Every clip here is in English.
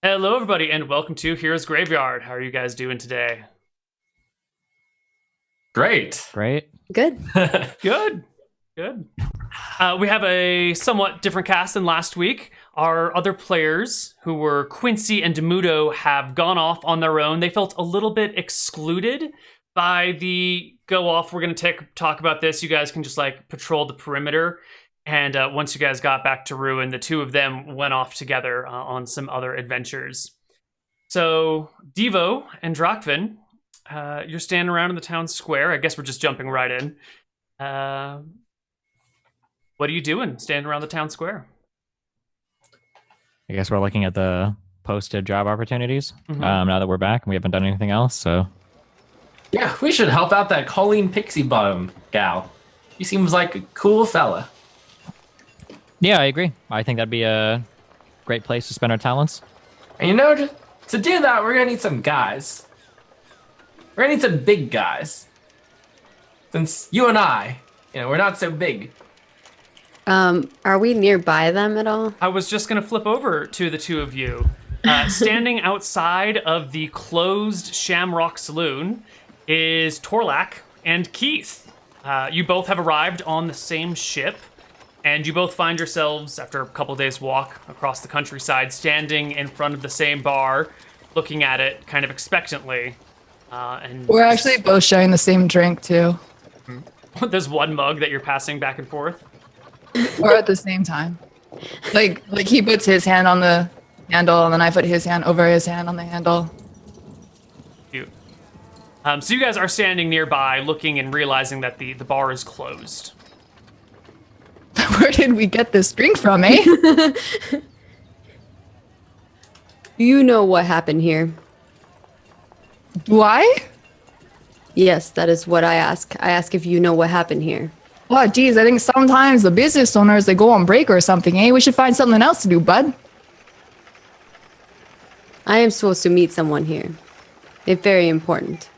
Hello, everybody, and welcome to Heroes Graveyard. How are you guys doing today? Great. Great. Good. Good. Good. We have a somewhat different cast than last week. Our other players, who were Quincy and Demudo, have gone off on their own. They felt a little bit excluded by the go off. We're going to talk about this. You guys can just patrol the perimeter. And once you guys got back to Ruin, the two of them went off together on some other adventures. So, Devo and Drakvin, you're standing around in the town square. I guess we're just jumping right in. What are you doing standing around the town square? I guess we're looking at the posted job opportunities Mhm. now that we're back and we haven't done anything else. So Yeah, we should help out that Colleen Pixie Bottom gal. She seems like a cool fella. yeah, I agree. I think that'd be a great place to spend our talents. And to do that, we're gonna need some guys. We're gonna need some big guys. Since you and I, we're not so big. Are we nearby them at all? I was just going to flip over to the two of you. Standing outside of the closed Shamrock Saloon is Torlak and Keith. You both have arrived on the same ship, and you both find yourselves, after a couple days' walk across the countryside, standing in front of the same bar, looking at it kind of expectantly. And We're actually both sharing the same drink too, there's one mug that you're passing back and forth. or at the same time. Like he puts his hand on the handle, and then I put his hand over his hand on the handle. Cute. So you guys are standing nearby, looking and realizing that the bar is closed. Where did we get this drink from, eh? You know what happened here. Do I? Yes, that is what I ask. I ask if you know what happened here. Oh, geez, I think sometimes the business owners, they go on break or something, eh? We should find something else to do, bud. I am supposed to meet someone here. It's very important.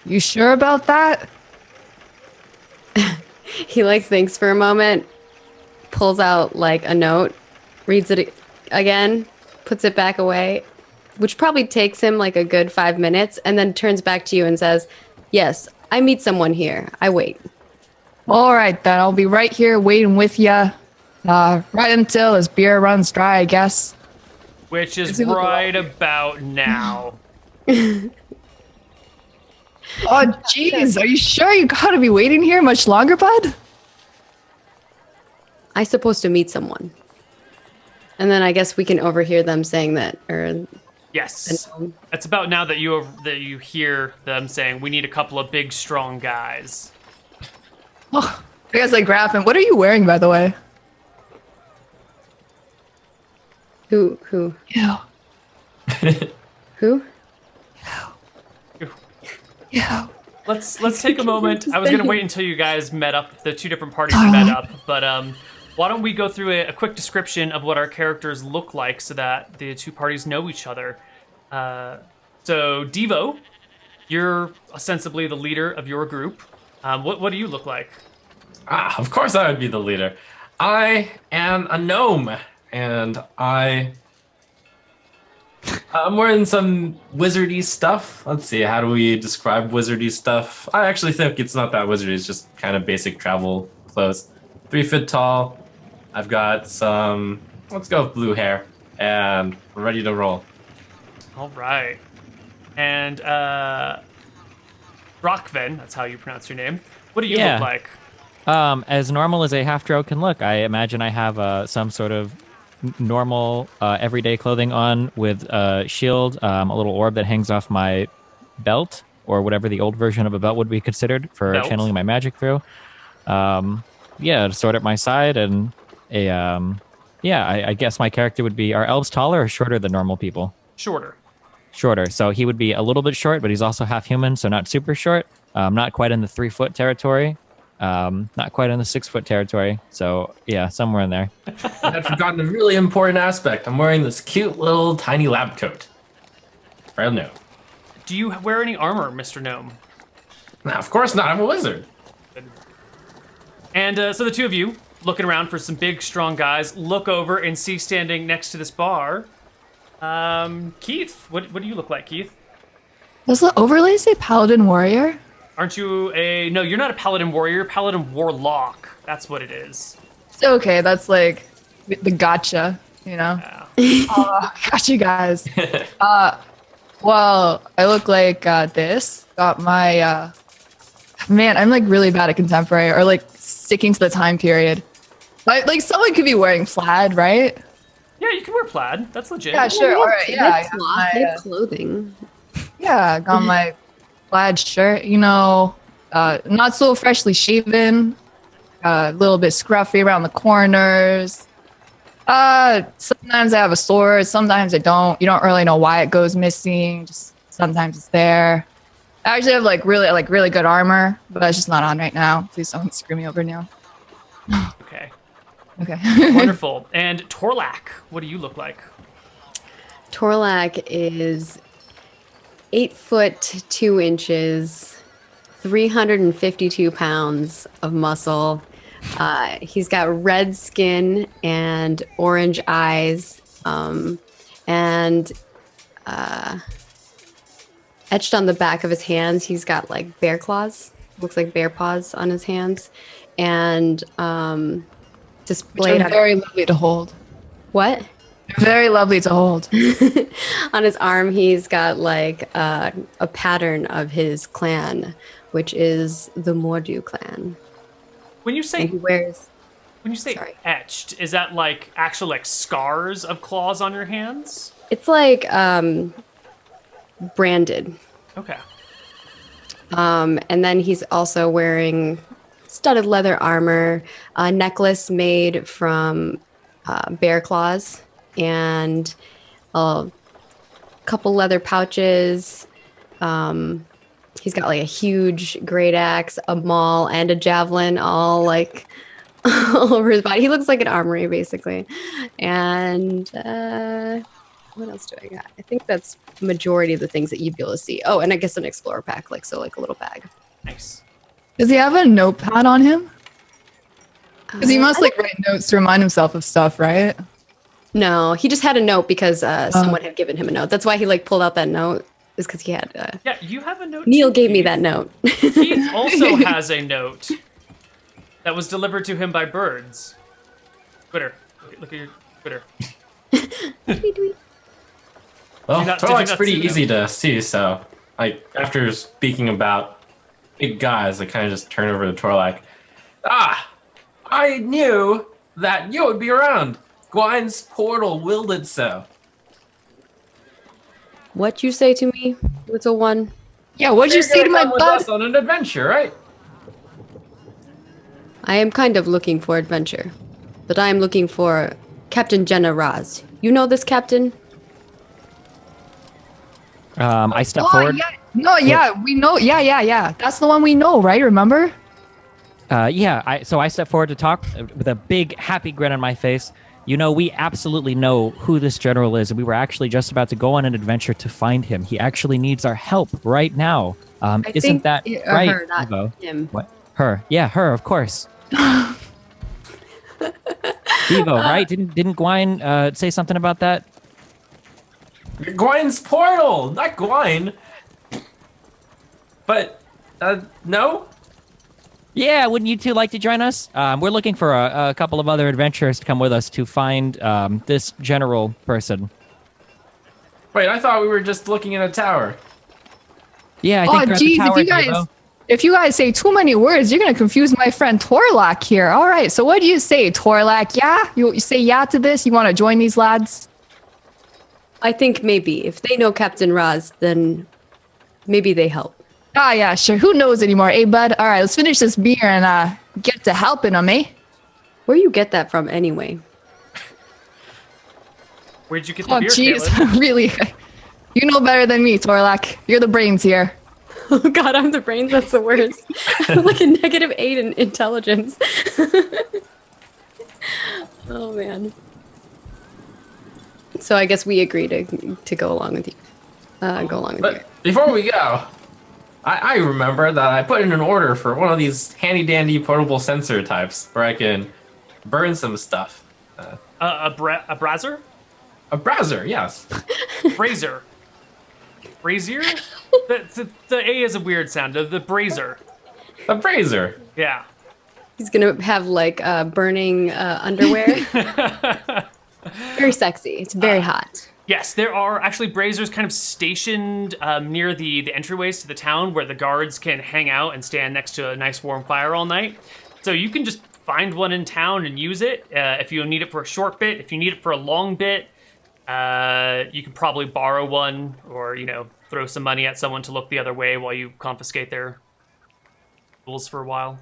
You sure about that? He thinks for a moment, pulls out a note, reads it again, puts it back away, which probably takes him a good 5 minutes, and then turns back to you and says, "Yes, I meet someone here. I wait." All right, then. I'll be right here waiting with you. Right until his beer runs dry, I guess. Which is Does he look right about now. Oh, jeez. Are you sure you gotta be waiting here much longer, bud? I supposed to meet someone. And then I guess we can overhear them saying that, or Yes. And- It's about now that you hear them saying, we need a couple of big, strong guys. Oh, I guess grab him. What are you wearing, by the way? who, Yeah. who? Yeah. Let's take a moment. I was going to wait until you guys met up, the two different parties met up, but why don't we go through a quick description of what our characters look like so that the two parties know each other. So, Devo, you're ostensibly the leader of your group. What do you look like? Of course I would be the leader. I am a gnome, and I'm wearing some wizardy stuff. Let's see, how do we describe wizardy stuff? I actually think it's not that wizardy, it's just kind of basic travel clothes. 3 feet tall. I've got some, let's go with blue hair, and we're ready to roll. All right. And Rockven, that's how you pronounce your name. What do you Yeah. look like? As normal as a half-drow can look, I imagine I have some sort of normal everyday clothing on with a shield, a little orb that hangs off my belt, or whatever the old version of a belt would be considered for Belt. channeling my magic through. A sword at my side, and I guess my character would be, are elves taller or shorter than normal people? Shorter. Shorter. So he would be a little bit short, but he's also half human, so not super short. Not quite in the 3-foot territory. Not quite in the 6-foot territory. So yeah, somewhere in there. I've forgotten a really important aspect. I'm wearing this cute little tiny lab coat. For a gnome. Do you wear any armor, Mr. Gnome? Now, of course not, I'm a wizard. And so the two of you, looking around for some big, strong guys, look over and see standing next to this bar Keith, what do you look like, Keith? Does the overlay say Paladin Warrior? Aren't you a... No, you're not a paladin warrior. You're a paladin warlock. That's what it is. So, okay, that's like the gotcha, you know? Yeah. Oh, got you guys. Well, I look like this. Got my... Man, I'm like really bad at contemporary or like sticking to the time period. Like someone could be wearing plaid, right? Yeah, you can wear plaid. That's legit. Yeah, sure. All right. Yeah, I got They my, have clothing. yeah, I got my plaid shirt. You know, not so freshly shaven. A little bit scruffy around the corners. Sometimes I have a sword. Sometimes I don't. You don't really know why it goes missing. Just sometimes it's there. I actually have like really good armor, but it's just not on right now. Please don't screw me over now. Okay. Okay. Wonderful. And Torlak, what do you look like? Torlak is 8 foot 2 inches, 352 pounds of muscle. He's got red skin and orange eyes, and etched on the back of his hands, he's got like bear claws. Looks like bear paws on his hands, and Which displayed are very lovely to hold. what? Very lovely to hold. On his arm, he's got like a pattern of his clan, which is the Mordu clan. When you And say he wears. Sorry. etched, is that like actual like scars of claws on your hands? It's like branded. Okay. And then he's also wearing studded leather armor, a necklace made from bear claws, and a couple leather pouches. He's got like a huge great axe, a maul, and a javelin, all like all over his body. He looks like an armory, basically. And what else do I got? I think that's majority of the things that you'd be able to see. Oh, and I guess an explorer pack, like a little bag. Nice. Does he have a notepad on him? Because he must I like write notes to remind himself of stuff, right? No, he just had a note because someone had given him a note. That's why he like pulled out that note. Is because he had. Yeah, you have a note. Neil too, gave me Keith. that note. Keith also has a note that was delivered to him by birds. Twitter. Look at your Twitter. Tweet, tweet. Well, Did you not Torlak's pretty see that? easy to see, so like after speaking about big guys, I kind of just turn over to Torlak. Ah, I knew that you would be around. Gwyn's portal willed it so. What you say to me, little one? Yeah, what'd you You're say to gonna my come with bud? us on an adventure, right? I am kind of looking for adventure, but I am looking for Captain Jenna Raz. You know this captain? I step Oh, forward. yeah. No, yeah, we know. Yeah. That's the one we know, right? Remember? So I step forward to talk with a big happy grin on my face. You know, we absolutely know who this general is, and we were actually just about to go on an adventure to find him. He actually needs our help right now. Isn't think that right, her, not Evo? him. What? Her? Yeah, her, of course. Evo, right? Didn't Gwyn say something about that? Gwyn's portal, not Gwyn. But no. Yeah, wouldn't you two like to join us? We're looking for a couple of other adventurers to come with us to find this general person. Wait, I thought we were just looking at a tower. Yeah, I Oh, think they're at the geez, tower, if you guys say too many words, you're gonna confuse my friend Torlak here. All right, so what do you say, Torlak? Yeah, you say yeah to this? You want to join these lads? I think maybe if they know Captain Raz, then maybe they help. Ah, yeah, sure. Who knows anymore, eh, bud? All right, let's finish this beer and get to helping them, eh? Where you get that from, anyway? Where'd you get the Oh, beer, jeez, Caitlin? really? You know better than me, Torlak. You're the brains here. Oh God, I'm the brains. That's the worst. I'm like a -8 in intelligence. Oh man. So I guess we agree to go along with you. Go along with you. But before we go, I remember that I put in an order for one of these handy-dandy portable sensor types where I can burn some stuff. A brazier? A brazier, yes. Brazier. Brazier? The A is a weird sound. The brazier. A brazier. Yeah. He's gonna have like burning underwear. Very sexy. It's very hot. Yes, there are actually braziers kind of stationed near the entryways to the town where the guards can hang out and stand next to a nice warm fire all night. So you can just find one in town and use it. If you need it for a short bit, if you need it for a long bit, you can probably borrow one or, throw some money at someone to look the other way while you confiscate their tools for a while.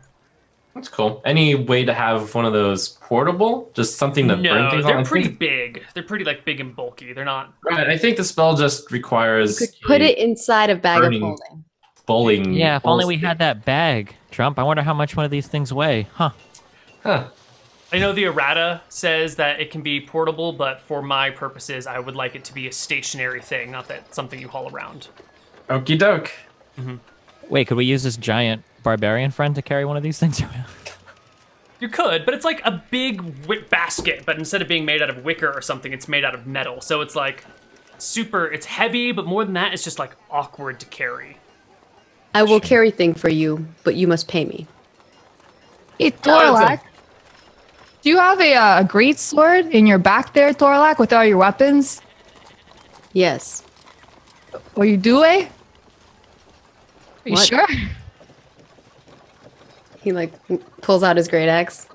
That's cool. Any way to have one of those portable? Just something to burn things on? No, they're I pretty think- big. They're pretty big and bulky. They're not. Right, I think the spell just requires Could put it inside a bag burning- of holding. bowling. Yeah, if only we balls. had that bag, Trump. I wonder how much one of these things weigh. Huh. Huh. I know the errata says that it can be portable, but for my purposes, I would like it to be a stationary thing, not that something you haul around. Okie doke. Wait, could we use this giant barbarian friend to carry one of these things around? You could, but it's like a big basket, but instead of being made out of wicker or something, it's made out of metal. So it's like it's heavy, but more than that, it's just like awkward to carry. I will carry thing for you, but you must pay me. Hey, Torlak. Do you have a great sword in your back there, Torlak, with all your weapons? Yes. What you do, eh? Are you What? sure? He pulls out his great axe.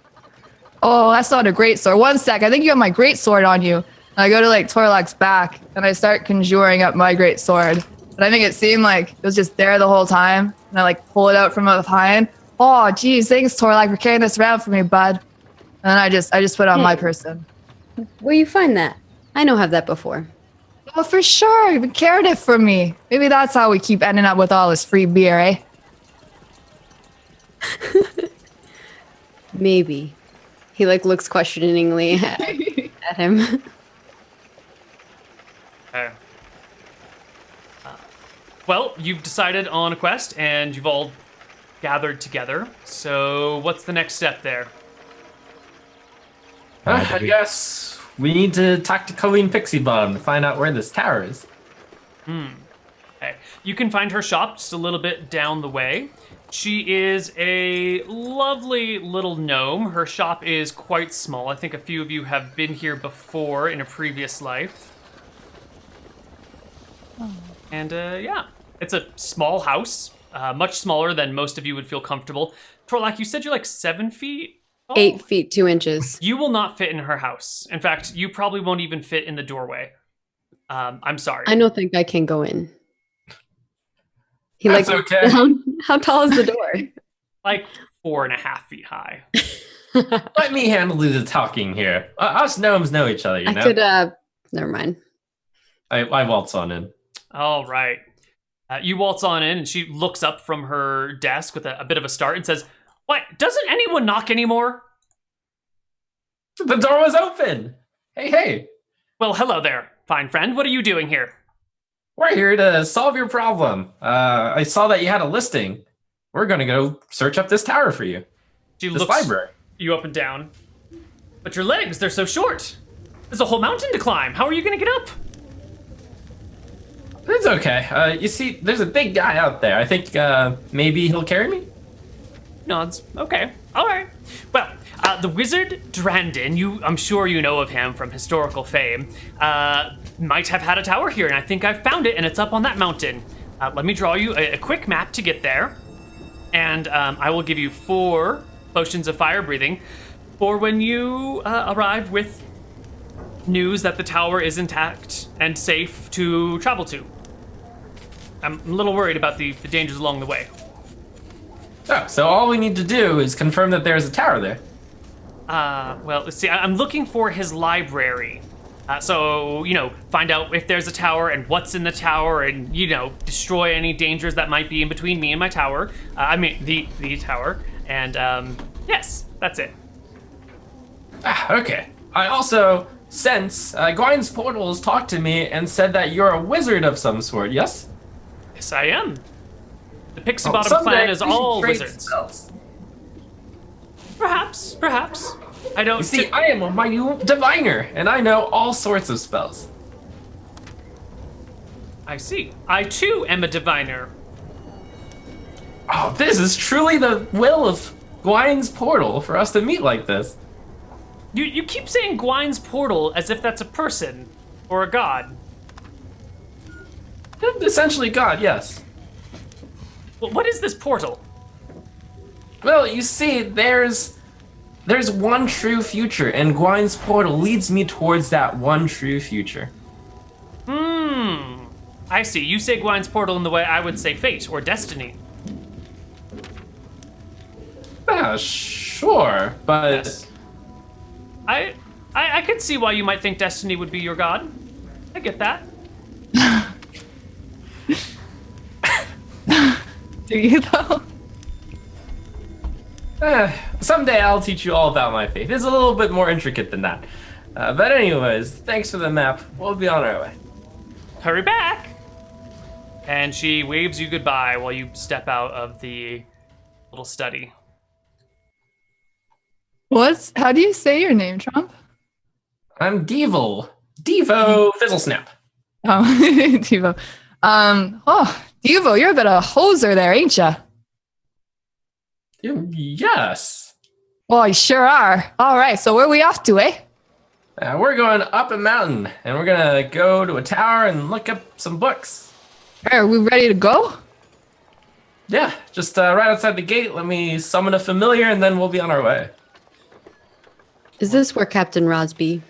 Oh, that's not a great sword. One sec. I think you have my great sword on you. And I go to Torlak's back and I start conjuring up my great sword. But I think it seemed like it was just there the whole time. And I pull it out from behind. Oh, geez, thanks, Torlak, for carrying this around for me, bud. And then I just put it on my person. Where you find that? I know have that before. Oh, for sure. You've been carrying it for me. Maybe that's how we keep ending up with all this free beer, eh? Maybe. He looks questioningly at him. Okay. Well, you've decided on a quest, and you've all gathered together. So what's the next step there? I guess we need to talk to Colleen Pixie Bottom to find out where this tower is. Okay. You can find her shop just a little bit down the way. She is a lovely little gnome. Her shop is quite small. I think a few of you have been here before in a previous life. And yeah, it's a small house, much smaller than most of you would feel comfortable. Torlak, you said you're 7 feet? tall? 8 feet 2 inches. You will not fit in her house. In fact, you probably won't even fit in the doorway. I'm sorry. I don't think I can go in. He That's looks okay. down. How tall is the door? 4.5 feet high. Let me handle the talking here. Us gnomes know each other, you I know? could, never mind. I waltz on in. All right. You waltz on in, and she looks up from her desk with a bit of a start and says, "What? Doesn't anyone knock anymore?" The door was open. Hey. Well, hello there, fine friend. What are you doing here? We're here to solve your problem. I saw that you had a listing. We're going to go search up this tower for you. She This looks library. you up and down. But your legs, they're so short. There's a whole mountain to climb. How are you going to get up? It's okay. You see, there's a big guy out there. I think maybe he'll carry me. Nods. Okay. All right. Well, the wizard Drandon, I'm sure you know of him from historical fame, might have had a tower here, and I think I've found it, and it's up on that mountain. Let me draw you a quick map to get there, and I will give you 4 potions of fire breathing for when you arrive with news that the tower is intact and safe to travel to. I'm a little worried about the dangers along the way. Oh, so all we need to do is confirm that there's a tower there. Well, let's see. I'm looking for his library. So, find out if there's a tower and what's in the tower and, destroy any dangers that might be in between me and my tower. The tower. And, yes, that's it. Okay. I also sense Gwine's portals talked to me and said that you're a wizard of some sort, yes? Yes, I am. The Pixie Oh, Bottom someday clan is we should all trade wizards. spells. Perhaps. I don't You see, I am a mighty diviner, and I know all sorts of spells. I see. I too am a diviner. Oh, this is truly the will of Gwyn's portal for us to meet like this. You keep saying Gwyn's portal as if that's a person or a god. Essentially God, yes. Well, what is this portal? Well, you see, there's one true future, and Gwyn's portal leads me towards that one true future. I see. You say Gwyn's portal in the way I would say fate or destiny. Sure, but Yes. I could see why you might think destiny would be your god. I get that. Do you though? Someday I'll teach you all about my faith. It's a little bit more intricate than that. But anyways, thanks for the map. We'll be on our way. Hurry back! And she waves you goodbye while you step out of the little study. How do you say your name, Trump? I'm Devo. Devo Fizzlesnap. Oh, Devo. Devo, you're a bit of a hoser there, ain't ya? Yes. Well, you sure are. All right, so where are we off to, eh? We're going up a mountain, and we're gonna go to a tower and look up some books. Are we ready to go? Yeah, just right outside the gate. Let me summon a familiar, and then we'll be on our way. Is this where Captain Rosby,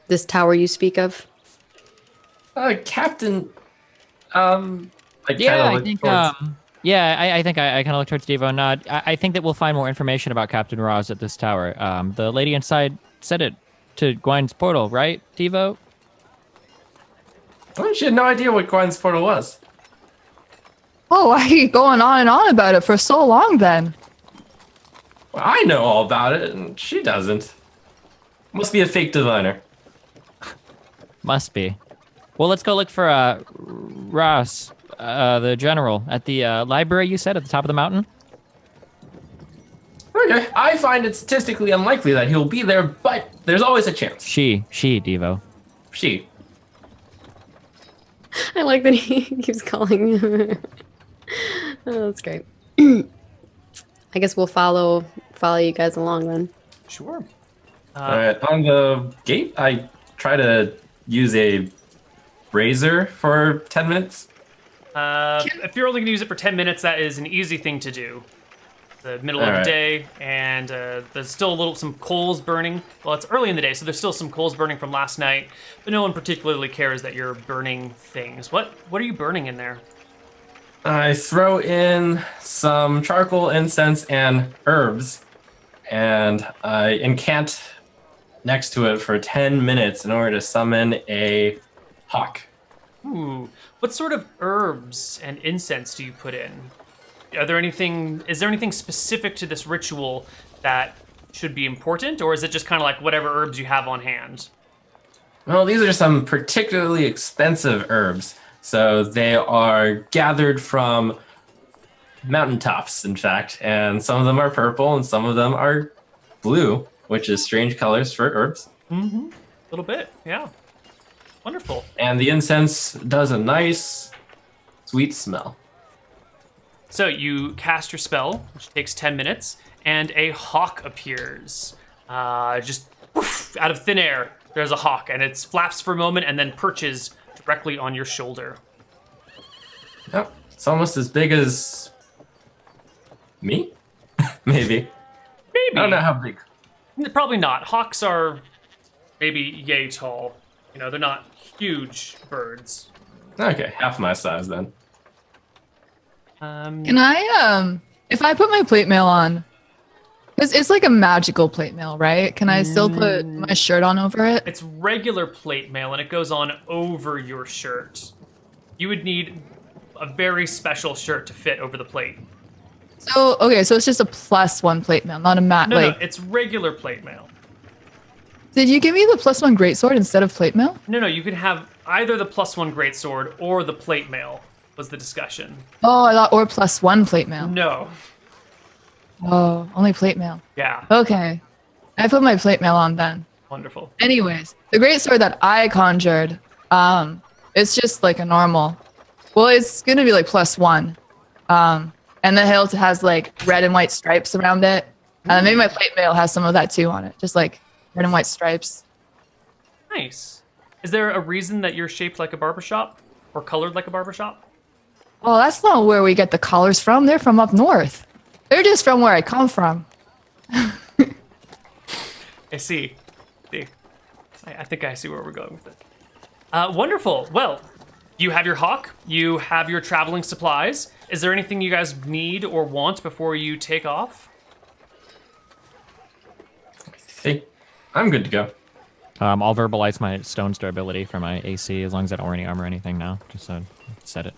this tower you speak of? Captain. Yeah, I think. Towards... I think I kind of look towards Devo and nod. I think that we'll find more information about Captain Roz at this tower. The lady inside said it to Gwyn's portal, right, Devo? Well, she had no idea what Gwyn's portal was. Oh, why are you going on and on about it for so long then? Well, I know all about it, and she doesn't. Must be a fake diviner. Must be. Well, let's go look for Ross, the general, at the library you said at the top of the mountain. Okay, I find it statistically unlikely that he'll be there, but there's always a chance. She, Devo. She. I like that he keeps calling you. Oh, that's great. I guess we'll follow you guys along then. Sure. Alright, on the gate, I try to use a razor for 10 minutes. If you're only going to use it for 10 minutes, that is an easy thing to do. The middle of the day, and there's still some coals burning. Well, it's early in the day, so there's still some coals burning from last night, but no one particularly cares that you're burning things. What are you burning in there? I throw in some charcoal, incense, and herbs, and I incant next to it for 10 minutes in order to summon a hawk. Ooh, what sort of herbs and incense do you put in? Is there anything specific to this ritual that should be important, or is it just kind of like whatever herbs you have on hand? Well, these are some particularly expensive herbs. So they are gathered from mountaintops, in fact, and some of them are purple and some of them are blue, which is strange colors for herbs. Mm-hmm. A little bit, yeah. Wonderful. And the incense does a nice, sweet smell. So you cast your spell, which takes 10 minutes, and a hawk appears. Just poof, out of thin air, there's a hawk, and it flaps for a moment and then perches directly on your shoulder. Yep, it's almost as big as me? Maybe. Maybe. I don't know how big. Probably not. Hawks are maybe yay tall. You know, they're not huge birds. Okay, half my size then. Can I, if I put my plate mail on, because it's like a magical plate mail, right? Can I still put my shirt on over it? It's regular plate mail, and it goes on over your shirt. You would need a very special shirt to fit over the plate. So, okay, so it's just a +1 plate mail, not a mat. No, it's regular plate mail. Did you give me the +1 greatsword instead of plate mail? No, you can have either the +1 greatsword or the plate mail, was the discussion. Oh, I thought or +1 plate mail. No. Oh, only plate mail. Yeah. Okay. I put my plate mail on then. Wonderful. Anyways, the great sword that I conjured, it's just like a normal. Well, it's gonna be like +1. And the hilt has like red and white stripes around it. Maybe my plate mail has some of that too on it, just like red and white stripes. Nice. Is there a reason that you're shaped like a barbershop or colored like a barbershop? Oh, that's not where we get the colors from. They're from up north. They're just from where I come from. I see. I think I see where we're going with it. Wonderful. Well, you have your hawk. You have your traveling supplies. Is there anything you guys need or want before you take off? I think I'm good to go. I'll verbalize my stone's durability for my AC as long as I don't wear any armor or anything now. Just so I set it.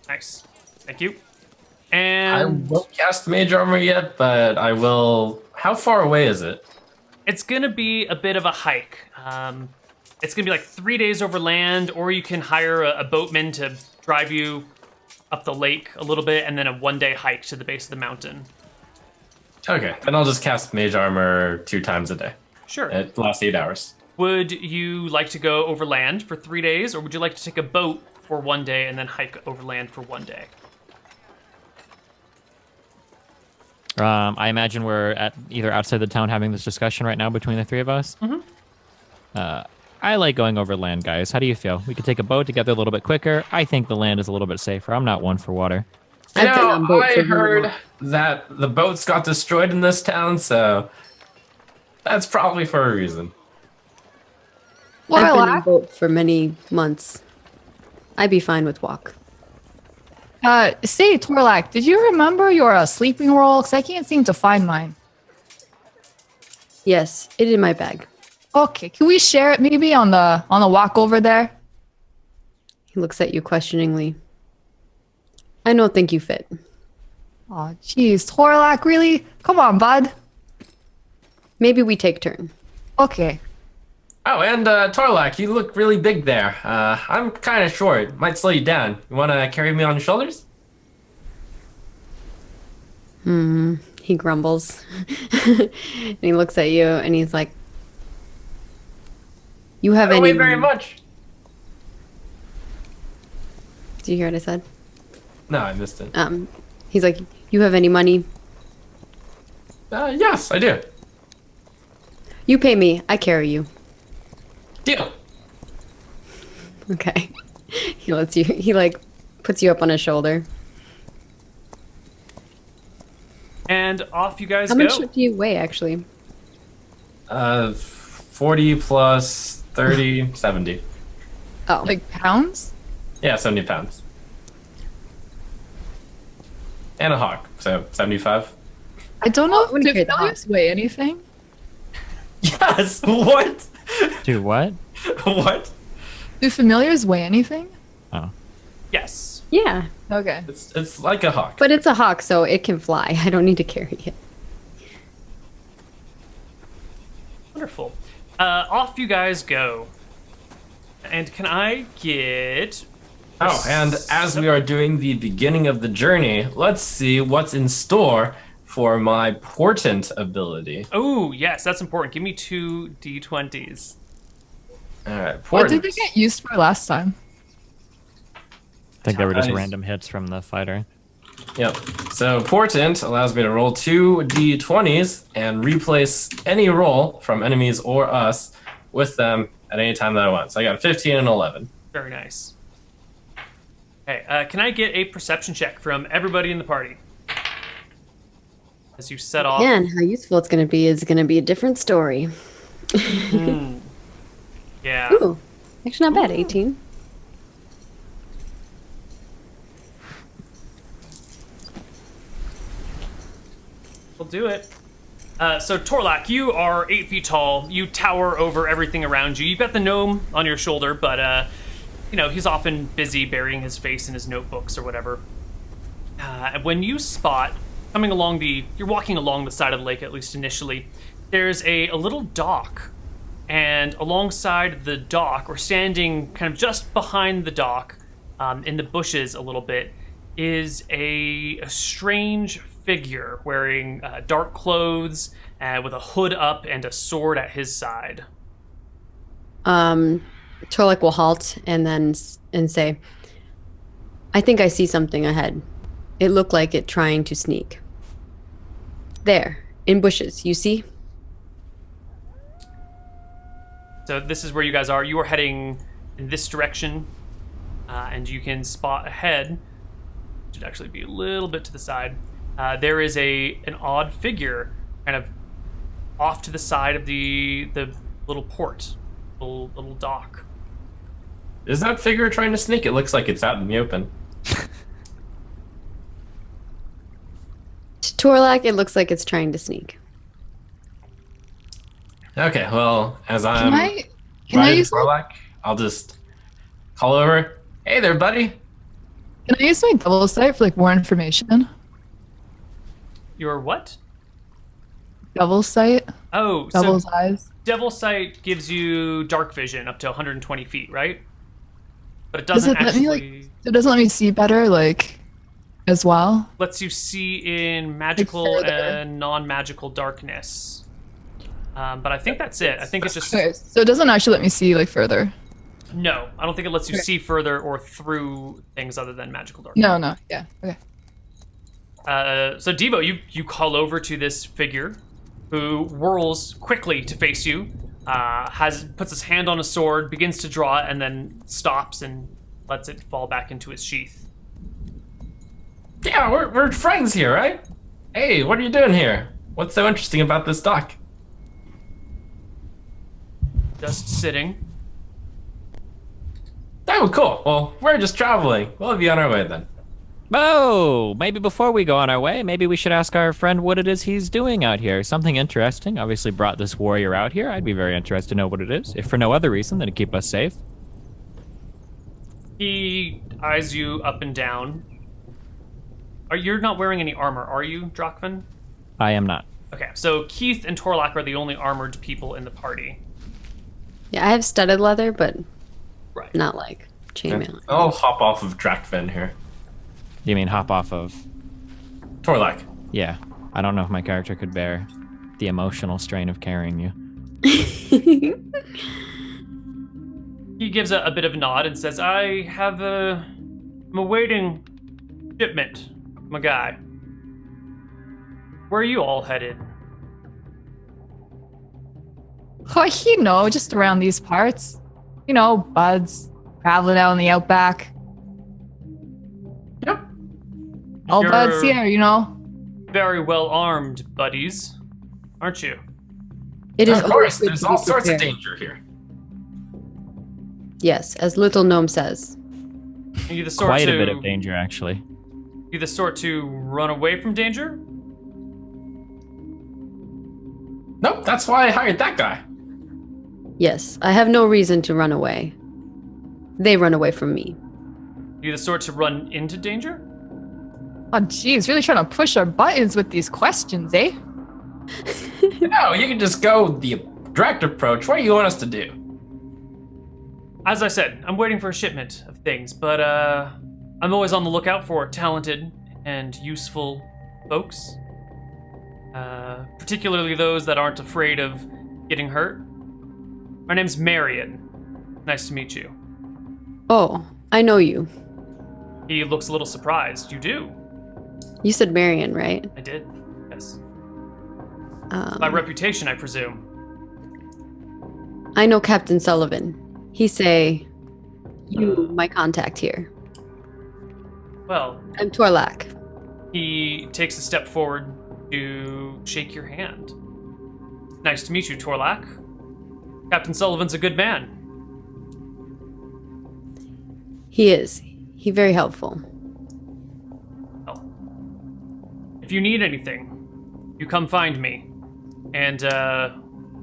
Nice. Thank you. I And won't cast Mage Armor yet, but I will. How far away is it? it's going to be a bit of a hike. It's going to be like 3 days over land, or you can hire a boatman to drive you up the lake a little bit, and then a 1-day hike to the base of the mountain. Okay, then I'll just cast Mage Armor 2 times a day. Sure. It lasts 8 hours. Would you like to go over land for 3 days, or would you like to take a boat for 1 day and then hike over land for 1 day? I imagine we're at either outside the town having this discussion right now between the three of us. Mm-hmm. I like going over land, guys. How do you feel? We could take a boat to get there a little bit quicker. I think the land is a little bit safer. I'm not one for water. You I've been on know, boats I for heard that the boats got destroyed in this town, so that's probably for a reason. I've been on Warlock, boat for many months. I'd be fine with walk. say, Torlak, did you remember your sleeping roll? Because I can't seem to find mine. Yes, it's in my bag. Okay, can we share it maybe on the walk over there? He looks at you questioningly. I don't think you fit. Oh, jeez, Torlak, really? Come on, bud. Maybe we take turn. Okay. Oh, and Torlak, you look really big there. I'm kind of short. Might slow you down. You want to carry me on your shoulders? He grumbles. And he looks at you and he's like, you have I don't any... weigh very much. Do you hear what I said? No, I missed it. He's like, you have any money? Yes, I do. You pay me, I carry you. Deal. Okay. He lets you, he like puts you up on his shoulder. And off you guys How go. much do you weigh actually? 40 plus 30, 70. Oh, Like pounds? Yeah, 70 pounds. And a hawk, so 75. I don't know. I wouldn't Do carry the familiars weigh anything? Yes, what? Dude, what? What? Do familiars weigh anything? Oh. Yes. yeah. Okay. It's like a hawk. But it's a hawk, so it can fly. I don't need to carry it. Wonderful. Off you guys go. And can I get... Oh, and as we are doing the beginning of the journey, let's see what's in store for my portent ability. Oh, yes, that's important. Give me 2 d20s. All right, What portent. did they get used for last time? I think they were just Nice. random hits from the fighter. Yep. So portent allows me to roll 2 d20s and replace any roll from enemies or us with them at any time that I want. So I got a 15 and 11. Very nice. Okay, can I get a perception check from everybody in the party? As you set off. Man, how useful it's going to be is going to be a different story. Yeah. Ooh, actually not bad. 18. We'll do it. So Torlak, you are 8 feet tall. You tower over everything around you. You've got the gnome on your shoulder, but you know, he's often busy burying his face in his notebooks or whatever. When you spot coming along you're walking along the side of the lake, at least initially, there's a little dock. And alongside the dock, or standing kind of just behind the dock, in the bushes a little bit, is a strange figure wearing dark clothes with a hood up and a sword at his side. Torlak will halt and say, I think I see something ahead. It looked like it trying to sneak. There, in bushes, you see? So this is where you guys are. You are heading in this direction, and you can spot ahead. Should actually be a little bit to the side. There is an odd figure kind of off to the side of the little port, little dock. Is that figure trying to sneak? It looks like it's out in the open. To Torlak, it looks like it's trying to sneak. Okay, well, as I'm Can I use Torlak, I'll just call over. Hey there, buddy. Can I use my double sight for like more information? Your what? Double sight? Oh, Devil's so eyes? Devil Sight gives you dark vision up to 120 feet, right? But it doesn't Does it let me, actually... It doesn't let me see better, like, as well? lets you see in magical further. and non-magical darkness. But I think that's it. I think it's just... Okay, so it doesn't actually let me see, like, further. No, I don't think it lets you Okay. see further or through things other than magical darkness. No, yeah, okay. So Devo, you call over to this figure who whirls quickly to face you, puts his hand on a sword, begins to draw it, and then stops and lets it fall back into his sheath. Yeah, we're friends here, right? Hey, what are you doing here? What's so interesting about this dock? Just sitting. Oh, cool. Well, we're just traveling. We'll be on our way then. Oh, maybe before we go on our way, maybe we should ask our friend what it is he's doing out here. Something interesting. Obviously brought this warrior out here. I'd be very interested to know what it is, if for no other reason than to keep us safe. He eyes you up and down. You're not wearing any armor, are you, Drakvin? I am not. Okay, so Keith and Torlak are the only armored people in the party. Yeah, I have studded leather, but Right. not like chainmail. I'll hop off of Drakvin here. You mean hop off of... Torlak. Yeah. I don't know if my character could bear the emotional strain of carrying you. He gives a bit of a nod and says, I'm awaiting shipment, my guy. Where are you all headed? Oh, just around these parts. Buds, traveling out in the outback. Yep. All You're buds here, very well armed, buddies, aren't you? It is Of course, always good there's to all be sorts of prepared. danger here. Yes, as Little Gnome says. Are you the sort Quite to a bit of danger, actually. You the sort to run away from danger? Nope, that's why I hired that guy. Yes, I have no reason to run away. They run away from me. You the sort to run into danger? Oh, geez, really trying to push our buttons with these questions, eh? No, you can just go the direct approach. What do you want us to do? As I said, I'm waiting for a shipment of things, but I'm always on the lookout for talented and useful folks. Particularly those that aren't afraid of getting hurt. My name's Marion. Nice to meet you. Oh, I know you. He looks a little surprised. You do? You said Marion, right? I did. Yes. By reputation, I presume. I know Captain Sullivan. He say, you my contact here. Well, I'm Torlak. he takes a step forward to shake your hand. Nice to meet you, Torlak. Captain Sullivan's a good man. He is. He very helpful. Well, if you need anything, you come find me. And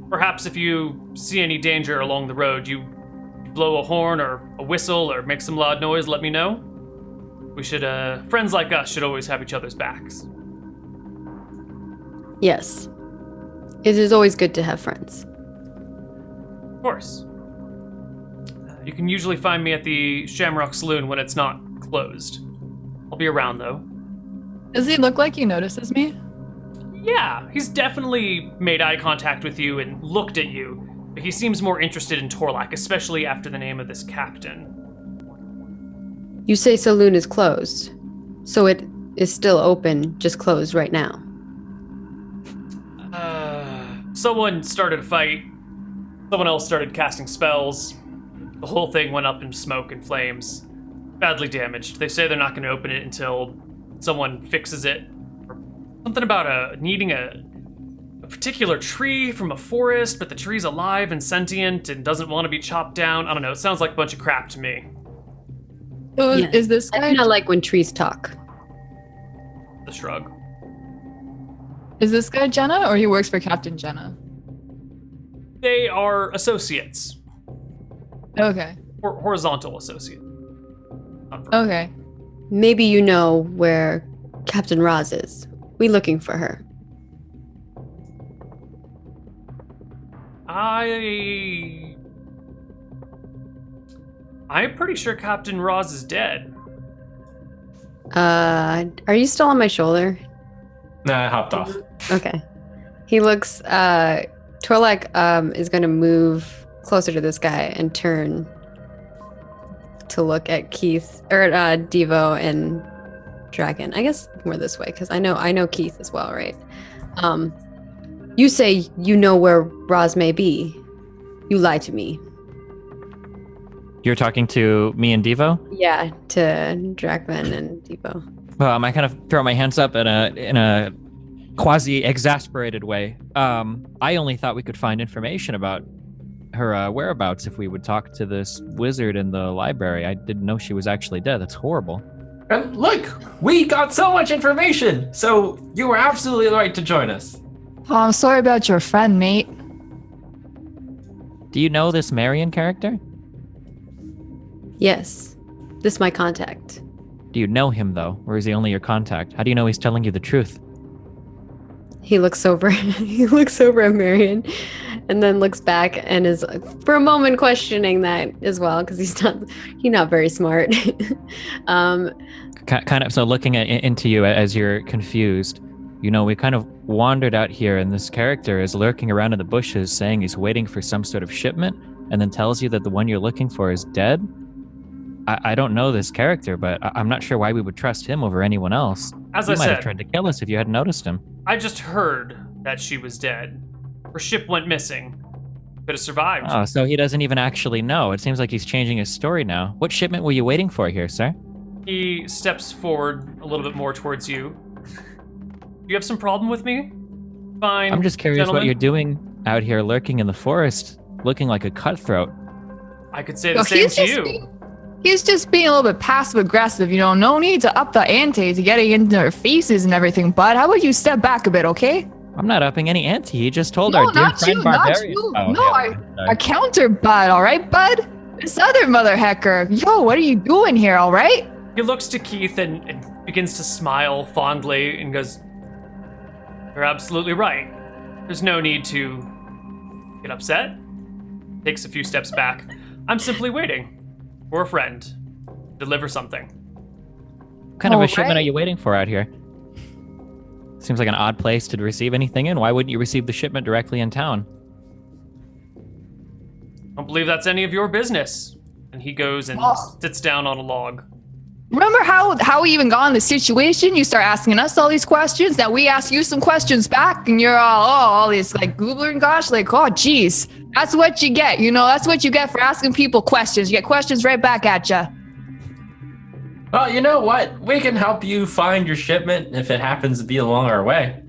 perhaps if you see any danger along the road, you blow a horn or a whistle or make some loud noise, let me know. We should, friends like us should always have each other's backs. Yes. It is always good to have friends. Of course. You can usually find me at the Shamrock Saloon when it's not closed. I'll be around, though. Does he look like he notices me? Yeah, he's definitely made eye contact with you and looked at you, but he seems more interested in Torlak, especially after the name of this captain. You say saloon is closed, so it is still open, just closed right now. Someone started a fight. Someone else started casting spells. The whole thing went up in smoke and flames. Badly damaged. They say they're not going to open it until someone fixes it. Or something about needing a particular tree from a forest, but the tree's alive and sentient and doesn't want to be chopped down. I don't know. It sounds like a bunch of crap to me. So Yeah. is this I guy? do not like when trees talk. The shrug. Is this guy Jenna, or he works for Captain Jenna? They are associates. Okay. Horizontal associates. Okay. Maybe you know where Captain Roz is. We looking for her. I'm pretty sure Captain Roz is dead. Are you still on my shoulder? Nah, I hopped off. Okay. He looks, Torlak, is gonna move closer to this guy and turn to look at Keith, or, Devo and Dragon. I guess more this way, because I know Keith as well, right? You say you know where Roz may be. You lie to me. You're talking to me and Devo? Yeah, to Drakman and Devo. I kind of throw my hands up in a quasi-exasperated way. I only thought we could find information about her whereabouts if we would talk to this wizard in the library. I didn't know she was actually dead. That's horrible. And look, we got so much information, so you were absolutely right to join us. Oh, I'm sorry about your friend, mate. Do you know this Marion character? Yes. This is my contact. Do you know him, though? Or is he only your contact? How do you know he's telling you the truth? He looks over at Marion and then looks back and is for a moment questioning that as well, because he's not very smart. Kind of, so looking into you as you're confused, you know, we kind of wandered out here and this character is lurking around in the bushes saying he's waiting for some sort of shipment and then tells you that the one you're looking for is dead. I don't know this character, but I'm not sure why we would trust him over anyone else. As He I might have said, tried to kill us if you hadn't noticed him. I just heard that she was dead. Her ship went missing. Could have survived. Oh, so he doesn't even actually know. It seems like he's changing his story now. What shipment were you waiting for here, sir? He steps forward a little bit more towards you. You have some problem with me? Fine. I'm just curious gentlemen. what you're doing out here lurking in the forest, looking like a cutthroat. I could say the same to you. He's just being a little bit passive aggressive, you know. No need to up the ante to getting into their faces and everything, bud. How about you step back a bit, okay? I'm not upping any ante. He just told No, our dear not friend you, not Barbarian. you. Oh, No, yeah, sorry. I counter bud, all right, bud? This other mother hecker. Yo, what are you doing here, all right? He looks to Keith and begins to smile fondly and goes, "You're absolutely right. There's no need to get upset." Takes a few steps back. I'm simply waiting for a friend. Deliver something. What kind of a All shipment are right. you waiting for out here? Seems like an odd place to receive anything in. Why wouldn't you receive the shipment directly in town? Don't believe that's any of your business. And he goes and Oh. sits down on a log. Remember how we even got in the situation? You start asking us all these questions, now we ask you some questions back, and you're all this like goobler and gosh, like, oh geez. That's what you get, you know, that's what you get for asking people questions. You get questions right back at you. Well, you know what? We can help you find your shipment if it happens to be along our way.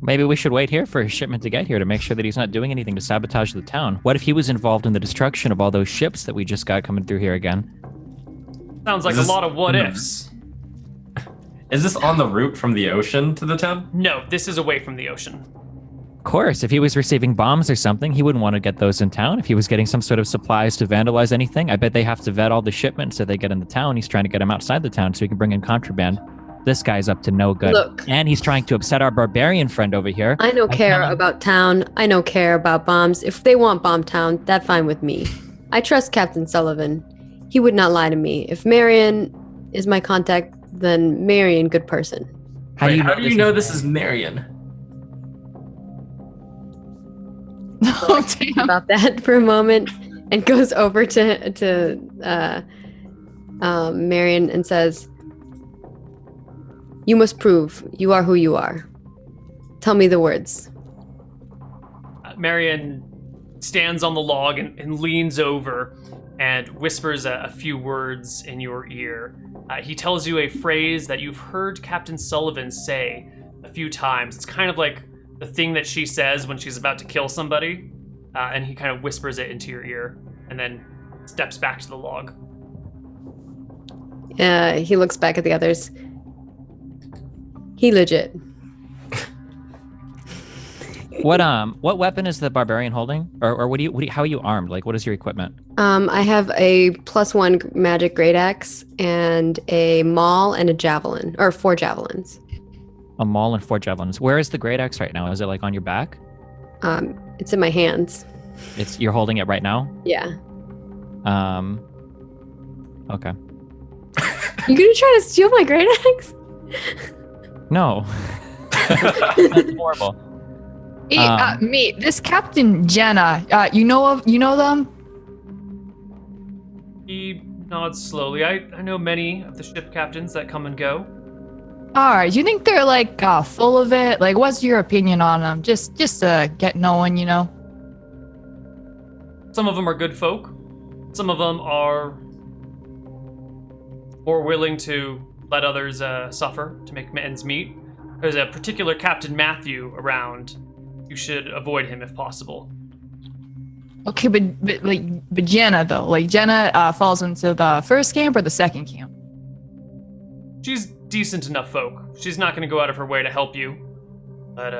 Maybe we should wait here for his shipment to get here to make sure that he's not doing anything to sabotage the town. What if he was involved in the destruction of all those ships that we just got coming through here again? Sounds like Is this- a lot of what ifs. Is this on the route from the ocean to the town? No, this is away from the ocean. Of course, if he was receiving bombs or something, he wouldn't want to get those in town. If he was getting some sort of supplies to vandalize anything, I bet they have to vet all the shipments that they get in the town. He's trying to get them outside the town so he can bring in contraband. This guy's up to no good. Look. And he's trying to upset our barbarian friend over here. I no care cannot- about town. I no care about bombs. If they want bomb town, that fine with me. I trust Captain Sullivan. He would not lie to me. If Marion is my contact, then Marion good person. How Wait, do you how know do you know this is Marion? Oh, damn. about that for a moment and goes over to Marion and says, "You must prove you are who you are. Tell me the words." Marion stands on the log and leans over and whispers a few words in your ear. He tells you a phrase that you've heard Captain Sullivan say a few times. It's kind of like the thing that she says when she's about to kill somebody, and he kind of whispers it into your ear and then steps back to the log. He looks back at the others. He legit. What weapon is the barbarian holding? Or how are you armed? Like, what is your equipment? I have a +1 magic great axe and a maul and a javelin, or 4 javelins. A maul and 4 javelins. Where is the great axe right now? Is it like on your back? It's in my hands. You're holding it right now? Yeah. Okay. You gonna try to steal my great axe? No. That's horrible. Hey, mate, this Captain Jenna, you know them? He nods slowly. I know many of the ship captains that come and go. All right, do you think they're like full of it? Like, what's your opinion on them? Just to get knowing, you know? Some of them are good folk. Some of them are more willing to let others suffer to make ends meet. There's a particular Captain Matthew around. You should avoid him if possible. Okay, but Jenna though, like Jenna falls into the first camp or the second camp? She's decent enough folk. She's not going to go out of her way to help you, but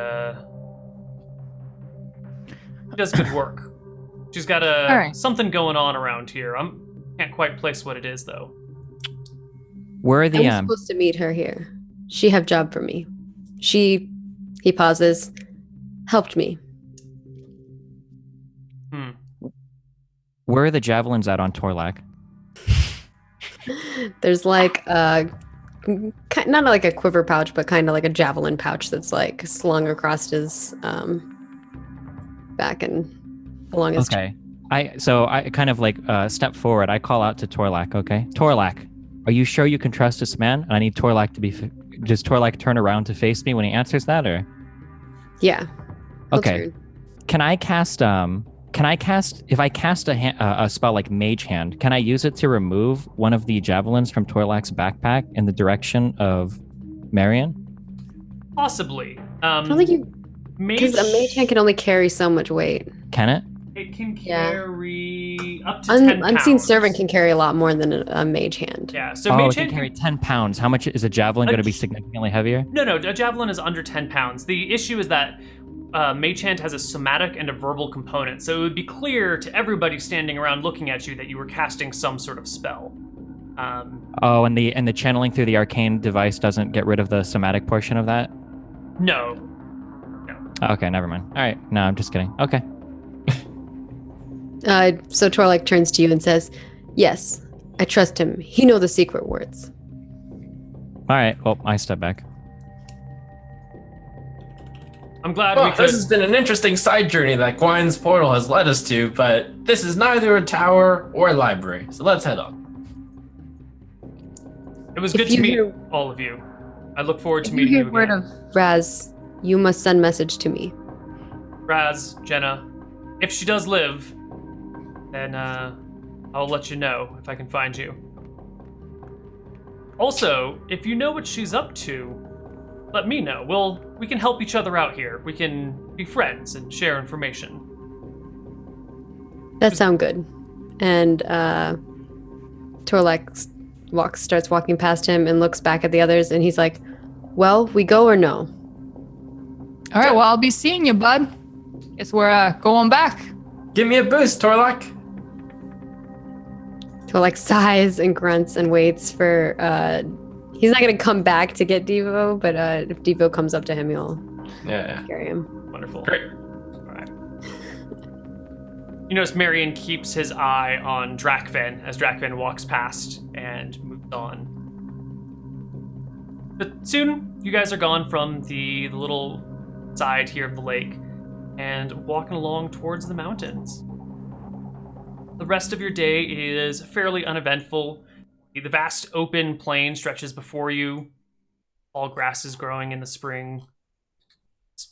she does good work. She's got something going on around here. Can't quite place what it is though. Where are the I'm supposed to meet her here. She have job for me. He pauses, helped me. Where are the javelins at on Torlak? There's like not like a quiver pouch, but kind of like a javelin pouch that's like slung across his back and along his Okay. I kind of like step forward. I call out to Torlak, okay? Torlak, are you sure you can trust this man? And I need Torlak to be... Does Torlak turn around to face me when he answers that, or? Yeah. Okay. Can I cast if I cast a spell like Mage Hand, can I use it to remove one of the javelins from Torlak's backpack in the direction of Marion? Possibly. I don't think you... Because a mage hand can only carry so much weight. Can it? It can carry up to 10 pounds. Unseen Servant can carry a lot more than a mage hand. Yeah, so mage it hand can carry 10 pounds. How much is a javelin going to be significantly heavier? No, a javelin is under 10 pounds. The issue is that mage hand has a somatic and a verbal component, so it would be clear to everybody standing around looking at you that you were casting some sort of spell. And the channeling through the arcane device doesn't get rid of the somatic portion of that? No. Okay, never mind. All right, no, I'm just kidding. Okay. So Torlak turns to you and says, "Yes, I trust him. He know the secret words." All right, well, I step back. I'm glad we could... This has been an interesting side journey that Gwine's portal has led us to, but this is neither a tower or a library, so let's head on. It was good to meet all of you. I look forward to meeting you again. Word of Raz, you must send message to me. Raz, Jenna, if she does live, then I'll let you know if I can find you. Also, if you know what she's up to, let me know. We can help each other out here. We can be friends and share information. That sounds good. And Torlak starts walking past him and looks back at the others, and he's like, "Well, we go or no?" All right, well, I'll be seeing you, bud. Guess we're going back. Give me a boost, Torlak. Torlak sighs and grunts and waits for... he's not going to come back to get Devo, but if Devo comes up to him, he'll carry him. Wonderful. Great. All right. You notice Marion keeps his eye on Drakven as Drakven walks past and moves on. But soon, you guys are gone from the little side here of the lake. and walking along towards the mountains. The rest of your day is fairly uneventful. The vast open plain stretches before you. All grass is growing in the spring. It's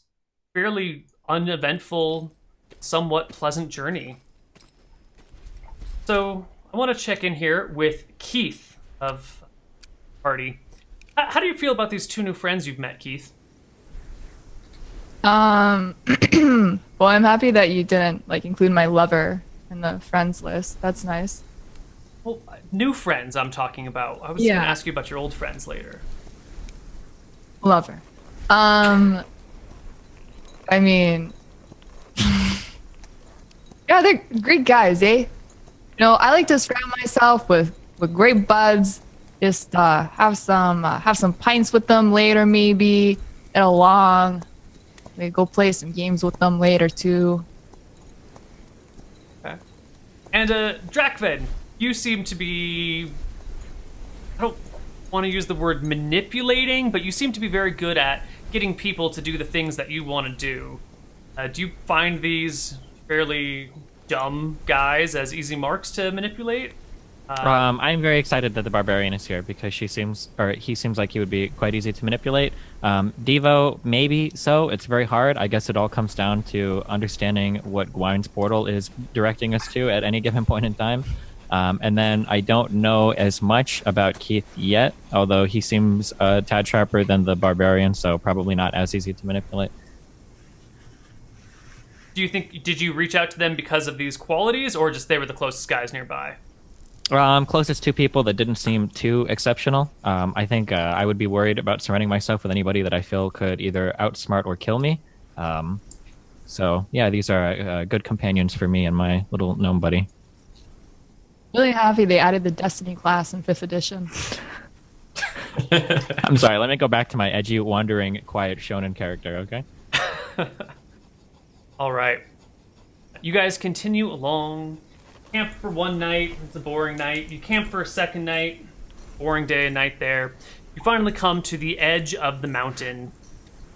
fairly uneventful, somewhat pleasant journey. So I want to check in here with Keith of Party. How do you feel about these 2 new friends you've met, Keith? Well, I'm happy that you didn't include my lover in the friends list. That's nice. Well, new friends I'm talking about. I was going to ask you about your old friends later. Lover. I mean, yeah, they're great guys, eh? I like to surround myself with great buds. Just have some pints with them later, maybe get along. Maybe go play some games with them later too. Okay. And Drakven, you seem to be, I don't want to use the word manipulating, but you seem to be very good at getting people to do the things that you want to do. Do you find these fairly dumb guys as easy marks to manipulate? I'm very excited that the barbarian is here because he seems like he would be quite easy to manipulate. Devo, maybe so. It's very hard. I guess it all comes down to understanding what Gwyn's portal is directing us to at any given point in time. And then I don't know as much about Keith yet, although he seems a tad sharper than the barbarian, so probably not as easy to manipulate. Did you reach out to them because of these qualities, or just they were the closest guys nearby? Closest 2 people that didn't seem too exceptional. I think I would be worried about surrounding myself with anybody that I feel could either outsmart or kill me. So yeah, these are good companions for me and my little gnome buddy. Really happy they added the Destiny class in 5th edition. I'm sorry, let me go back to my edgy, wandering, quiet shonen character, okay? All right. You guys continue along. Camp for one night. It's a boring night. You camp for a second night. Boring day and night there. You finally come to the edge of the mountain.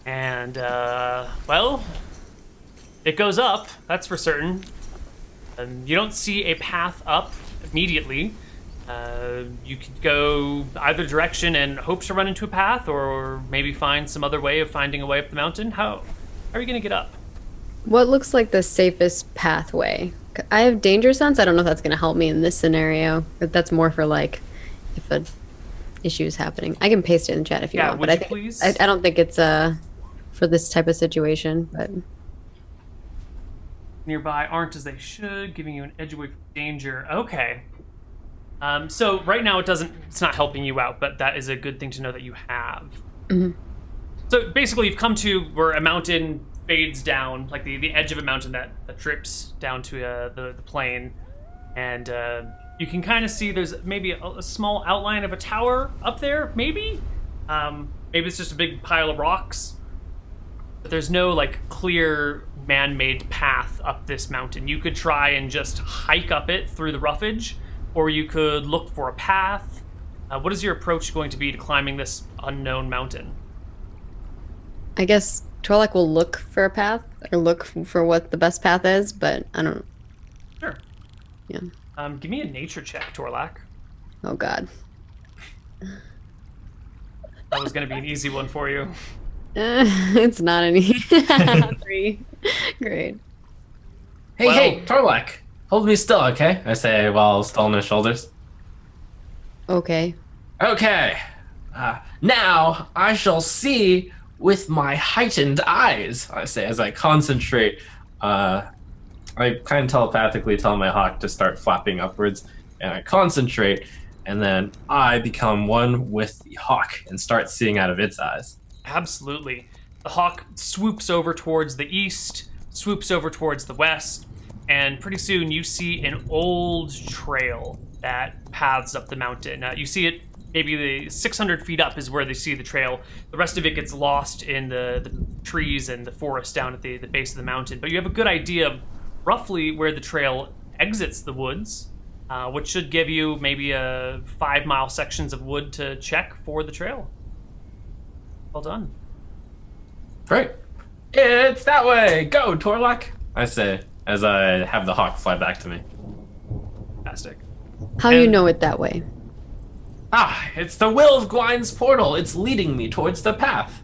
And, well, it goes up. That's for certain. You don't see a path up immediately. You could go either direction and hope to run into a path, or maybe find some other way of finding a way up the mountain. How are you going to get up? What looks like the safest pathway? I have danger sense. I don't know if that's going to help me in this scenario. But that's more for if an issue is happening. I can paste it in the chat if you want. Would But you please? I don't think it's for this type of situation. But Nearby aren't as they should, giving you an edge away from danger. Okay. So right now it's not helping you out, but that is a good thing to know that you have. Mm-hmm. So basically you've come to where a mountain fades down, like the edge of a mountain that drips down to the plain, and you can kind of see there's maybe a small outline of a tower up there, maybe it's just a big pile of rocks, but there's no clear man-made path up this mountain. You could try and just hike up it through the roughage, or you could look for a path. What is your approach going to be to climbing this unknown mountain? I guess Torlak will look for a path, or look for what the best path is, but I don't know. Sure. Yeah. Give me a nature check, Torlak. Oh, God. That was going to be an easy one for you. It's not any. 3. Great. Hey, Torlak, hold me still, okay? I say while still on his shoulders. Okay. Okay. Now I shall see with my heightened eyes, I say as I concentrate. I kind of telepathically tell my hawk to start flapping upwards, and I concentrate, and then I become one with the hawk and start seeing out of its eyes. Absolutely. The hawk swoops over towards the east, swoops over towards the west, and pretty soon you see an old trail that paths up the mountain. You see it maybe the 600 feet up is where they see the trail. The rest of it gets lost in the trees and the forest down at the base of the mountain. But you have a good idea of roughly where the trail exits the woods, which should give you maybe 5-mile sections of wood to check for the trail. Well done. Great. It's that way. Go, Torlak. I say as I have the hawk fly back to me. Fantastic. How you And- know it that way? Ah, it's the will of Gwyn's portal. It's leading me towards the path.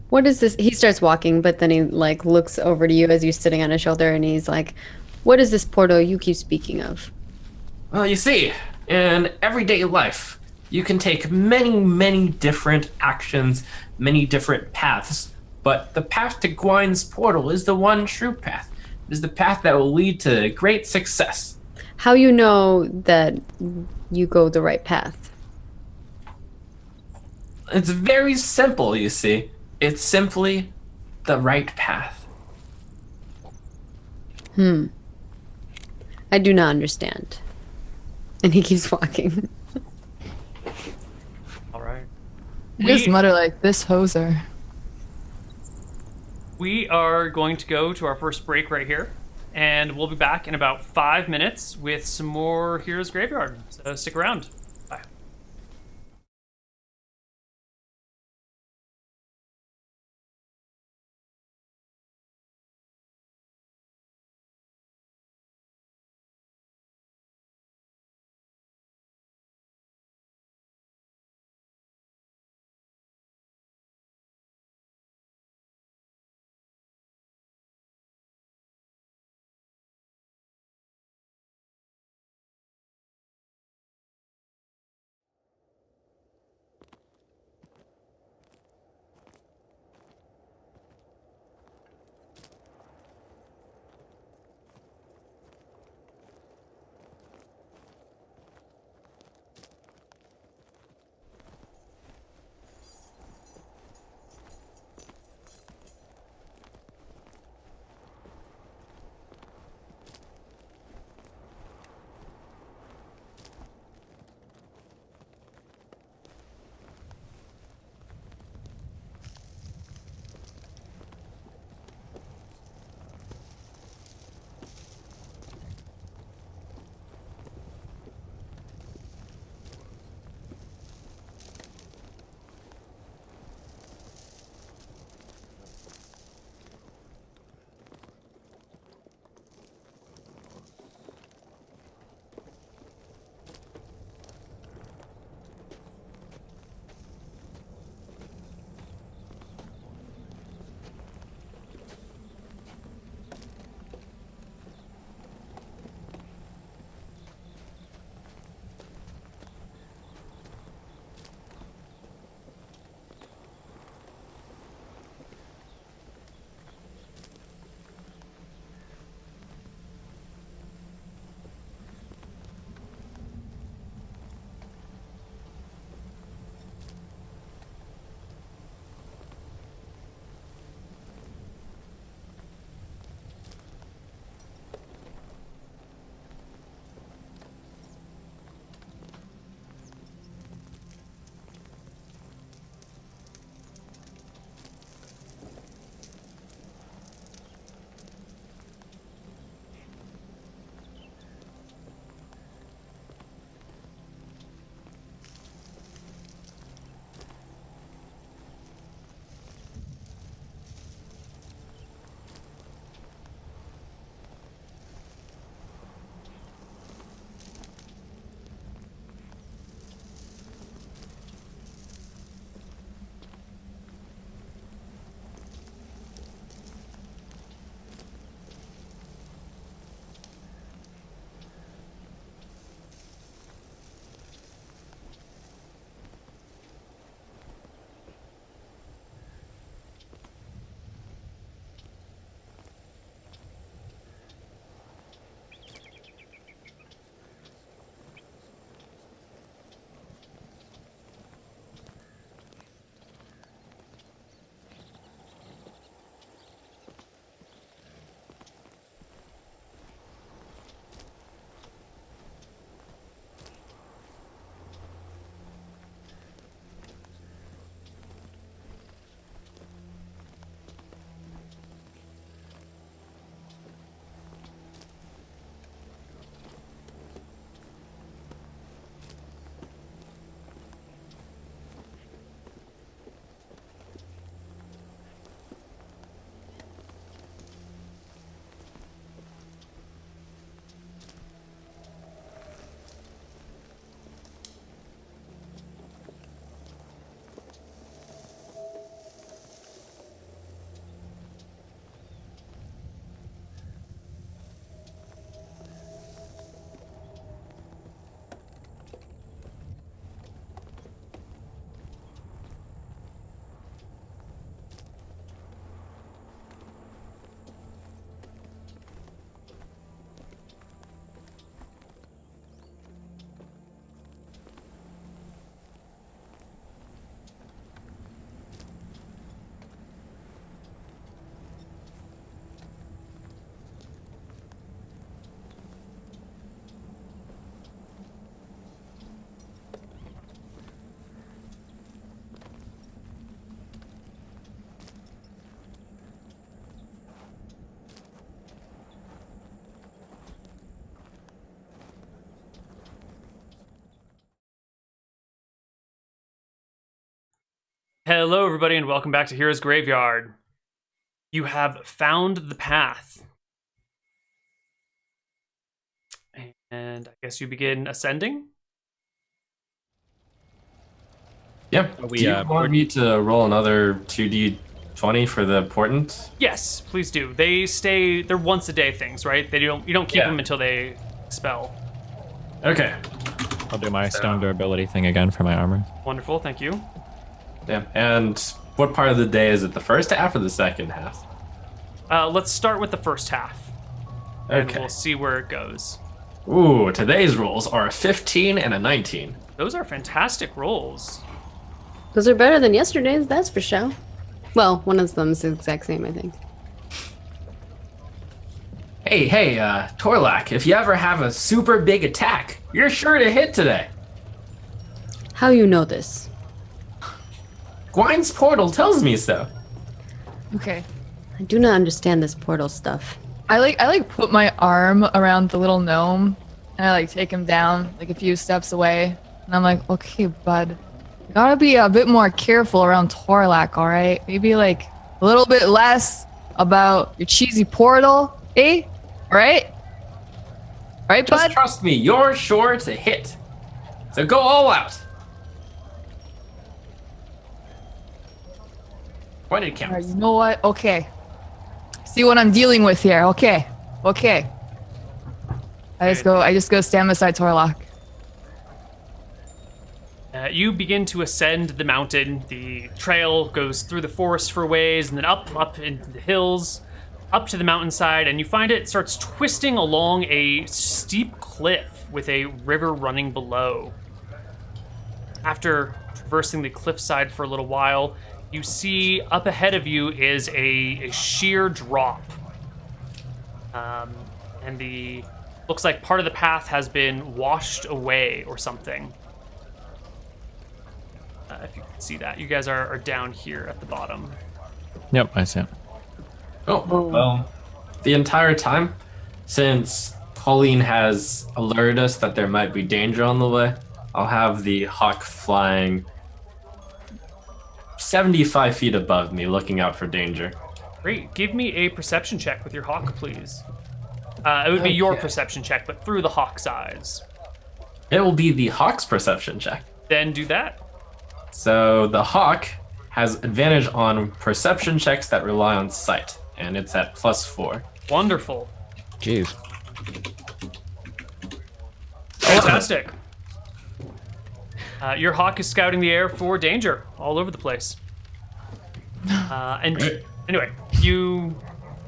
What is this? He starts walking, but then he like looks over to you as you're sitting on his shoulder, and he's like, "What is this portal you keep speaking of?" Well, you see, in everyday life, you can take many, many different actions, many different paths, but the path to Gwyn's portal is the one true path. It is the path that will lead to great success. How you know that you go the right path? It's very simple, you see. It's simply the right path. I do not understand. And he keeps walking. All right. I just mutter like, this hoser. We are going to go to our first break right here, and we'll be back in about 5 minutes with some more Heroes Graveyard. So stick around. Bye. Hello, everybody, and welcome back to Heroes Graveyard. You have found the path. And I guess you begin ascending? Yeah. we, Do you want me to roll another 2d20 for the portent? Yes, please do. They're once a day things, right? You don't keep them until they expel. Okay. I'll do my stone durability thing again for my armor. Wonderful, thank you. Yeah. And what part of the day is it? The first half or the second half? Let's start with the first half. And Okay. we'll see where it goes. Ooh, today's rolls are a 15 and a 19. Those are fantastic rolls. Those are better than yesterday's, that's for sure. Well, one of them's the exact same, I think. Hey, Torlak, if you ever have a super big attack, you're sure to hit today. How you know this? Gwine's portal tells me so. Okay. I do not understand this portal stuff. I like put my arm around the little gnome and I like take him down like a few steps away. And I'm like, okay, bud, you gotta be a bit more careful around Torlak, all right? Maybe like a little bit less about your cheesy portal, eh? All right? All right, Just bud? trust me, you're sure to hit. So go all out. When it All right, counts. you know what? Okay. See what I'm dealing with here. Okay. Okay. I just go stand beside Torlak. You begin to ascend the mountain. The trail goes through the forest for a ways, and then up into the hills, up to the mountainside, and you find it starts twisting along a steep cliff with a river running below. After traversing the cliffside for a little while, you see up ahead of you is a sheer drop. And looks like part of the path has been washed away or something. If you can see that. You guys are down here at the bottom. Yep, I see it. Oh, well, the entire time, since Colleen has alerted us that there might be danger on the way, I'll have the hawk flying 75 feet above me, looking out for danger. Great. Give me a perception check with your hawk, please. It would be your Okay. perception check, but through the hawk's eyes. It will be the hawk's perception check. Then do that. So the hawk has advantage on perception checks that rely on sight, and it's at +4. Wonderful. Jeez. Fantastic. Your hawk is scouting the air for danger all over the place. And Great. anyway, you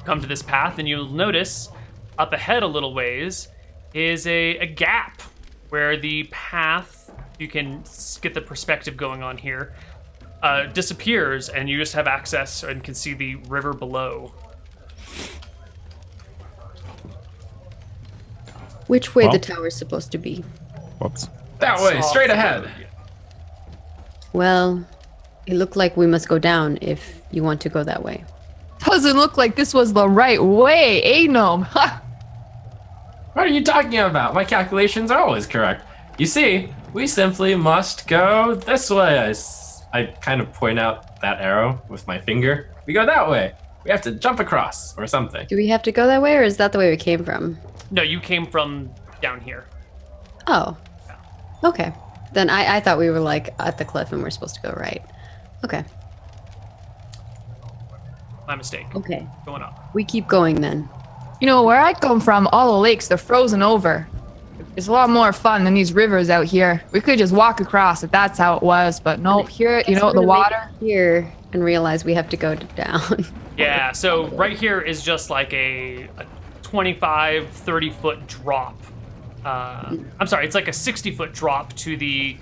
come to this path and you'll notice up ahead a little ways is a gap where the path, you can get the perspective going on here, disappears and you just have access and can see the river below. Which way Well. the tower's supposed to be? Whoops. That way, straight ahead. Well, it looked like we must go down if you want to go that way. Doesn't look like this was the right way, eh, gnome? Ha! What are you talking about? My calculations are always correct. You see, we simply must go this way. I kind of point out that arrow with my finger. We go that way. We have to jump across or something. Do we have to go that way, or is that the way we came from? No, you came from down here. Oh. Okay. Then I thought we were like at the cliff and we're supposed to go right. Okay. My mistake. Okay. Going up. We keep going then. You know, where I come from, all the lakes, they're frozen over. It's a lot more fun than these rivers out here. We could just walk across if that's how it was, but no, here, you know, the water. Here and realize we have to go down. Yeah, so right here is just like a 25, 30 foot drop. I'm sorry, it's like a 60 foot drop to the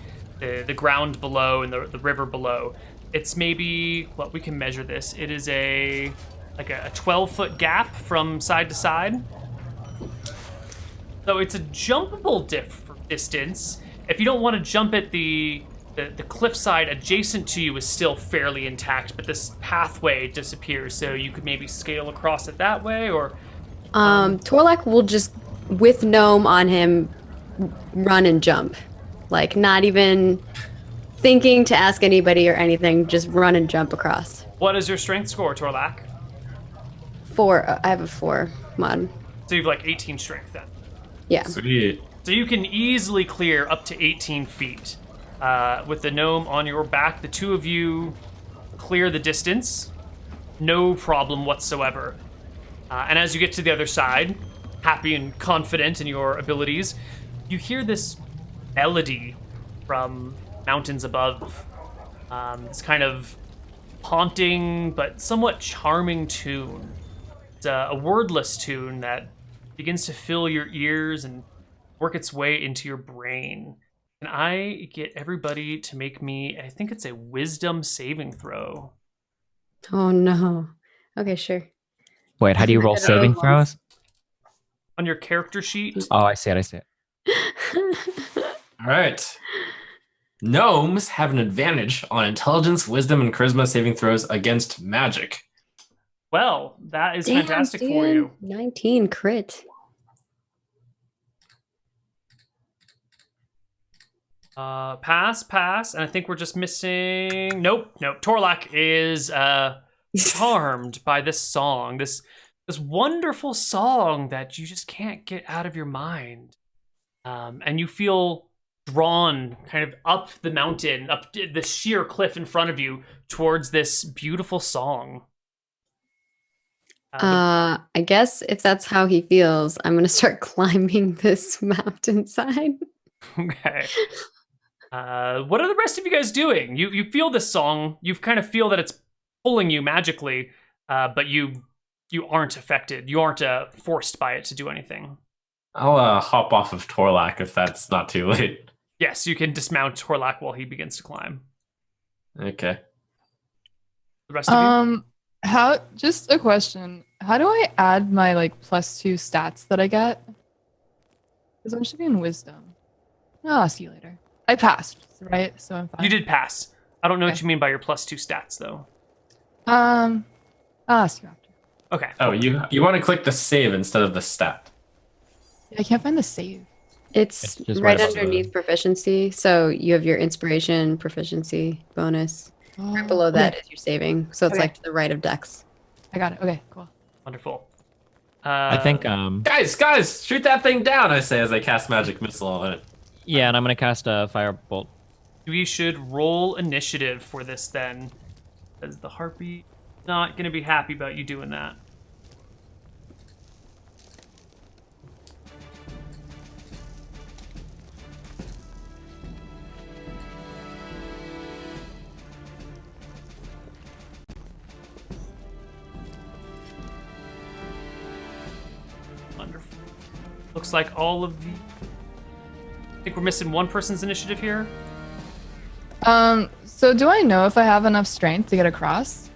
ground below and the river below. It's maybe, well, we can measure this. It is a 12 foot gap from side to side. So it's a jumpable distance. If you don't want to jump at the cliffside adjacent to you is still fairly intact, but this pathway disappears, so you could maybe scale across it that way, or... Torlak will just, with Gnome on him, run and jump. Like, not even thinking to ask anybody or anything, just run and jump across. What is your strength score, Torlak? 4. I have a 4 mod. So you have like 18 strength then. Yeah. Sweet. So you can easily clear up to 18 feet. With the gnome on your back, the two of you clear the distance. No problem whatsoever. And as you get to the other side, happy and confident in your abilities, you hear this melody from mountains above. This kind of haunting but somewhat charming tune. It's a wordless tune that begins to fill your ears and work its way into your brain. Can I get everybody to make me, I think it's a wisdom saving throw. Oh no. Okay, sure. Wait, how do you roll saving throws? On your character sheet, Oh, I see it. All right. Gnomes have an advantage on intelligence, wisdom, and charisma saving throws against magic. well, that is Damn, fantastic dude. for you. 19 crit. Pass, and I think we're just missing. Nope. Torlak is charmed by this song, this wonderful song that you just can't get out of your mind, and you feel drawn kind of up the mountain, up the sheer cliff in front of you, towards this beautiful song. I guess if that's how he feels, I'm gonna start climbing this mountainside. Okay. What are the rest of you guys doing? You feel this song. You kind of feel that it's pulling you magically, but you aren't affected. You aren't forced by it to do anything. I'll hop off of Torlak if that's not too late. Yes, you can dismount Torlak while he begins to climb. Okay. The rest of you? How? Just a question. How do I add my like +2 stats that I get? Because I'm should be in wisdom. Oh, I'll see you later. I passed, right? So I'm fine. You did pass. I don't know what Okay. you mean by your +2 stats, though. I'll ask you after. Okay. Oh, you want to click the save instead of the stat. I can't find the save. It's It's just right right above underneath proficiency. So you have your inspiration proficiency bonus. Right below that is your saving. So it's Okay. like to the right of Dex. I got it. Okay, cool. Wonderful. I think Guys, shoot that thing down, I say as I cast magic missile on it. yeah, and I'm gonna cast a firebolt. we should roll initiative for this then, because the Harpy is not going to be happy about you doing that. Wonderful. Looks like all of the... I think we're missing one person's initiative here. So do I know if I have enough strength to get across?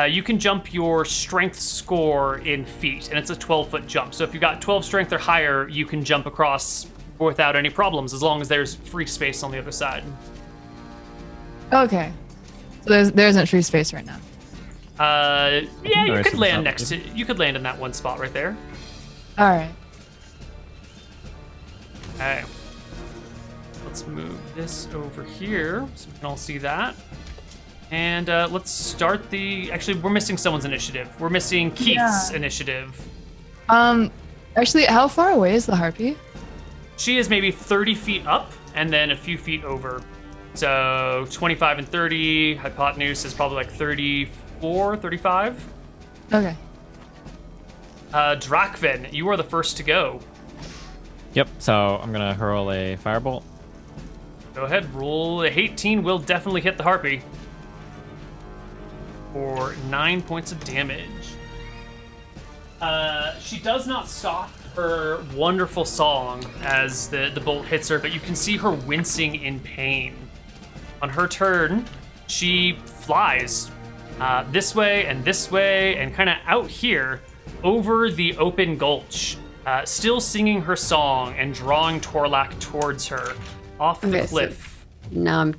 You can jump your strength score in feet, and it's a 12-foot jump. So if you got 12 strength or higher, you can jump across without any problems, as long as there's free space on the other side. Okay. So there isn't free space right now. Yeah, you There could is land some next to. You could land in that one spot right there. All right. Okay. Let's move this over here so we can all see that. And let's start the... Actually, we're missing someone's initiative. We're missing Keith's initiative. Actually, how far away is the Harpy? She is maybe 30 feet up and then a few feet over. So 25 and 30. Hypotenuse is probably like 34, 35. Okay. Drakvin, you are the first to go. Yep. So I'm gonna hurl a firebolt. Go ahead, roll. 18 will definitely hit the Harpy for 9 points of damage. She does not stop her wonderful song as the bolt hits her, but you can see her wincing in pain. On her turn, she flies this way, and kind of out here over the open gulch, still singing her song and drawing Torlak towards her off the Okay, so- cliff. Now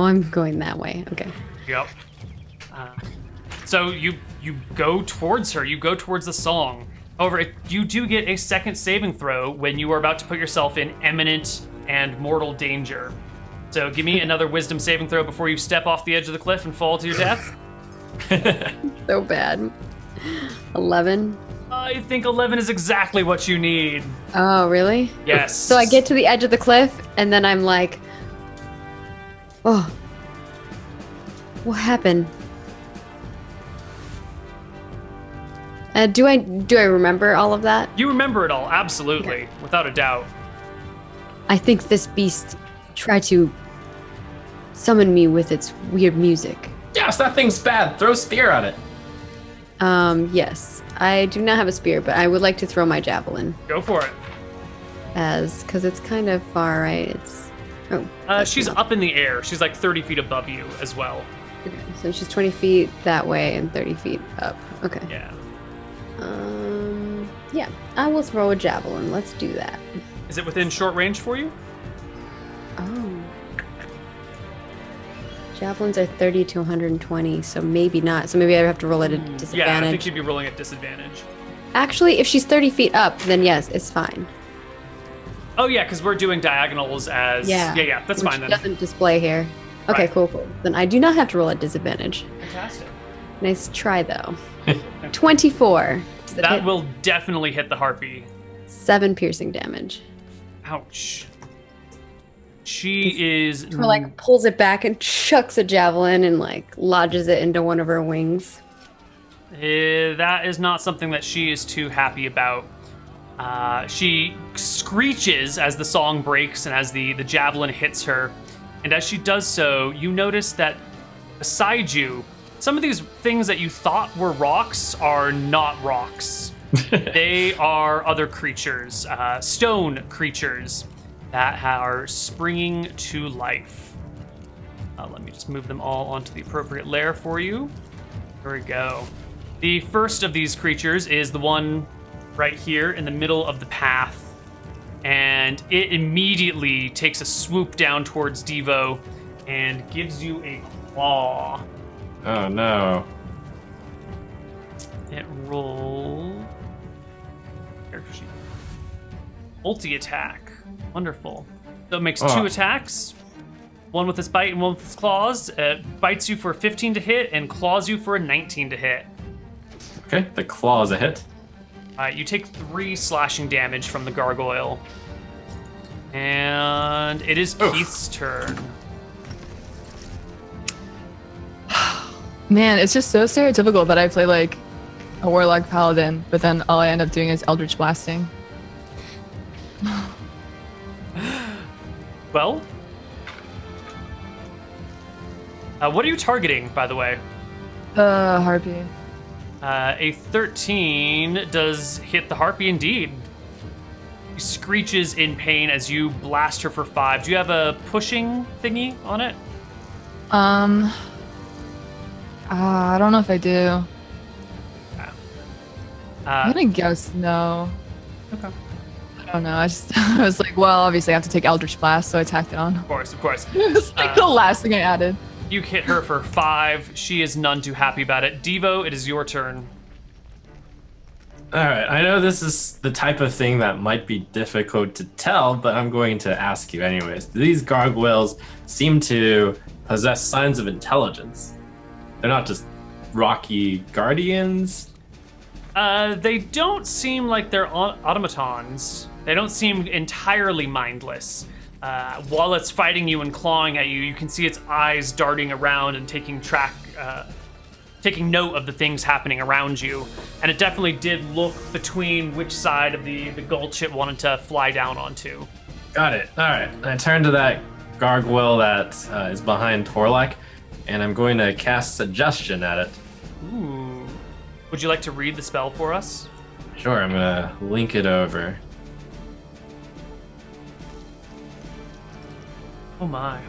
I'm going that way. Okay. Yep. So you go towards her. You go towards the song. However, you do get a second saving throw when you are about to put yourself in imminent and mortal danger. So give me another wisdom saving throw before you step off the edge of the cliff and fall to your death. So bad. 11. I think 11 is exactly what you need. Oh, really? Yes. So I get to the edge of the cliff, and then I'm like, oh, what happened? Do I remember all of that? You remember it all, absolutely, without a doubt. I think this beast tried to summon me with its weird music. Yes, that thing's bad. Throw a spear at it. Yes. I do not have a spear, but I would like to throw my javelin Go for it. because it's kind of far, right? She's up in the air. She's like 30 feet above you as well. Okay, so she's 20 feet that way and 30 feet up. Okay. Yeah. Yeah, I will throw a javelin. Let's do that. Is it within short range for you? Oh. Javelins are 30 to 120, so maybe not. So maybe I have to roll at a disadvantage. Yeah, I think you'd be rolling at disadvantage. Actually, if she's 30 feet up, then yes, it's fine. Oh yeah, because we're doing diagonals as... Yeah, that's Which fine then. doesn't display here. Okay, Right. cool. Then I do not have to roll at disadvantage. Fantastic. Nice try, though. 24. Does it That hit? will definitely hit the Harpy. 7 piercing damage. Ouch. She is... Or like pulls it back and chucks a javelin and like lodges it into one of her wings. That is not something that she is too happy about. She screeches as the song breaks and as the javelin hits her. And as she does so, you notice that beside you, some of these things that you thought were rocks are not rocks. They are other creatures, stone creatures that are springing to life. Let me just move them all onto the appropriate layer for you. There we go. The first of these creatures is the one right here in the middle of the path. And it immediately takes a swoop down towards Devo and gives you a claw. Oh no. It rolls. Character sheet. Multi-attack. Wonderful. So it makes 2 attacks. One with its bite and one with its claws. It bites you for a 15 to hit and claws you for a 19 to hit. Okay, the claw is a hit. You take 3 slashing damage from the gargoyle. And it is Keith's turn. Man, it's just so stereotypical that I play like a warlock paladin, but then all I end up doing is eldritch blasting. Well, what are you targeting, by the way? Harpy. A 13 does hit the Harpy indeed. She screeches in pain as you blast her for 5. Do you have a pushing thingy on it? I don't know if I do. I'm Uh, gonna guess no. okay. I don't know. I was like, well, obviously I have to take Eldritch Blast, so I tacked it on. Of course. It's like the last thing I added. You hit her for 5. She is none too happy about it. Devo, it is your turn. All right, I know this is the type of thing that might be difficult to tell, but I'm going to ask you anyways. These gargoyles seem to possess signs of intelligence. They're not just rocky guardians. They don't seem like they're automatons. They don't seem entirely mindless. While it's fighting you and clawing at you, you can see its eyes darting around and taking note of the things happening around you. And it definitely did look between which side of the gulch it wanted to fly down onto. Got it. All right, I turn to that gargoyle that is behind Torlak, and I'm going to cast Suggestion at it. Ooh. Would you like to read the spell for us? Sure, I'm gonna link it over. Oh my.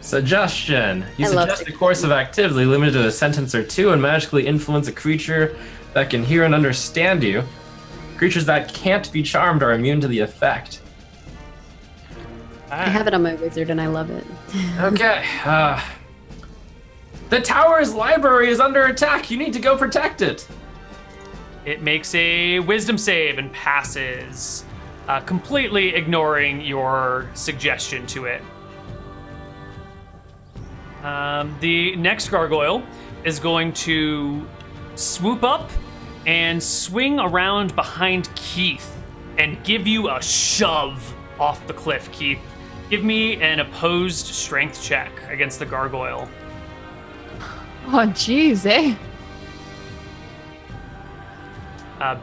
Suggestion. You I love suggest a course of activity limited to a sentence or 2 and magically influence a creature that can hear and understand you. Creatures that can't be charmed are immune to the effect. I have it on my wizard and I love it. Okay. The tower's library is under attack. You need to go protect it. It makes a wisdom save and passes, completely ignoring your suggestion to it. The next gargoyle is going to swoop up and swing around behind Keith and give you a shove off the cliff, Keith. Give me an opposed strength check against the gargoyle. Oh, jeez, eh?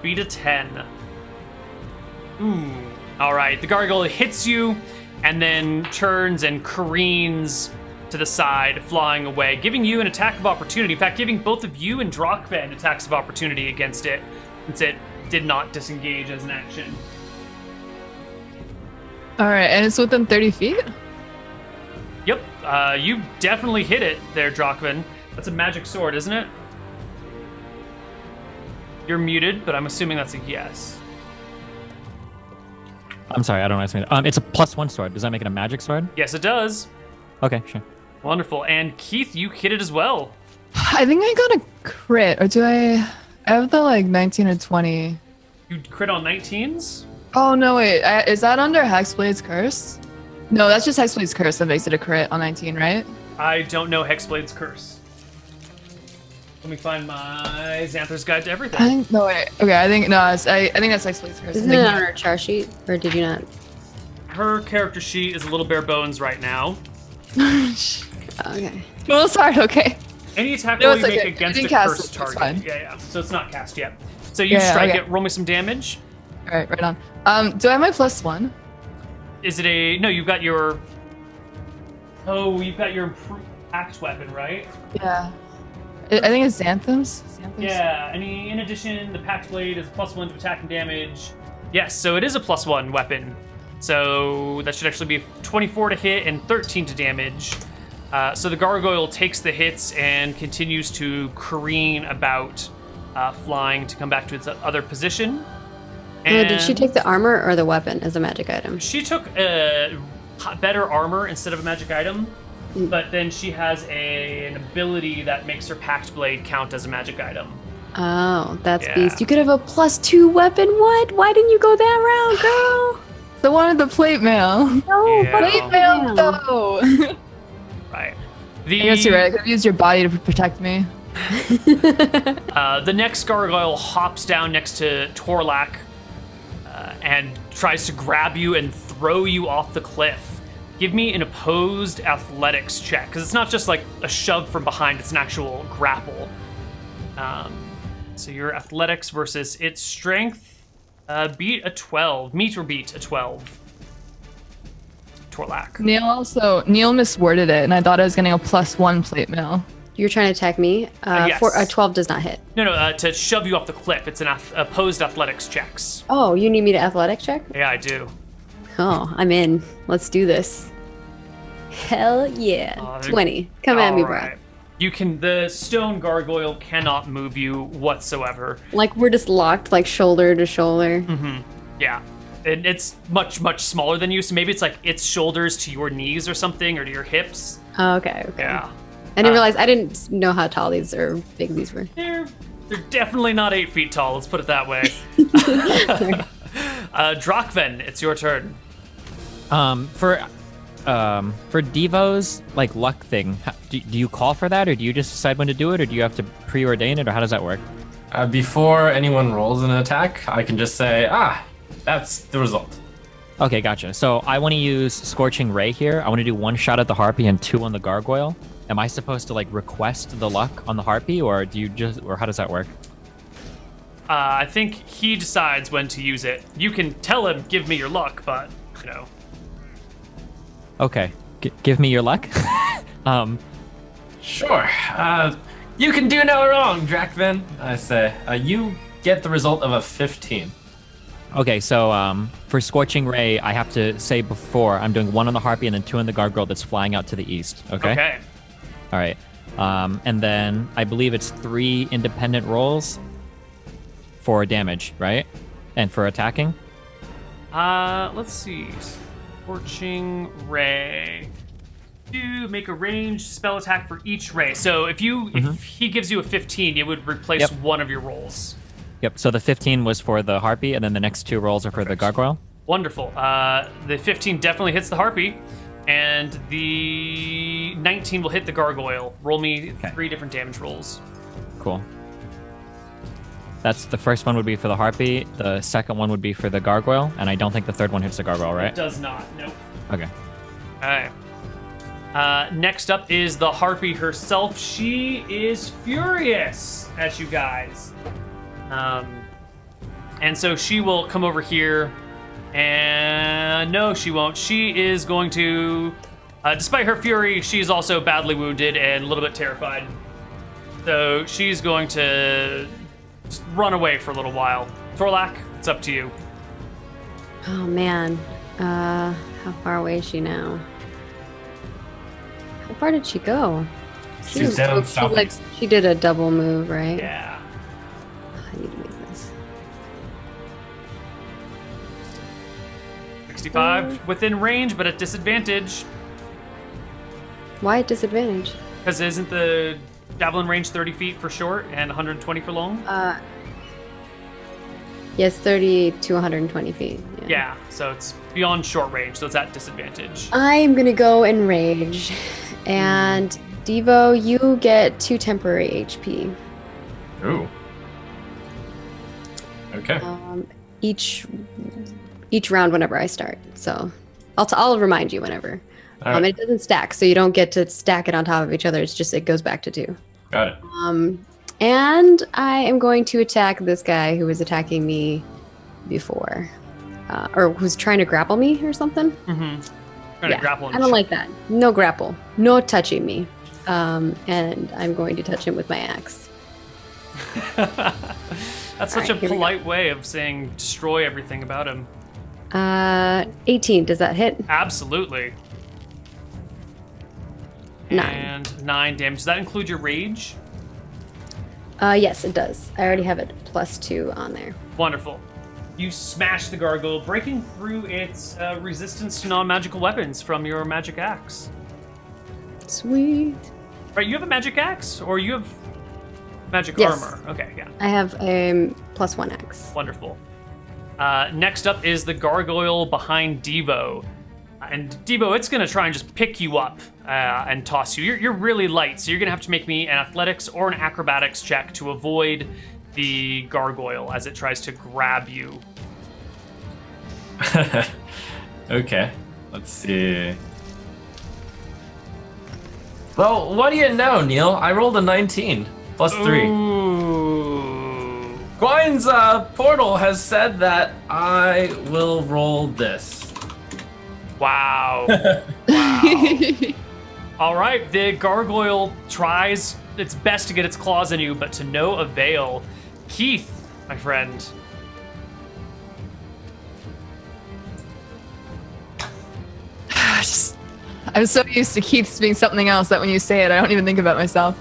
Beat a 10. Ooh. All right, the gargoyle hits you and then turns and careens to the side, flying away, giving you an attack of opportunity. In fact, giving both of you and Drakven attacks of opportunity against it, since it did not disengage as an action. All right, and it's within 30 feet? Yep, you definitely hit it there, Drakven. That's a magic sword, isn't it? You're muted, but I'm assuming that's a yes. I'm sorry, I don't know what I mean. It's a +1 sword. Does that make it a magic sword? Yes, it does. Okay, sure. Wonderful. And Keith, you hit it as well. I think I got a crit, or do I have the like 19 or 20? You crit on 19s? Oh, no, wait. Is that under Hexblade's Curse? No, that's just Hexblade's Curse that makes it a crit on 19, right? I don't know Hexblade's Curse. Let me find my Xanther's Guide to Everything. I think, no, wait. Okay, I think that's Hexblade's Curse. Isn't it on her char sheet, or did you not? Her character sheet is a little bare bones right now. Okay. Well, sorry, okay. Any attack No, roll it's you make okay. against You a didn't cast cursed it, that's target. fine. Yeah. So it's not cast yet. So you Yeah, strike okay. it, roll me some damage. All right, right on. Do I have my +1? Is it a... No, you've got your... Oh, you've got your improved axe weapon, right? Yeah. I think it's Xanthams? Yeah, in addition, the Pact Blade is +1 to attack and damage. Yes, so it is a +1 weapon. So that should actually be 24 to hit and 13 to damage. So the gargoyle takes the hits and continues to careen about, flying to come back to its other position. Did she And take the armor or the weapon as a magic item? She took better armor instead of a magic item, but then she has an ability that makes her Pact Blade count as a magic item. Oh, that's Yeah. beast. You could have a +2 weapon. What? Why didn't you go that route, girl? The one with the plate mail. No, Yeah. but Plate mail, though. Right. I guess you're right. I could have used your body to protect me. The next gargoyle hops down next to Torlak and tries to grab you and throw you off the cliff. Give me an opposed athletics check, because it's not just like a shove from behind, it's an actual grapple. So your athletics versus its strength, beat a 12. Meet or beat a 12. Torlak. Neil misworded it, and I thought I was getting a +1 plate mail. You're trying to attack me. Yes. For a 12 does not hit. No, to shove you off the cliff. It's an opposed athletics checks. Oh, you need me to athletic check? Yeah, I do. Oh, I'm in. Let's do this. Hell yeah. 20. Come at me, bro. Alright. The stone gargoyle cannot move you whatsoever. Like, we're just locked, like, shoulder to shoulder. Yeah. And it's much, much smaller than you, so maybe it's like its shoulders to your knees or something, or to your hips. Oh, okay. Yeah. I didn't realize, I didn't know how tall these or big these were. They're definitely not 8 feet tall, let's put it that way. Drakven, it's your turn. For Devo's like luck thing, do you call for that, or do you just decide when to do it, or do you have to preordain it, or how does that work? Before anyone rolls an attack, I can just say, that's the result. Okay, gotcha. So I want to use Scorching Ray here. I want to do 1 shot at the Harpy and 2 on the Gargoyle. Am I supposed to like request the luck on the Harpy, or how does that work? I think he decides when to use it. You can tell him, give me your luck, but, you know. Okay, give me your luck. Sure. You can do no wrong, Drakven. I say. You get the result of a 15. Okay, so for Scorching Ray, I have to say before I'm doing 1 on the Harpy and then 2 on the Gargoyle that's flying out to the east. Okay. Okay. All right. And then I believe it's 3 independent rolls for damage, right? And for attacking. Let's see. Scorching Ray. You make a ranged spell attack for each ray. So if he gives you a 15, it would replace one of your rolls. Yep. So the 15 was for the Harpy, and then the next 2 rolls are for the Gargoyle. Wonderful. The 15 definitely hits the Harpy. And the 19 will hit the gargoyle. Roll me Okay. 3 different damage rolls. Cool. That's the first one would be for the harpy. The second one would be for the gargoyle, and I don't think the third one hits the gargoyle, It right? does not. Nope. Okay. Alright. Next up is the harpy herself. She is furious at you guys. And so she will come over here. And no, she won't. She is going to, despite her fury, she's also badly wounded and a little bit terrified. So she's going to just run away for a little while. Torlak, it's up to you. Oh man. How far away is she now? How far did she go? She's down She, southeast. she did a double move, right? Yeah. I need to make this. 65 within range, but at disadvantage. Why at disadvantage? Because isn't the javelin range 30 feet for short and 120 for long? Yes, 30 to 120 feet. Yeah, so it's beyond short range, so it's at disadvantage. I'm gonna go and rage. And Devo, you get 2 temporary HP. Ooh. Okay. Each round whenever I start. So I'll remind you whenever. All right. It doesn't stack, so you don't get to stack it on top of each other. It's just it goes back to 2. Got it. And I am going to attack this guy who was attacking me before, or who's trying to grapple me or something. Mm-hmm. Trying to grapple I don't like that. No grapple. No touching me. And I'm going to touch him with my axe. That's such Alright, a here we go. polite way of saying destroy everything about him. 18. Does that hit? Absolutely. 9. And 9 damage. Does that include your rage? Yes, it does. I already have it +2 on there. Wonderful. You smash the gargoyle, breaking through its resistance to non-magical weapons from your magic axe. Sweet. Right, you have a magic axe, or you have magic Yes. armor? Okay, yeah, I have a +1 axe. wonderful. Next up is the gargoyle behind Devo. And Devo, it's gonna try and just pick you up and toss you. You're really light, so you're gonna have to make me an athletics or an acrobatics check to avoid the gargoyle as it tries to grab you. Okay. Let's see. Well, what do you know, Neil? I rolled a 19 +3. Ooh. Coin's portal has said that I will roll this. Wow. Wow. All right, the gargoyle tries its best to get its claws in you, but to no avail. Keith, my friend. I'm so used to Keith's being something else that when you say it, I don't even think about myself.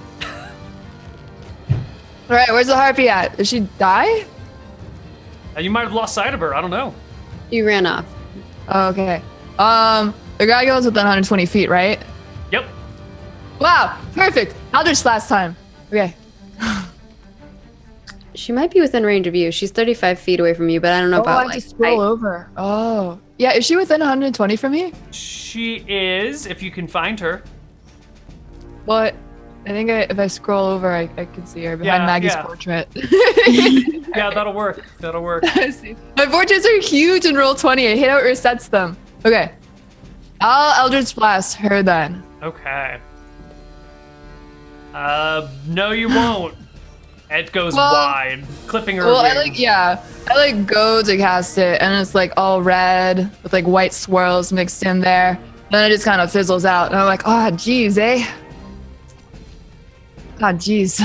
All right, where's the harpy at? Did she die? You might have lost sight of her. I don't know. You ran off. Oh, okay. The guy goes within 120 feet, right? Yep. Wow, perfect. Eldritch last time. Okay. She might be within range of you. She's 35 feet away from you, but I don't know I about have like to scroll height. over. Oh, yeah. Is she within 120 from me? She is, if you can find her. What? I think if I scroll over, I can see her behind Yeah, Maggie's yeah. portrait. Yeah, that'll work. That'll work. I see. My portraits are huge in roll 20. I hate how it resets them. Okay. I'll Eldritch Blast her then. Okay. No, you won't. It goes Well- wide, clipping her. Well, I wings. go to cast it, and it's like all red with like white swirls mixed in there. Then it just kind of fizzles out, and I'm like, oh, geez, eh? Ah, geez.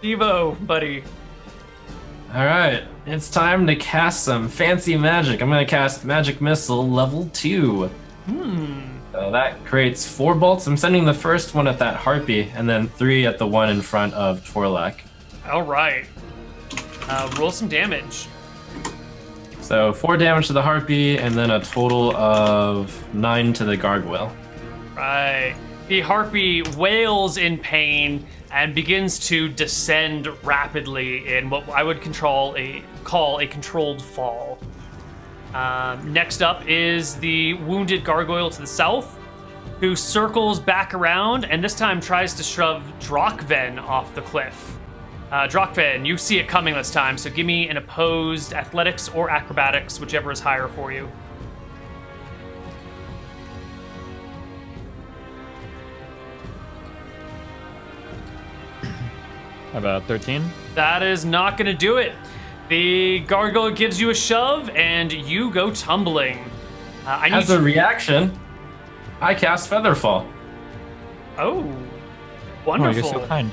Devo, buddy. All right, it's time to cast some fancy magic. I'm gonna cast Magic Missile level 2. So that creates 4 bolts. I'm sending the first one at that harpy, and then 3 at the one in front of Torlak. All right. Roll some damage. So 4 damage to the harpy, and then a total of 9 to the gargoyle. Right. The harpy wails in pain and begins to descend rapidly in what I would call a controlled fall. Next up is the wounded gargoyle to the south, who circles back around and this time tries to shove Drakven off the cliff. Drakven, you see it coming this time, so give me an opposed athletics or acrobatics, whichever is higher for you. How about 13? That is not going to do it. The gargoyle gives you a shove, and you go tumbling. As a reaction, I cast Featherfall. Oh, Oh, wonderful. you're so kind.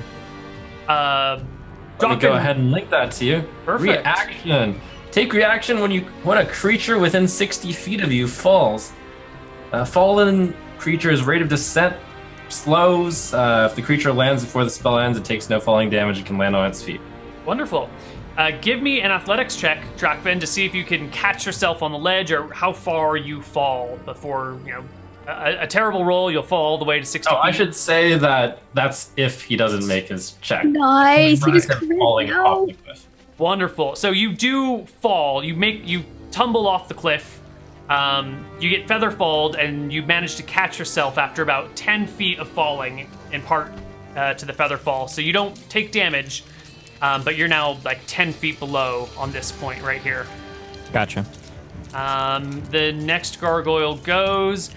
Let me go ahead and link that to you. Perfect. Reaction. Take reaction when a creature within 60 feet of you falls. Fallen creature's rate of descent slows. If the creature lands before the spell ends, it takes no falling damage. It can land on its feet. Wonderful. Give me an athletics check, Drakven, to see if you can catch yourself on the ledge or how far you fall before, a terrible roll, you'll fall all the way to 60 feet. I should say that's if he doesn't make his check. Nice. He just falling crit. off the cliff. Wonderful. So you do fall. You tumble off the cliff. You get featherfalled, and you manage to catch yourself after about 10 feet of falling, in part to the featherfall. So you don't take damage, but you're now like 10 feet below on this point right here. Gotcha. The next gargoyle goes.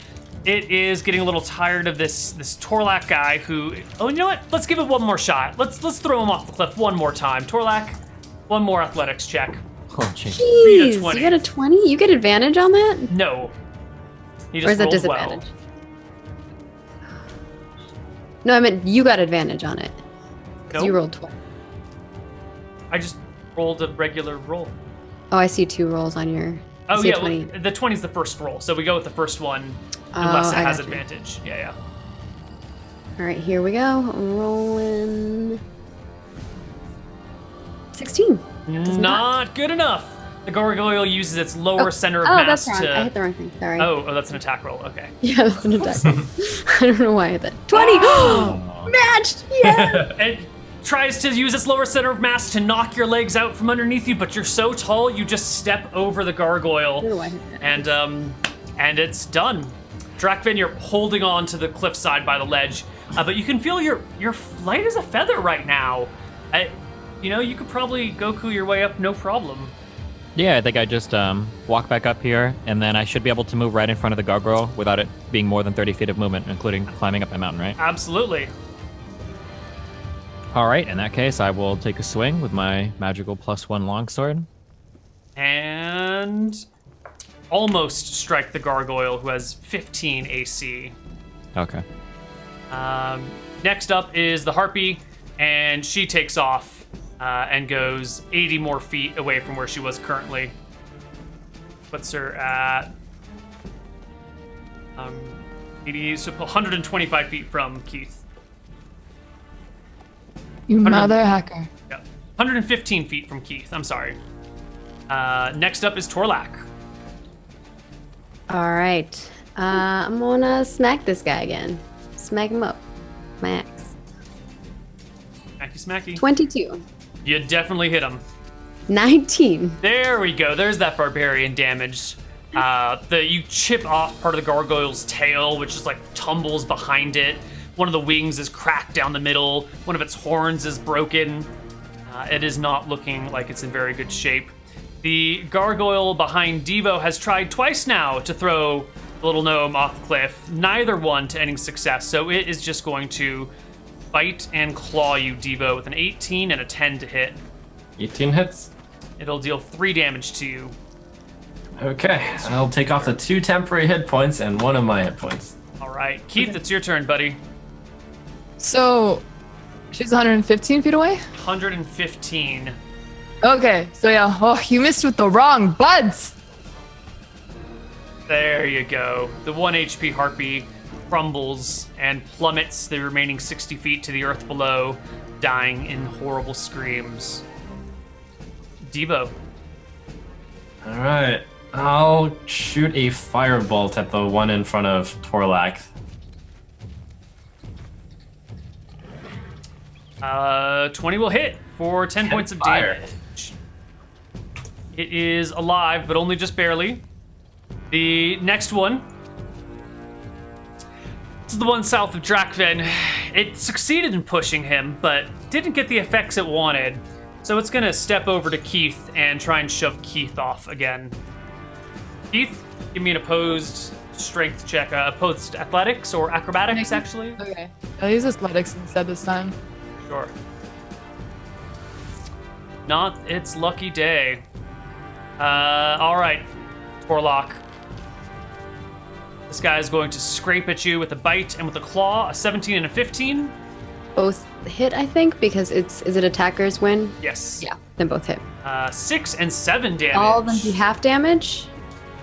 It is getting a little tired of this Torlak guy who... Oh, you know what? Let's give it one more shot. Let's throw him off the cliff one more time. Torlak, one more athletics check. Oh, jeez. Beat a Jeez, 20. you got a 20? You get advantage on that? No. He just Or is that rolled disadvantage? Well. No, I meant you got advantage on it. Because Nope. you rolled 20. I just rolled a regular roll. Oh, I see 2 rolls on your... I Oh, see a yeah. 20. Well, the 20 is the first roll, so we go with the first one unless it I has gotcha. advantage. Yeah. All right, here we go. Rolling 16. Does Not good enough. The gargoyle uses its lower center of Oh, mass that's wrong. to... I hit the wrong thing. Sorry. Oh, that's an attack roll. Okay. Yeah, that's an attack. I don't know why I hit that. 20! Matched! Yeah! It tries to use its lower center of mass to knock your legs out from underneath you, but you're so tall you just step over the I don't know gargoyle, why I hit that. and it's done. Drakven, you're holding on to the cliffside by the ledge, but you can feel you're light as a feather right now. You could probably Goku your way up, no problem. Yeah, I think I just walk back up here, and then I should be able to move right in front of the gargoyle without it being more than 30 feet of movement, including climbing up my mountain, right? Absolutely. All right, in that case, I will take a swing with my magical +1 longsword. And almost strike the gargoyle, who has 15 AC. Okay. Next up is the Harpy, and she takes off and goes 80 more feet away from where she was currently. Puts her at 80, so 125 feet from Keith. You mother hacker. Yep. 115 feet from Keith, I'm sorry. Next up is Torlak. All right. I'm gonna smack this guy again. Smack him up. My axe. Smacky. 22. You definitely hit him. 19. There we go. There's that barbarian damage. You chip off part of the gargoyle's tail, which just like tumbles behind it. One of the wings is cracked down the middle. One of its horns is broken. It is not looking like it's in very good shape. The gargoyle behind Devo has tried twice now to throw the little gnome off the cliff. Neither one to any success, so it is just going to bite and claw you, Devo, with an 18 and a 10 to hit. 18 hits. It'll deal 3 damage to you. Okay, I'll take off the 2 temporary hit points and 1 of my hit points. All right, Keith, it's your turn, buddy. So, she's 115 feet away? 115. Okay, so yeah. Oh, you missed with the wrong buds. There you go. The 1 HP Harpy crumbles and plummets the remaining 60 feet to the earth below, dying in horrible screams. Devo. All right, I'll shoot a firebolt at the one in front of Torlak. 20 will hit for 10 points of fire. damage. It is alive, but only just barely. The next one. This is the one south of Drakven. It succeeded in pushing him, but didn't get the effects it wanted. So it's gonna step over to Keith and try and shove Keith off again. Keith, give me an opposed strength check, opposed athletics or acrobatics, actually. Okay. I'll use athletics instead this time. Sure. Not its lucky day. All right, Torlock. This guy is going to scrape at you with a bite and with a claw, a 17 and a 15. Both hit, I think, because is it attackers win? Yes. Yeah, then both hit. 6 and 7 damage. All of them do half damage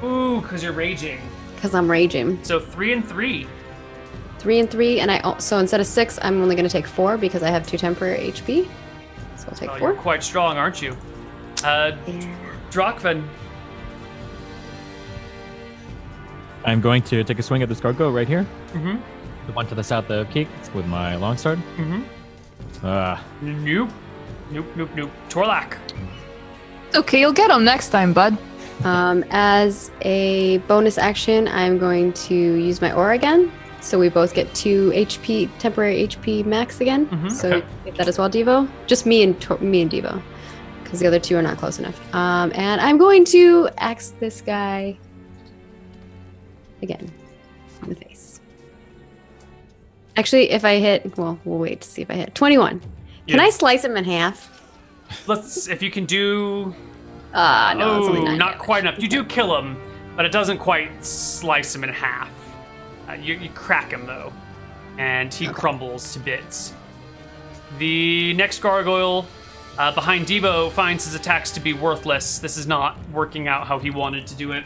Ooh, because you're raging. because I'm raging. So 3 and 3. 3 and 3, and so instead of 6, I'm only going to take 4 because I have 2 temporary HP. So I'll take Oh, 4. you're quite strong, aren't you? Drakven. I'm going to take a swing at this gargoyle right here. Mm-hmm. The one to the south of Keith with my longsword. Mm-hmm. Ah, Nope. Nope. Torlack. It's okay, you'll get them next time, bud. As a bonus action, I'm going to use my aura again. So we both get 2 HP, temporary HP max again. Mhm, So okay. you get that as well, Devo. Just me and Devo, because the other 2 are not close enough. And I'm going to axe this guy again in the face. Actually, if I hit, well, we'll wait to see if I hit 21. Can Yeah. I slice him in half? If you can do. No, it's only 9 not damage. quite enough. You do kill him, but it doesn't quite slice him in half. You crack him though, and he crumbles to bits. The next gargoyle behind Devo finds his attacks to be worthless. This is not working out how he wanted to do it.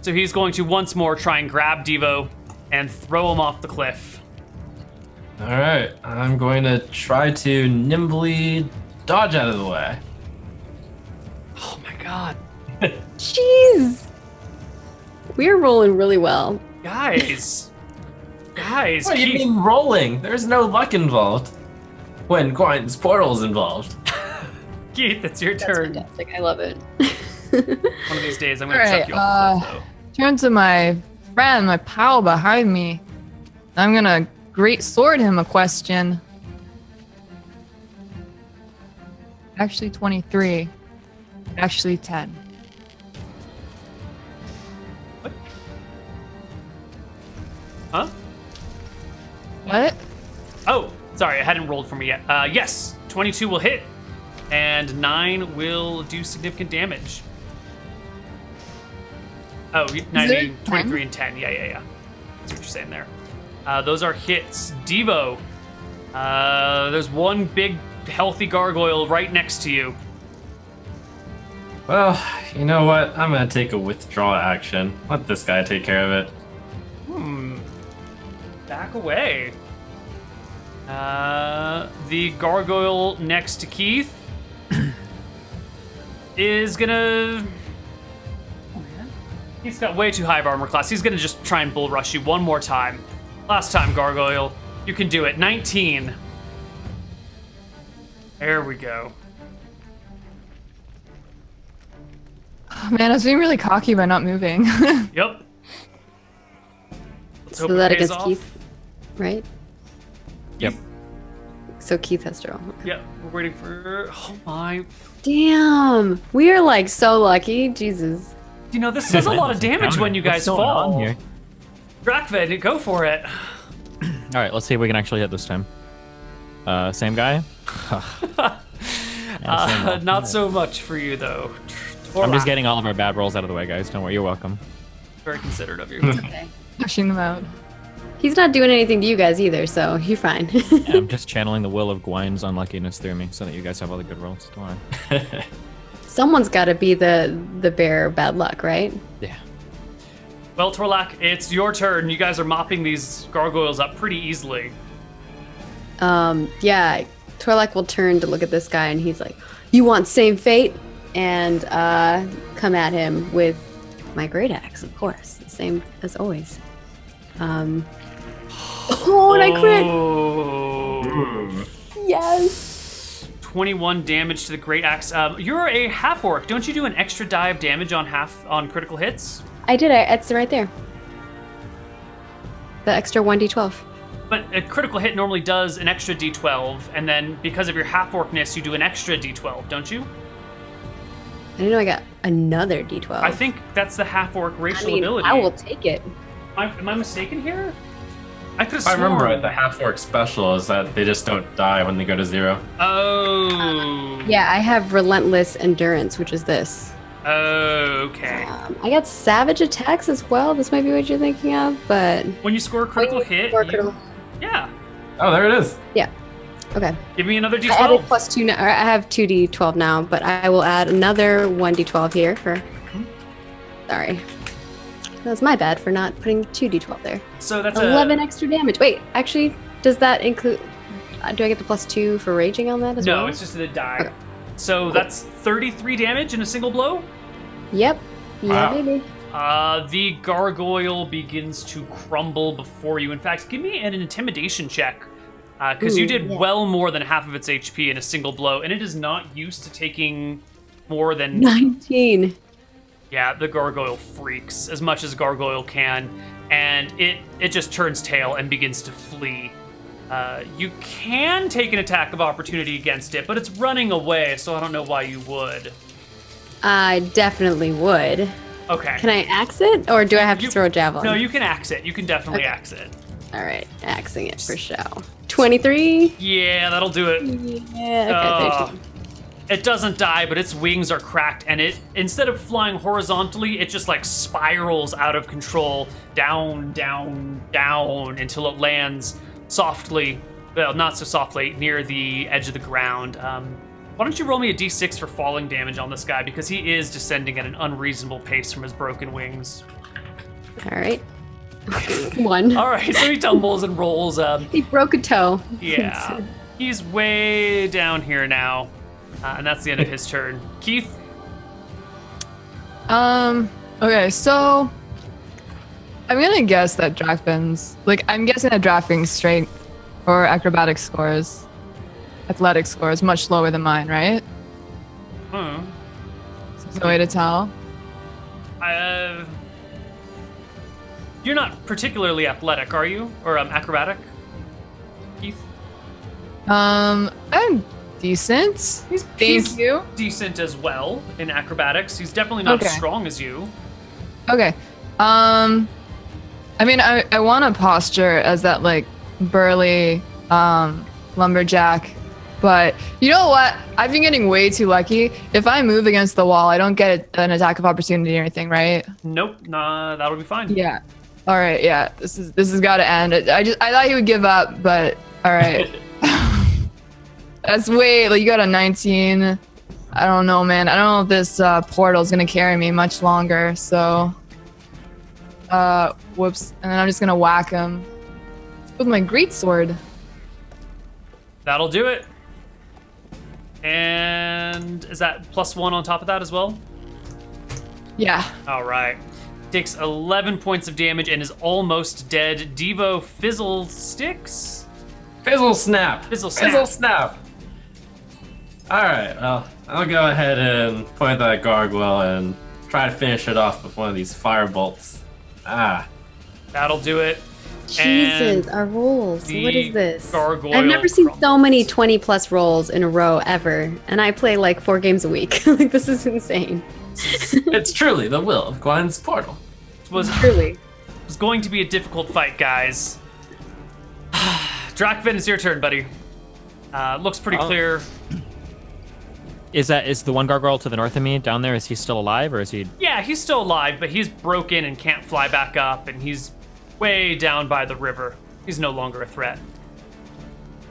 So he's going to once more try and grab Devo and throw him off the cliff. All right, I'm going to try to nimbly dodge out of the way. Oh my god. Jeez. We're rolling really well. Guys, What do you Keith, mean rolling? There's no luck involved. When Quine's portal's involved. Keith, it's your That's turn. fantastic. I love it. One of these days, I'm gonna Alright, chuck you off the cliff, Turn to my friend, my pal behind me. I'm gonna great sword him a question. Actually 23. Actually 10. though. Huh? What? Oh, sorry, I hadn't rolled for me yet. Yes, 22 will hit, and 9 will do significant damage. Oh, it 90, 10? 23 and 10. Yeah. That's what you're saying there. Those are hits. Devo, there's one big, healthy gargoyle right next to you. Well, you know what? I'm gonna take a withdrawal action. Let this guy take care of it. Back away. The gargoyle next to Keith is gonna. Oh, man. He's got way too high of armor class. He's gonna just try and bull rush you one more time. Last time, gargoyle. You can do it. 19. There we go. Oh, man, I was being really cocky by not moving. Yep. Let's So hope it that pays against off. Keith, right? yep. So Keith has to roll. Yep. We're waiting for. Oh my. Damn, we are like so lucky. Jesus. You know, this does a lot of damage when you guys What's going on fall. here? Drakven, go for it. All right, let's see if we can actually hit this time. Same guy? Yeah, same roll. Not so much for you, though. I'm just Torlack, getting all of our bad rolls out of the way, guys. Don't worry, you're welcome. very considerate of you. Okay. Pushing them out. He's not doing anything to you guys either, so you're fine. Yeah, I'm just channeling the will of Gwine's unluckiness through me so that you guys have all the good rolls. Don't worry. Someone's got to be the bearer of bad luck, right? Yeah. Well, Torlack, it's your turn. You guys are mopping these gargoyles up pretty easily. Yeah. Torlak will turn to look at this guy, and he's like, "You want same fate?" And come at him with my great axe, of course, the same as always. Oh, and I crit! Oh. Yes. 21 damage to the great axe. You're a half orc. Don't you do an extra die of damage on critical hits? I did. It's right there. The extra 1d12. But a critical hit normally does an extra d12, and then because of your half-orcness, you do an extra d12, don't you? I didn't know I got another d12. I think that's the half-orc racial ability. I will take it. Am I mistaken here? I could have If I remember sworn. right, the half-orc special is that they just don't die when they go to 0. Oh. Yeah, I have relentless endurance, which is this. Okay. I got savage attacks as well. This might be what you're thinking of, but When you score a critical hit, yeah. Oh, there it is. yeah. Okay. Give me another I added d12. +2 now. Or I have 2d12 now, but I will add another 1d12 here for. Sorry. That's my bad for not putting 2d12 there. So that's 11 extra damage. Wait, actually, does that include? Do I get the +2 for raging on that as well? No, it's just the die. Okay. So that's 33 damage in a single blow. Yep. Yeah, Wow. baby. The gargoyle begins to crumble before you. In fact, give me an intimidation check. Because you Ooh, did yeah. well more than half of its HP in a single blow, and it is not used to taking more than 19. Yeah, the gargoyle freaks as much as a gargoyle can, and it just turns tail and begins to flee. You can take an attack of opportunity against it, but it's running away, so I don't know why you would. I definitely would. Okay. Can I axe it, or do I have to throw a javelin? No, you can axe it. You can definitely Okay. axe it. All right, axing it for show. 23. Yeah, that'll do it. Yeah. Okay. 13. It doesn't die, but its wings are cracked, and it, instead of flying horizontally, it just like spirals out of control, down, down, down, until it lands softly, well, not so softly, near the edge of the ground. Why don't you roll me a d6 for falling damage on this guy, because he is descending at an unreasonable pace from his broken wings. All right. 1. All right, so he tumbles and rolls. He broke a toe. Yeah, he's way down here now, and that's the end of his turn. Keith? Okay, so I'm gonna guess that Drakven's I'm guessing that Drakven's strength or acrobatic scores, athletic scores, much lower than mine, right? There's no way to tell. You're not particularly athletic, are you? Or acrobatic? Keith? I'm decent. He's you. decent as well in acrobatics. He's definitely not as Okay. strong as you. Okay. I mean, I want to posture as that burly lumberjack, but you know what? I've been getting way too lucky. If I move against the wall, I don't get an attack of opportunity or anything, right? Nope, nah, that'll be fine. Yeah. All right. Yeah. This has got to end. I thought he would give up, but all right. That's way you got a 19. I don't know, man. I don't know if this portal is gonna carry me much longer. So, whoops. And then I'm just gonna whack him with my greatsword. That'll do it. And is that +1 on top of that as well? Yeah. All right. Takes 11 points of damage and is almost dead. Devo Fizzle Sticks? Fizzle snap. Fizzle snap. Fizzle snap. All right. Well, I'll go ahead and point that gargoyle and try to finish it off with one of these fire bolts. That'll do it. Jesus, And our rolls. the What is this? gargoyle I've never seen so crumbles. many 20+ rolls in a row ever, and I play 4 games a week. This is insane. It's truly the will of Glenn's portal. was Truly. going to be a difficult fight, guys. Drakvin, it's your turn, buddy. Looks pretty clear. Is the one gargoyle to the north of me down there? Is he still alive, or is he? Yeah, he's still alive, but he's broken and can't fly back up, and he's way down by the river. He's no longer a threat.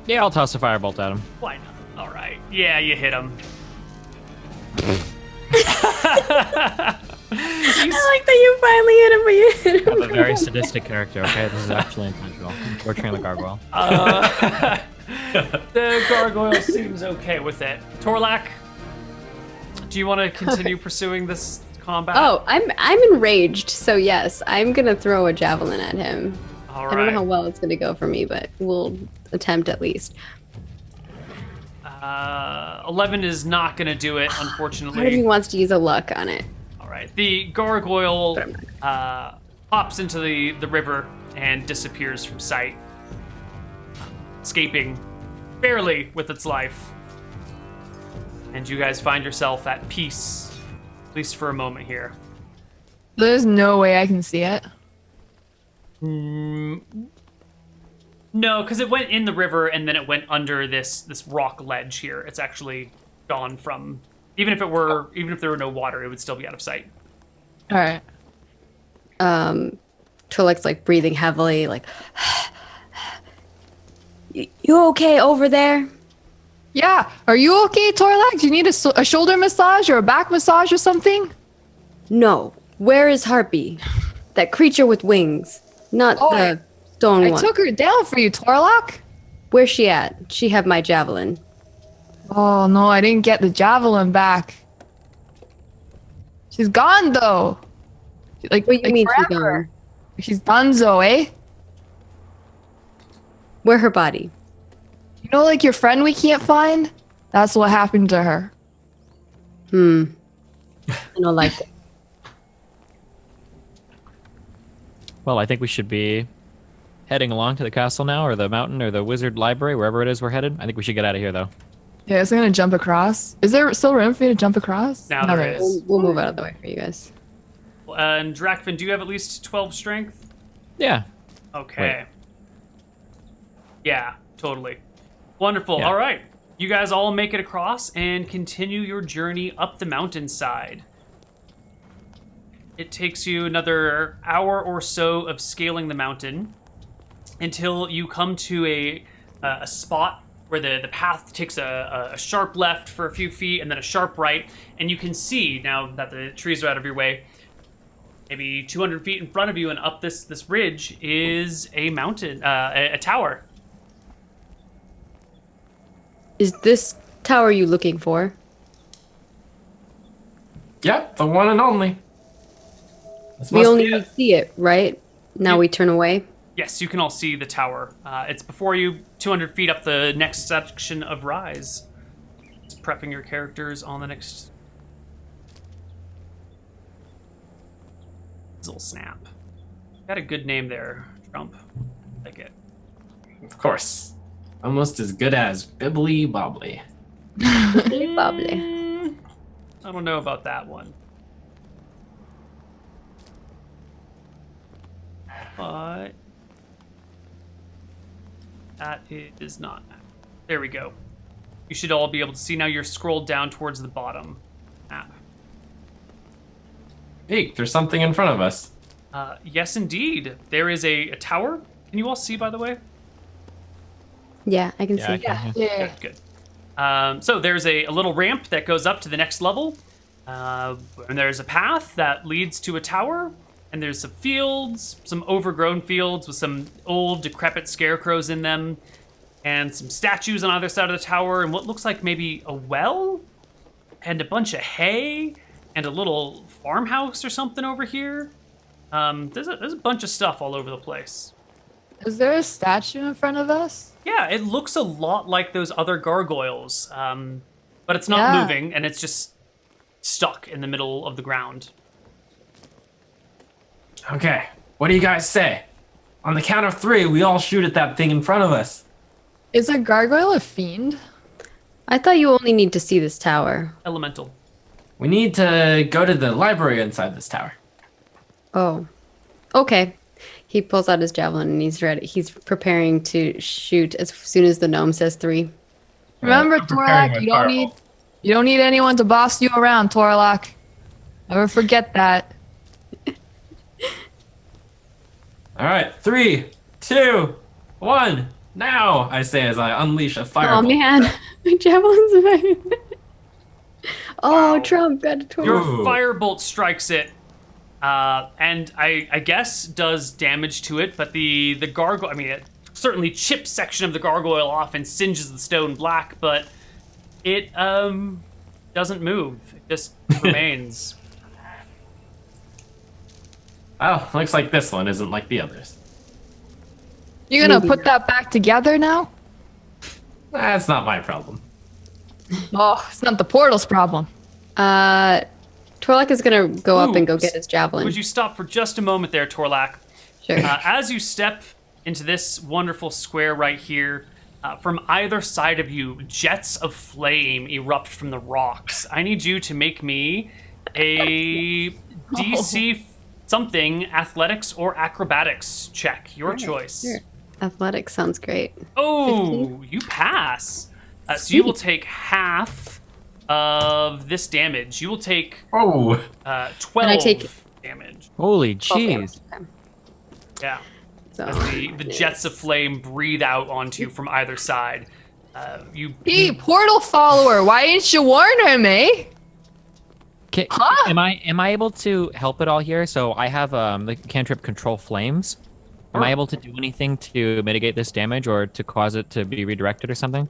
Yeah, I'll toss a firebolt at him. Why not? All right. Yeah, you hit him. I like that you finally hit him, but you hit him. I'm a very sadistic character. Okay, this is actually intentional. I'm torturing the gargoyle. The gargoyle seems okay with it. Torlak, do you want to continue pursuing this combat? Oh, I'm enraged, so yes, I'm gonna throw a javelin at him. All I don't know right. how well it's gonna go for me, but we'll attempt at least. 11 is not going to do it, Part of me unfortunately. wants to use a luck on it. All right. right. The gargoyle pops into the river and disappears from sight, escaping barely with its life. And you guys find yourself at peace, at least for a moment here. There's no way I can see it. No, because it went in the river and then it went under this rock ledge here. It's actually gone from. Even if there were no water, it would still be out of sight. All right. Twi'lek's like breathing heavily, like, you okay over there? Yeah. Are you okay, Torlak? Do you need a shoulder massage or a back massage or something? No. Where is Harpy? That creature with wings, not the stone I one. took her down for you, Torlak. Where's she at? She have my javelin. Oh no, I didn't get the javelin back. She's gone though. Like, What do you mean she's forever. gone? She's donezo, eh? Where her body? You know, like your friend we can't find? That's what happened to her. I don't like it. Well, I think we should be heading along to the castle now, or the mountain, or the wizard library, wherever it is we're headed. I think we should get out of here, though. Yeah, it's gonna jump across. Is there still room for you to jump across? Now No, there is. We'll move out of the way for you guys. And Drakvin, do you have at least 12 strength? Yeah. Okay. Yeah, totally. Wonderful. Yeah. All right. You guys all make it across and continue your journey up the mountainside. It takes you another hour or so of scaling the mountain until you come to a spot where the path takes a sharp left for a few feet and then a sharp right. And you can see, now that the trees are out of your way, maybe 200 feet in front of you and up this ridge is a mountain, a tower. Is this tower you looking for? Yep, the one and only. This We must only be it. see it, right? Now we turn away. Yes, you can all see the tower. It's before you, 200 feet up the next section of Rise. Just prepping your characters on the next... Little snap. Got a good name there, Trump. Like it. Of course. Almost as good as Bibbly Bobbly. Bubbly. I don't know about that one. But that is not. There we go. You should all be able to see now. You're scrolled down towards the bottom map. Hey, there's something in front of us. Yes, indeed. There is a tower. Can you all see, by the way? Yeah, I can Yeah, see. I can, Yeah. Good. So there's a little ramp that goes up to the next level. And there's a path that leads to a tower. And there's some fields, some overgrown fields with some old, decrepit scarecrows in them. And some statues on either side of the tower. And what looks like maybe a well. And a bunch of hay. And a little farmhouse or something over here. There's a bunch of stuff all over the place. Is there a statue in front of us? Yeah, it looks a lot like those other gargoyles, but it's not Yeah. moving, and it's just stuck in the middle of the ground. Okay, what do you guys say? On the count of 3, we all shoot at that thing in front of us. Is a gargoyle a fiend? I thought you only need to see this tower. Elemental. We need to go to the library inside this tower. Oh. Okay. He pulls out his javelin and he's ready. He's preparing to shoot as soon as the gnome says 3. Remember, I'm preparing Torlak, my you don't need anyone to boss you around, Torlak. Never forget that. All right, 3, 2, 1, now! I say as I unleash a fireball. Oh man, my javelin's mine. Oh, Wow. Trump got a 20. Your Ooh. firebolt strikes it, and I guess does damage to it, but the gargoyle, I mean, it certainly chips section of the gargoyle off and singes the stone black, but it doesn't move. It just remains. Oh, looks like this one isn't like the others. You gonna Maybe put that back together now? That's not my problem. Oh, it's not the portal's problem. Twi'lek, Torlak is gonna go up and go Oops. get his javelin. Would you stop for just a moment there, Torlak? Sure. As you step into this wonderful square right here, from either side of you, jets of flame erupt from the rocks. I need you to make me a DC something, athletics or acrobatics check. Your choice. Sure. Athletics sounds great. Oh, 15. you pass. So you will take half of this damage. You will take 12 I take- damage. Holy jeez. Okay. Yeah. So As the jets of flame breathe out onto you from either side. You Hey, portal follower, why didn't you warn him, eh? Huh? Am I able to help at all here? So I have the cantrip control flames. Am I able to do anything to mitigate this damage or to cause it to be redirected or something?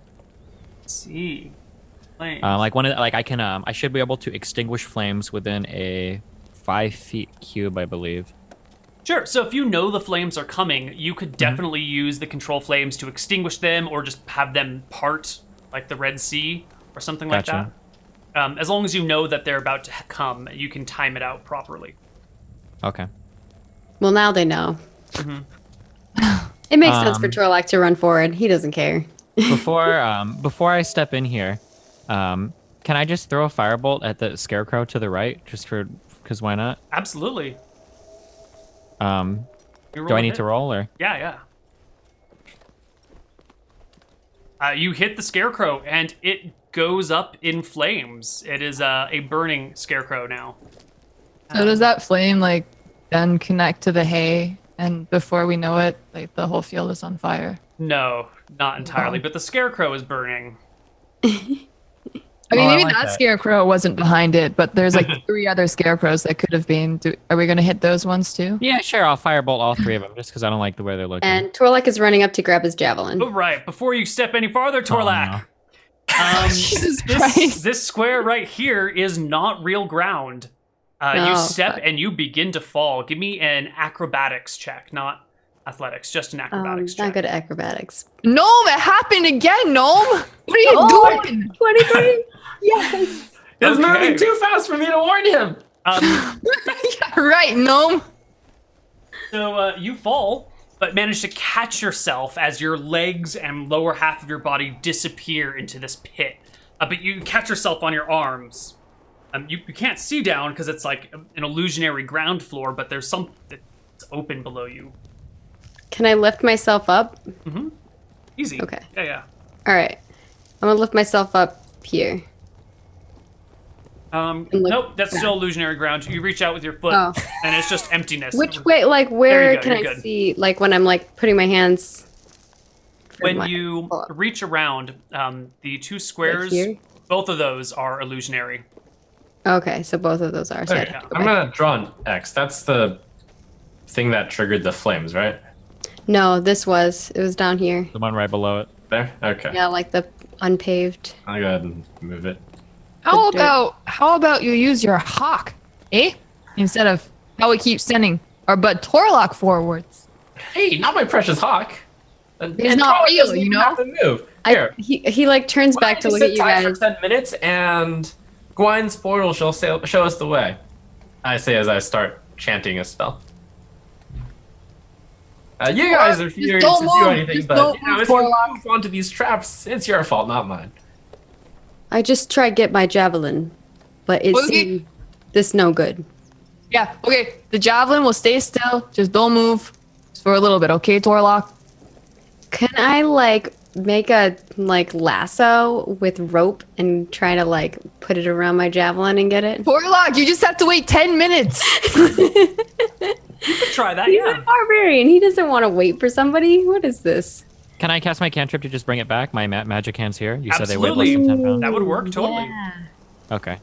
see. Flames. I should be able to extinguish flames within a 5 feet cube, I believe. Sure. So if you know the flames are coming, you could definitely use the control flames to extinguish them, or just have them part, like the Red Sea or something like Gotcha. that. As long as you know that they're about to come, you can time it out properly. Okay. well, now they know. It makes sense for Torlak to run forward. He doesn't care. Before I step in here, can I just throw a firebolt at the Scarecrow to the right, just because why not? Absolutely. Do I need to roll or? Yeah. You hit the Scarecrow, and it goes up in flames. It is a burning Scarecrow now. So does that flame like then connect to the hay, and before we know it, like the whole field is on fire? No, not entirely, but the Scarecrow is burning. I mean, Oh, I maybe like that that. Scarecrow wasn't behind it, but there's like 3 other scarecrows that could have been. Are we gonna hit those ones too? Yeah, sure. I'll firebolt all 3 of them, just because I don't like the way they're looking. And Torlak is running up to grab his javelin. Oh, right. Before you step any farther, Torlak. Jesus Christ! This square right here is not real ground. You Oh, step fuck. and you begin to fall. Give me an acrobatics check, not athletics, just an acrobatics check. Not good at acrobatics. Gnome, it happened again, Gnome. What are you doing? 23. Yes. It's Okay. moving too fast for me to warn him. Yeah, right, Gnome. So you fall, but manage to catch yourself as your legs and lower half of your body disappear into this pit. But you catch yourself on your arms. You can't see down because it's like an illusionary ground floor, but there's something that's open below you. Can I lift myself up? Easy. Okay. Yeah. All right. I'm gonna lift myself up here. look Nope, that's back. still illusionary ground. You reach out with your foot, Oh. and it's just emptiness. Which way? Like, There where you go, can you're I good. see? Like when I'm like putting my hands. for When my- you pull up. reach around, the 2 squares, here? both of those are illusionary. Okay, so both of those are. So I Okay, have to go I'm back. gonna draw an X. That's the thing that triggered the flames, right? No, it was down here. The one right below it. There? Okay. Yeah, like the unpaved. I'll go ahead and move it. How dirt. about you use your hawk, eh? Instead of how we keep sending our bud Torlak forwards. Hey, not my precious hawk. He's not Torlak real, doesn't you even know? have to move. Here. He like turns Why back to don't look you at sit you tight guys. for 10 minutes and Gwyn's portal shall show us the way. I say as I start chanting a spell. You guys are here to don't do move. anything, Just but don't you know, move, if you Torlak. move onto these traps, it's your fault, not mine. I just tried get my javelin, but it Okay. seemed this no good. Yeah, okay. The javelin will stay still. Just don't move. Just for a little bit, okay, Torlak? Can I like make a like lasso with rope and try to like put it around my javelin and get it? Torlak, you just have to wait 10 minutes. Try that, He's yeah. a barbarian. He doesn't want to wait for somebody. What is this? Can I cast my cantrip to just bring it back? My magic hands here. You said Absolutely. they weighed less than 10 pounds. That would work totally. Yeah. Okay.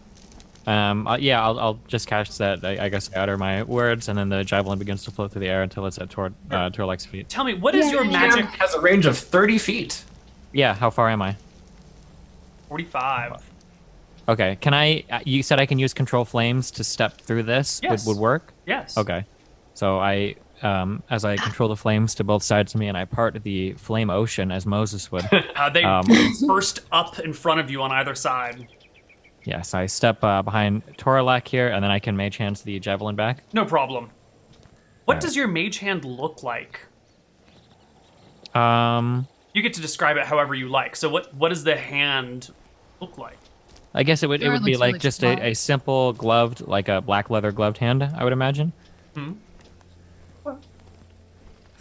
Yeah, I'll just cast that. I guess I utter my words, and then the javelin begins to float through the air until it's at Torlak's feet. Tell me, what is your Yeah. magic? Has a range of 30 feet. Yeah, how far am I? 45. Okay. Can I? You said I can use control flames to step through this. Yes. Would work. Yes. Okay. So as I control the flames to both sides of me, and I part the flame ocean as Moses would. They Um, burst up in front of you on either side. Yes, I step behind Toralak here, and then I can mage hands the javelin back. No problem. What Alright. does your mage hand look like? Um, You get to describe it however you like. So what does the hand look like? I guess it would Sure, it be looks like really just small. a simple gloved, like a black leather gloved hand. I would imagine. Hmm?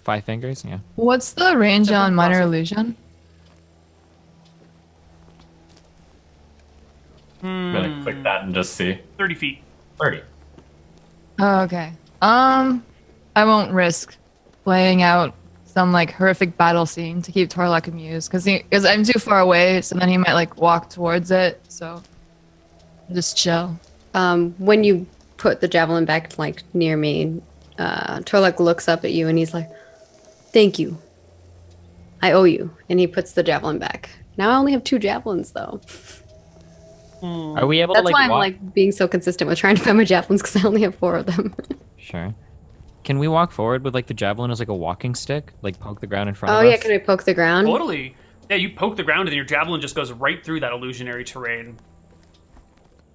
5 fingers. Yeah. What's the range Simple, on minor classic. illusion? I'm gonna click that and just see. 30 feet. 30. Oh, okay. I won't risk playing out some like horrific battle scene to keep Torlak amused because I'm too far away, so then he might like walk towards it. So I'll just chill. When you put the javelin back like near me, Torlak looks up at you and he's like, "Thank you. I owe you." And he puts the javelin back. Now I only have 2 javelins though. Are we able That's to why like I'm walk? like being so consistent with trying to find my javelins because I only have 4 of them. Sure. Can we walk forward with like the javelin as like a walking stick, like poke the ground in front Oh of yeah, us? can I poke the ground? Totally. Yeah, you poke the ground and then your javelin just goes right through that illusionary terrain.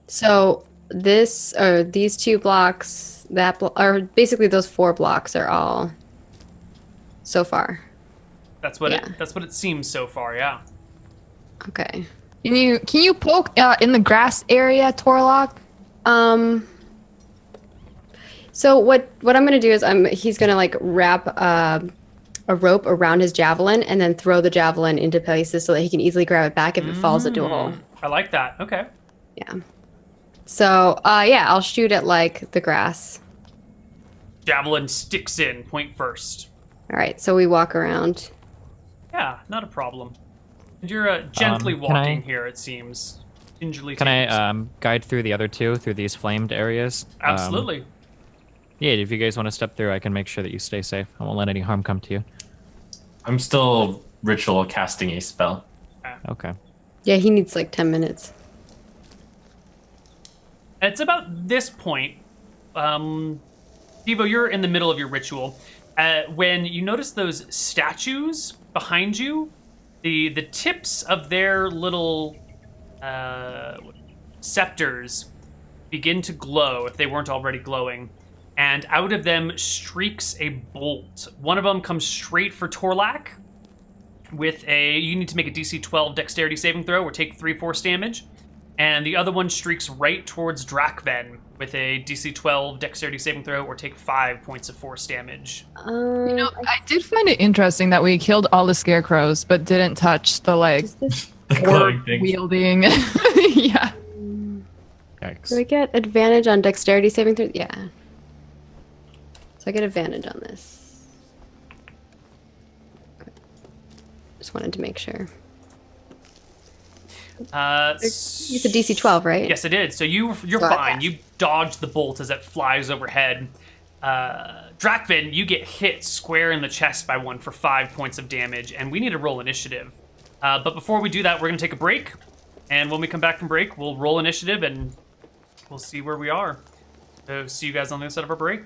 So this or these 2 blocks, or basically those 4 blocks are all so far. That's what Yeah. that's what it seems so far, yeah. Okay. Can you poke in the grass area, Torlak? So what I'm gonna do is he's gonna like wrap a rope around his javelin and then throw the javelin into places so that he can easily grab it back if it falls into a hole. I like that. Okay. Yeah. So yeah, I'll shoot at like the grass. Javelin sticks in, point first. All right. So we walk around. Yeah, not a problem. And you're gently can walking I- here, it seems. Gingerly Can taking I guide through the other 2 through these flamed areas? Absolutely. Yeah, if you guys want to step through, I can make sure that you stay safe. I won't let any harm come to you. I'm still ritual casting a spell. Okay. Yeah, he needs like 10 minutes. It's about this point, Devo, you're in the middle of your ritual. When you notice those statues behind you, the tips of their little scepters begin to glow, if they weren't already glowing, and out of them streaks a bolt. One of them comes straight for Torlak with you need to make a DC 12 dexterity saving throw or take 3 force damage. And the other one streaks right towards Drakven with a DC 12 dexterity saving throw or take 5 points of force damage. You know, I did find it interesting that we killed all the scarecrows, but didn't touch the like The glowing things. wielding. Yeah. Yikes. Do I get advantage on dexterity saving throw? Yeah. So I get advantage on this. Okay. Just wanted to make sure. You said DC 12, right? Yes, I did. So you're So I fine. passed. You dodge the bolt as it flies overhead. Drakven, you get hit square in the chest by one for 5 points of damage, and we need to roll initiative. But before we do that, we're going to take a break. And when we come back from break, we'll roll initiative and we'll see where we are. So see you guys on the other side of our break.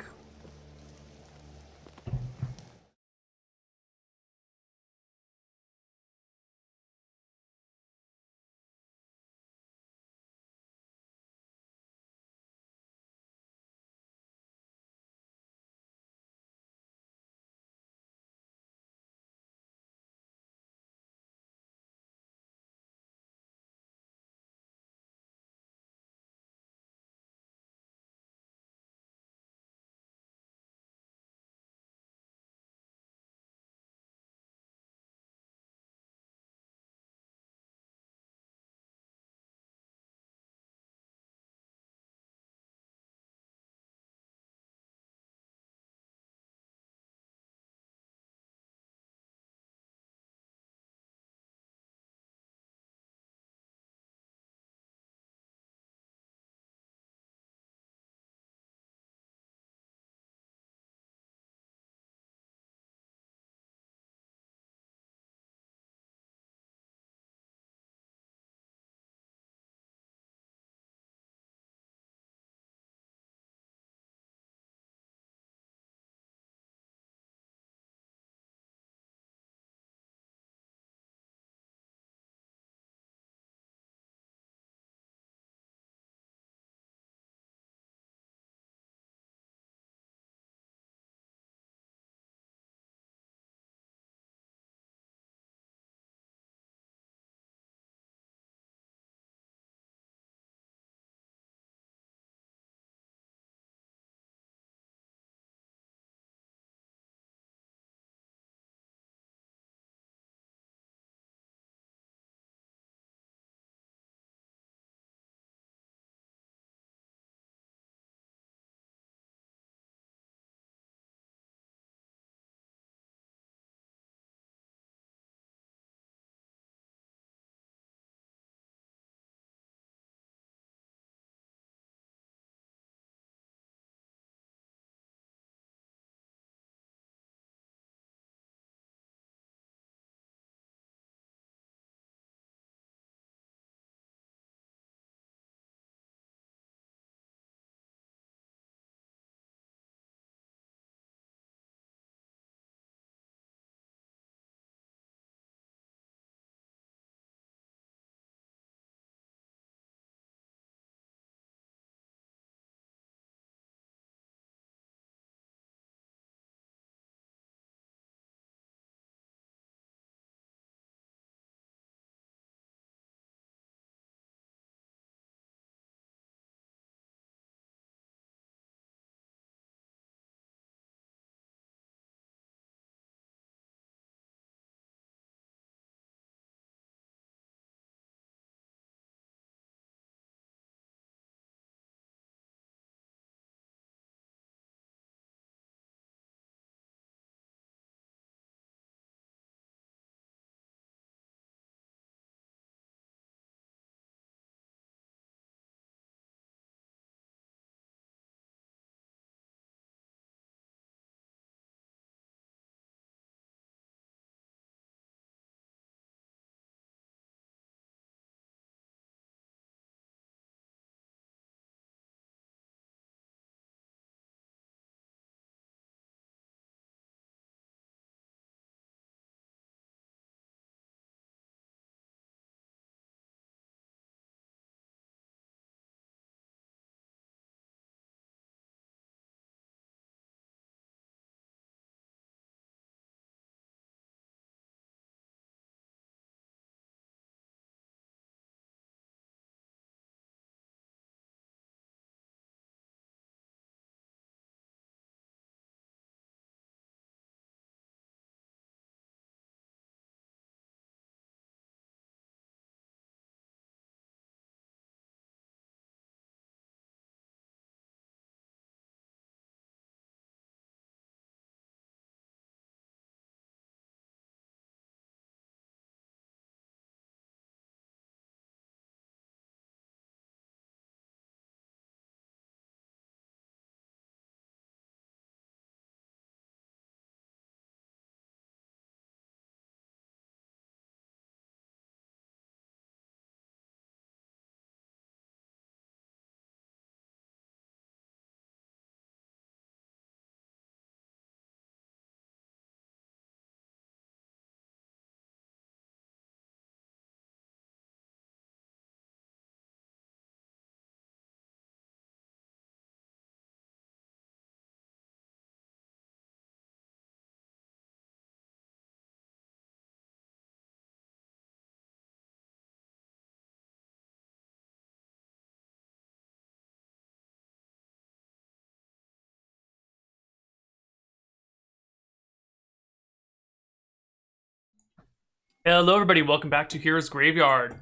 Hello, everybody. Welcome back to Hero's Graveyard.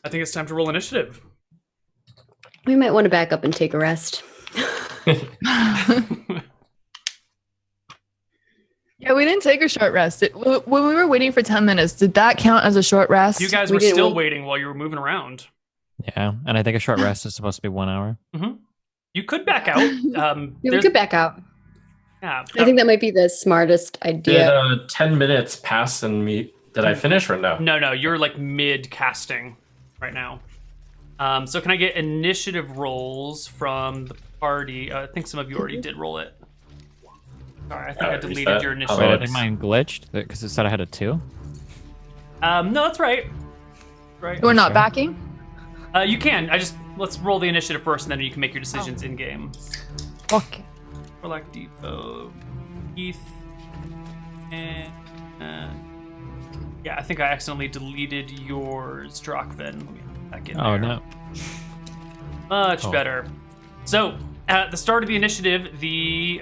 I think it's time to roll initiative. We might want to back up and take a rest. Yeah, we didn't take a short rest. When we were waiting for 10 minutes, did that count as a short rest? You guys We were didn't still wait. waiting while you were moving around. Yeah, and I think a short rest is supposed to be 1 hour. You could back out. Yeah, we there's- could back out. yeah, I think that might be the smartest Did idea. 10 minutes pass and did I finish or no? No, you're like mid casting right now. So can I get initiative rolls from the party? I think some of you already did roll it. Sorry, I think I deleted reset. your Oh, initiative. Wait, I it's- think mine glitched because it said I had a 2. No, that's right. Right. We're not Sure. backing? You can. Let's roll the initiative first, and then you can make your decisions in game. Okay. For like Depot, Keith, and yeah, I think I accidentally deleted yours, Drakvin. Let me put that back in Oh there. no. Much Oh. better. So, at the start of the initiative,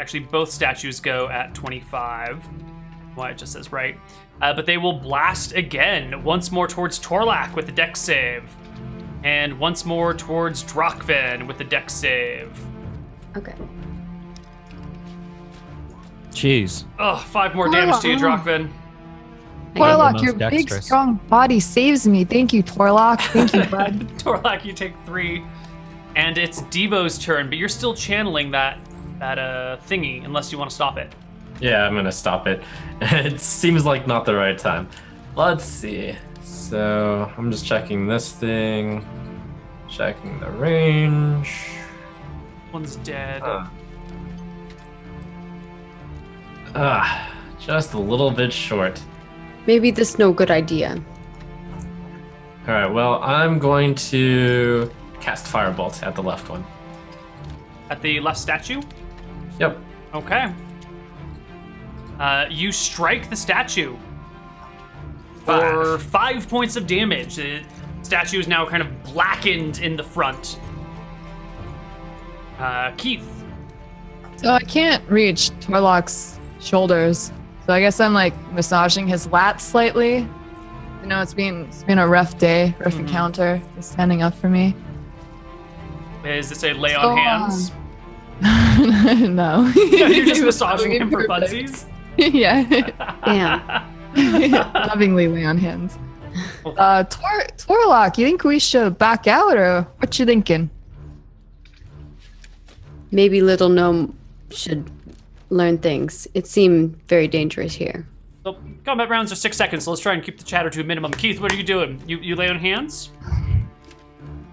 actually both statues go at 25. Why it just says right. But they will blast again, once more towards Torlak with the dex save. And once more towards Drakvin with the dex save. Okay. Jeez. Oh, 5 more damage to you, Drakvin. Torlock, most your big, dexterous. strong body saves me. Thank you, Torlock. Thank you, bud. Torlak, you take 3. And it's Devo's turn, but you're still channeling that thingy, unless you want to stop it. Yeah, I'm gonna stop it. It seems like not the right time. Let's see. So I'm just checking this thing, checking the range. One's dead. Just a little bit short. Maybe this no good idea. All right, well, I'm going to cast Firebolt at the left one. At the left statue? Yep. Okay. You strike the statue for 5 points of damage. The statue is now kind of blackened in the front. Keith. So I can't reach Torlock's shoulders. So I guess I'm like massaging his lats slightly. You know, it's been a rough day, rough encounter. He's standing up for me. Is this a lay So, on hands? No. You're just massaging him for funsies? Yeah. Damn. Lovingly lay on hands. Torlock, you think we should back out or what you thinking? Maybe little gnome should learn things. It seemed very dangerous here. So combat rounds are 6 seconds, so let's try and keep the chatter to a minimum. Keith, what are you doing? You lay on hands?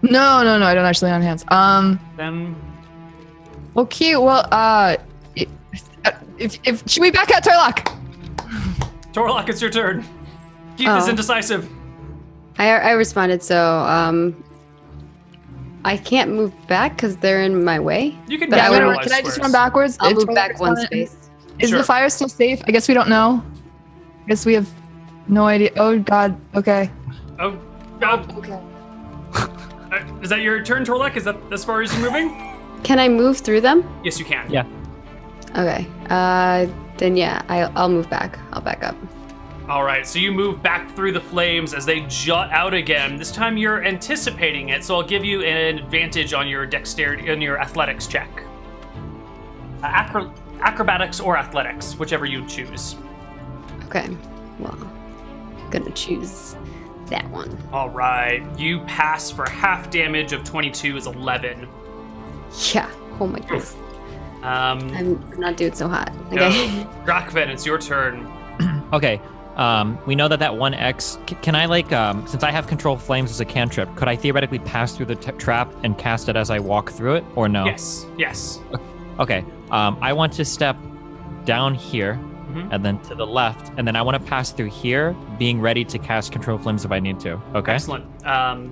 No, I don't actually lay on hands. Then Okay, well, if should we back out Torlock? Torlock, it's your turn. Keith is Oh. indecisive. I responded, so I can't move back because they're in my way. You can But I back would- out Can I just squares. run backwards? I'll If move Torlock's back one on it- space. Is Sure. the fire still safe? I guess we don't know. I guess we have no idea. Oh God. Okay. Oh, God. Okay. Is that your turn, Torlak? Is that as far as you're moving? Can I move through them? Yes, you can. Yeah. Okay. Then yeah, I'll move back. I'll back up. All right, so you move back through the flames as they jut out again. This time you're anticipating it, so I'll give you an advantage on your dexterity, on your athletics check. Acrobatics or athletics, whichever you choose. Okay. Well, gonna choose that one. All right, you pass for half damage of 22 is 11. Yeah. Oh my goodness. Um, I'm not doing so hot. Okay. no. Drakvin, it's your turn. Okay. We know that 1x. Can I since I have control flames as a cantrip, could I theoretically pass through the trap and cast it as I walk through it, or no? Yes. Okay. I want to step down here, Mhm. and then to the left, and then I want to pass through here, being ready to cast control flames if I need to. Okay. Excellent.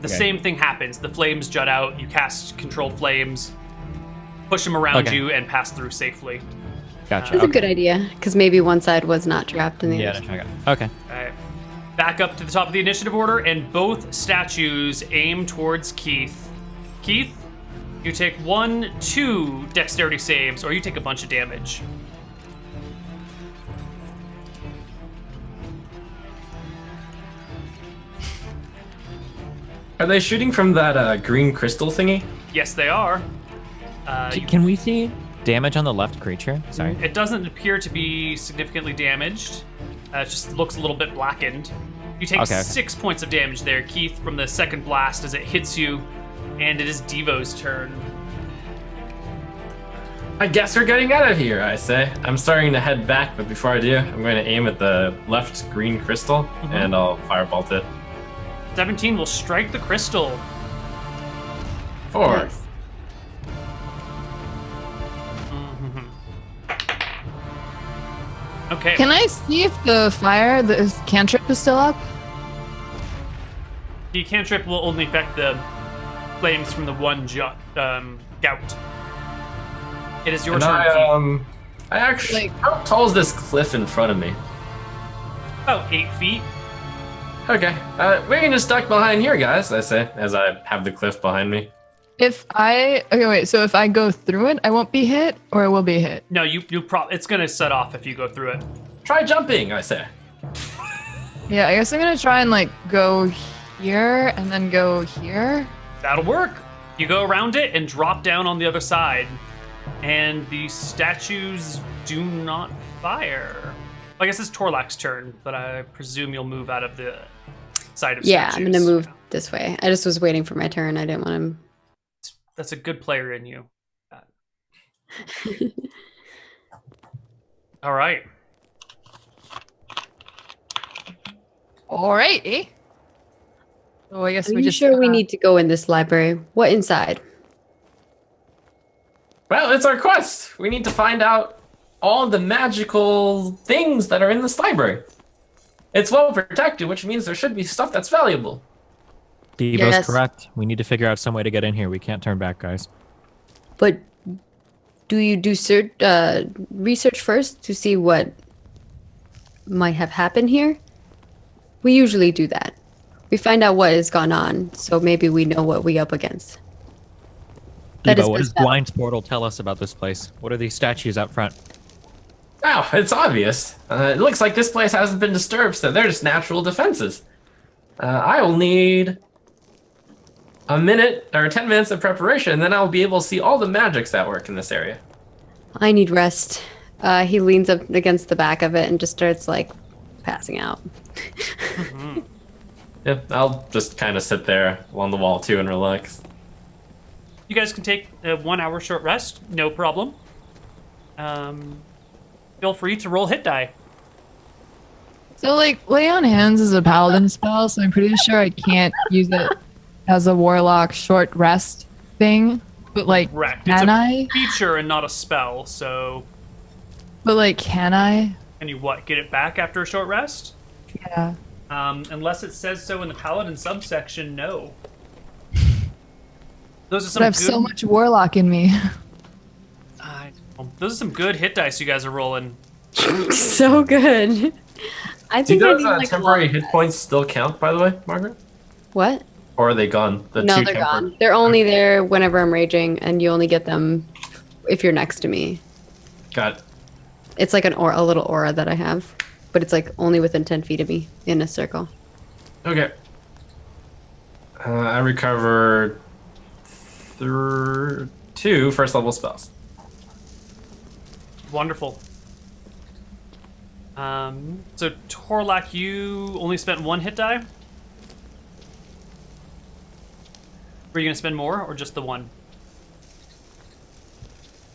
The same thing happens. The flames jut out. You cast control flames, push them around Okay. you, and pass through safely. Gotcha. That's a good idea because maybe one side was not trapped in the Yeah. other. Okay. All right. Back up to the top of the initiative order, and both statues aim towards Keith. Keith, you take 2 dexterity saves, or you take a bunch of damage. Are they shooting from that green crystal thingy? Yes, they are. Can we see damage on the left creature? Sorry. It doesn't appear to be significantly damaged. It just looks a little bit blackened. You take Okay. 6 points of damage there, Keith, from the second blast as it hits you, and it is Devo's turn. I guess we're getting out of here, I say. I'm starting to head back, but before I do, I'm going to aim at the left green crystal, and I'll firebolt it. 17 will strike the crystal. 4. Nice. Okay. Can I see if the cantrip is still up? The cantrip will only affect the flames from the one gout. It is your And turn, Keith. I actually... how tall is this cliff in front of me? About 8 feet. Okay, we can just duck behind here, guys, I say, as I have the cliff behind me. So if I go through it, I won't be hit, or I will be hit? No, it's gonna set off if you go through it. Try jumping, I say. Yeah, I guess I'm gonna try and like go here and then go here. That'll work. You go around it and drop down on the other side. And the statues do not fire. I guess it's Torlak's turn, but I presume you'll move out of the side of Yeah, statues. I'm gonna move this way. I just was waiting for my turn. I didn't want him. That's a good player in you. All right. Alrighty. So I guess Are we you just sure we need to go in this library? What inside? Well, it's our quest. We need to find out all the magical things that are in this library. It's well protected, which means there should be stuff that's valuable. Devo's Yes. correct. We need to figure out some way to get in here. We can't turn back, guys. But do you do research first to see what might have happened here? We usually do that. We find out what has gone on, so maybe we know what we up against. That Devo, is what does best bet. Blind's portal tell us about this place? What are these statues out front? Wow, it's obvious. It looks like this place hasn't been disturbed, so they're just natural defenses. I will need a minute or 10 minutes of preparation, and then I'll be able to see all the magics that work in this area. I need rest. He leans up against the back of it and just starts like passing out. Yeah, I'll just kind of sit there along the wall too and relax. You guys can take a 1 hour short rest. No problem. Feel free to roll hit die. So like lay on hands is a paladin spell, so I'm pretty sure I can't use it as a warlock short rest thing. But like Correct. It's can a I? feature and not a spell, so But like can I? can you get it back after a short rest? Yeah. Unless it says so in the paladin subsection, no. Those are But some I have good, so much warlock in me. those are some good hit dice you guys are rolling. So good. I Do think I those need like a temporary long hit rest. points still count, by the way, Margaret? What? Or are they gone? The No, two they're temporary- gone. They're only there whenever I'm raging, and you only get them if you're next to me. Got it. It's like a little aura that I have, but it's like only within 10 feet of me in a circle. Okay. I recover two first level spells. Wonderful. So Torlak, you only spent 1 hit die? Were you gonna spend more or just the 1?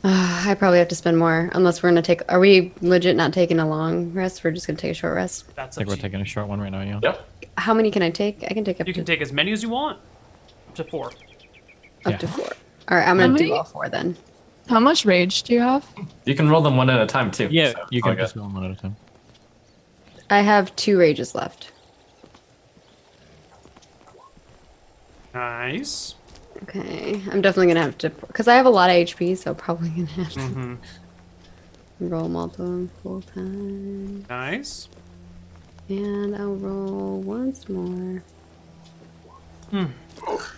I probably have to spend more, unless we're gonna take. Are we legit not taking a long rest? We're just gonna take a short rest. That's I think up we're to taking a short one right now, yeah. Yep. How many can I take? I can take up you. You to can take as many as you want. Up to 4. up to 4. All right, I'm How gonna do many? all 4 then. How much rage do you have? You can roll them one at a time too. Yeah, so you it's all can good. just go one at a time. I have 2 rages left. Nice. Okay, I'm definitely gonna have to, because I have a lot of HP, so probably gonna have to roll multiple times. Nice. And I'll roll once more.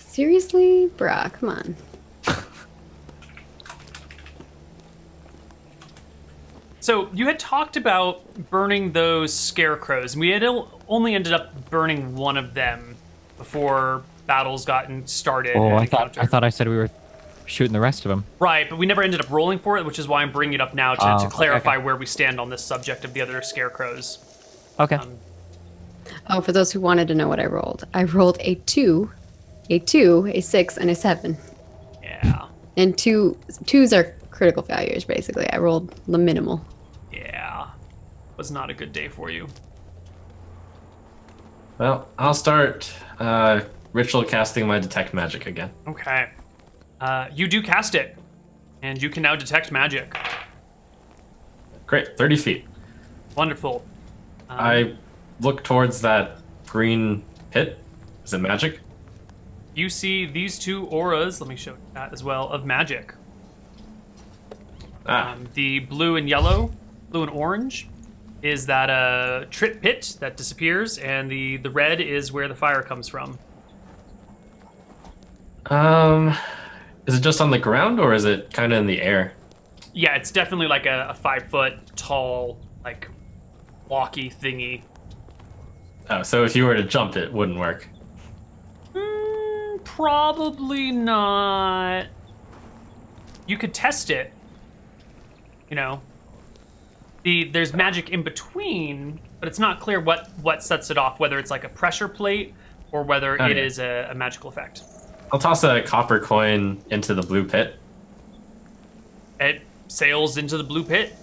Seriously? Bruh, come on. So you had talked about burning those scarecrows, and we had only ended up burning one of them before battle's gotten started. Oh, and I encountered. thought I said we were shooting the rest of them. Right, but we never ended up rolling for it, which is why I'm bringing it up now to Okay, clarify okay. where we stand on this subject of the other scarecrows. Okay. Oh, for those who wanted to know what I rolled a 2, a 6, and a 7. Yeah, And twos are critical failures, basically. I rolled the minimal. yeah. Was not a good day for you. Well, I'll start ritual casting my detect magic again. Okay. You do cast it, and you can now detect magic. Great, 30 feet. Wonderful. I look towards that green pit. Is it magic? You see these two auras, let me show you that as well, of magic. The blue and yellow, blue and orange, is that trip pit that disappears, and the red is where the fire comes from. Is it just on the ground or is it kind of in the air? Yeah, it's definitely like a 5-foot tall, like, walkie thingy. Oh, so if you were to jump, it wouldn't work. Probably not. You could test it. You know, there's magic in between, but it's not clear what sets it off. Whether it's like a pressure plate or whether it is a magical effect. I'll toss a copper coin into the blue pit. It sails into the blue pit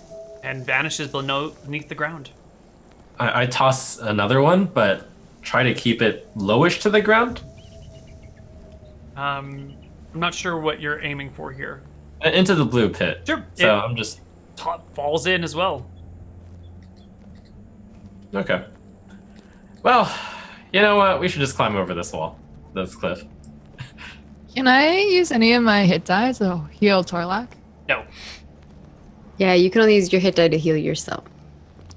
and vanishes beneath the ground. I toss another one, but try to keep it lowish to the ground. I'm not sure what you're aiming for here. Into the blue pit. Sure. So I'm just... Falls in as well. Okay. Well, you know what? We should just climb over this wall. This cliff. Can I use any of my hit die to heal Torlak? No. Yeah, you can only use your hit die to heal yourself.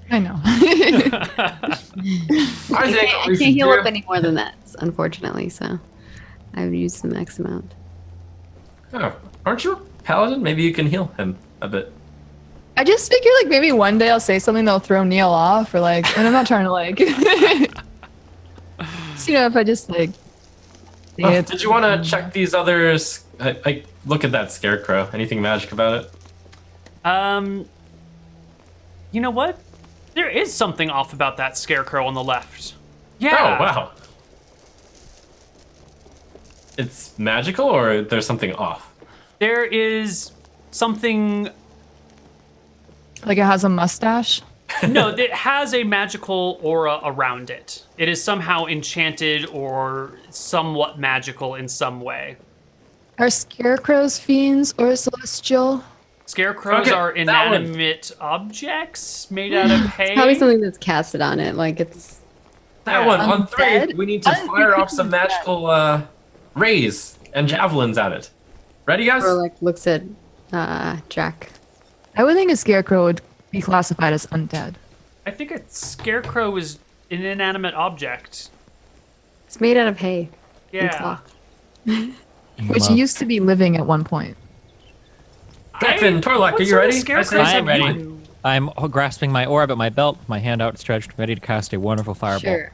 I know. I think I can't heal up any more than that, unfortunately, so I've used the max amount. Oh, aren't you a paladin? Maybe you can heal him a bit. I just figure like maybe one day I'll say something that'll throw Neil off, or like, and I'm not trying to like, so, you know, if I just like. Oh, did you want to check these others? I look at that scarecrow. Anything magic about it? You know what? There is something off about that scarecrow on the left. Oh, Yeah. wow. It's magical or there's something off? There is something. Like it has a mustache. No, it has a magical aura around it. It is somehow enchanted or somewhat magical in some way. Are scarecrows fiends or celestial? Scarecrows Okay, are that one. inanimate objects made out of hay. Probably something that's casted on it, like it's. That one, on 3, Undead? we need to fire off some Undead. magical rays and javelins at it. Ready, guys? Or like looks at Jack. I would think a scarecrow would be classified as undead. I think a scarecrow is an inanimate object. It's made out of hay. and Yeah. cloth. Which used to be living at one point. Beckman, Torlak, what are you sort of ready? scarecrows I say- I'm have ready. you? I'm grasping my orb at my belt, my hand outstretched, ready to cast a wonderful fireball. Sure.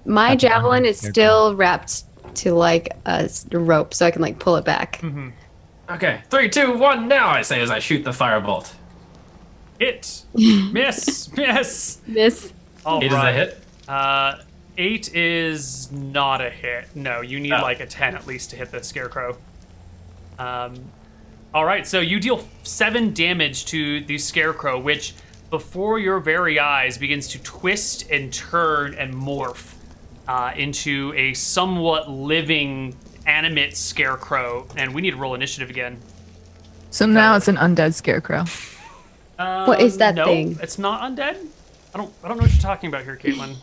My That's javelin fine. is You're still wrapped to like a rope, so I can like pull it back. Okay, 3, 2, 1, now I say as I shoot the firebolt. Hit. Miss. Miss. This. All 8 is a right. hit. 8 is not a hit. No, you need Oh. like a 10 at least to hit the scarecrow. All right, so you deal 7 damage to the scarecrow, which before your very eyes begins to twist and turn and morph into a somewhat living, animate scarecrow. And we need to roll initiative again. So now it's an undead scarecrow. What is that no, thing? it's not undead. I don't know what you're talking about here, Caitlin.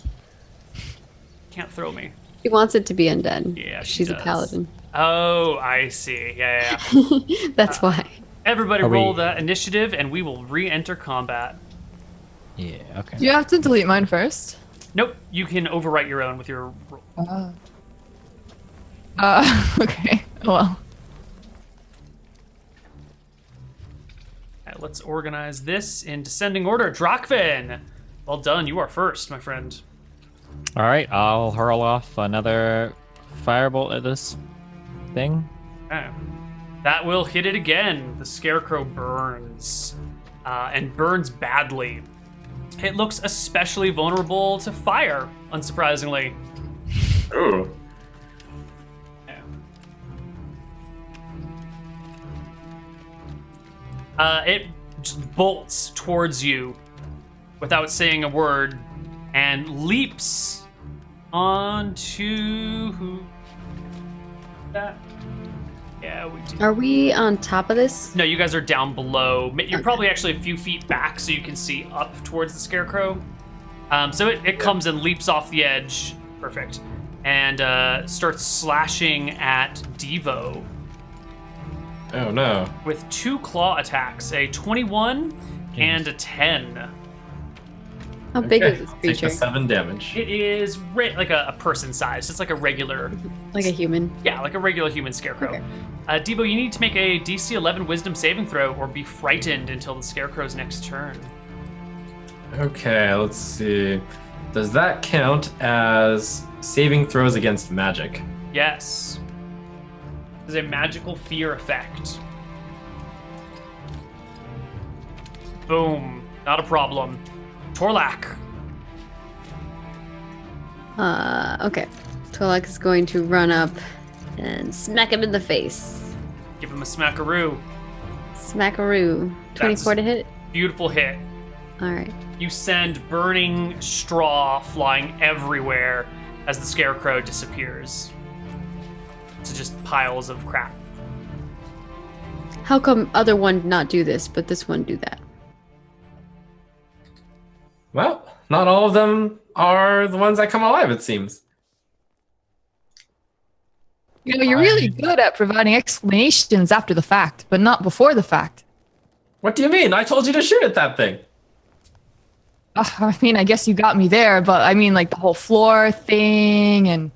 Can't throw me. She wants it to be undead. Yeah, she she's does. a paladin. Oh, I see. Yeah, yeah, yeah. That's why. Everybody Are we- roll the initiative, and we will re-enter combat. Yeah, okay. Do you have to delete mine first? Nope, you can overwrite your own with your roll. Okay. Well, Alright, let's organize this in descending order. Drakvin! Well done, you are first, my friend. All right, I'll hurl off another firebolt at this thing. Okay. That will hit it again. The Scarecrow burns, and burns badly. It looks especially vulnerable to fire, unsurprisingly. Ooh. It just bolts towards you without saying a word and leaps onto who? That? Yeah, we do. Are we on top of this? No, you guys are down below. You're Okay. probably actually a few feet back, so you can see up towards the Scarecrow. So it comes and leaps off the edge. Perfect. And starts slashing at Devo Oh no. with 2 claw attacks, a 21 and a 10. How big is Okay, this take creature? the 7 damage. It is like a person size. It's like a regular, Like a human. yeah, like a regular human Scarecrow. Okay. Devo, you need to make a DC 11 Wisdom saving throw or be frightened until the Scarecrow's next turn. Okay, let's see. Does that count as saving throws against magic? Yes. This is a magical fear effect. Boom. Not a problem. Torlak. Okay. Tolak is going to run up and smack him in the face. Give him a smackaroo. Smackaroo. 24 to hit? Beautiful hit. Alright. You send burning straw flying everywhere as the Scarecrow disappears. To just piles of crap. How come other one not do this, but this one do that? Well, not all of them are the ones that come alive, it seems. You know, you're really good at providing explanations after the fact, but not before the fact. What do you mean? I told you to shoot at that thing. I mean, I guess you got me there, but I mean, like the whole floor thing and.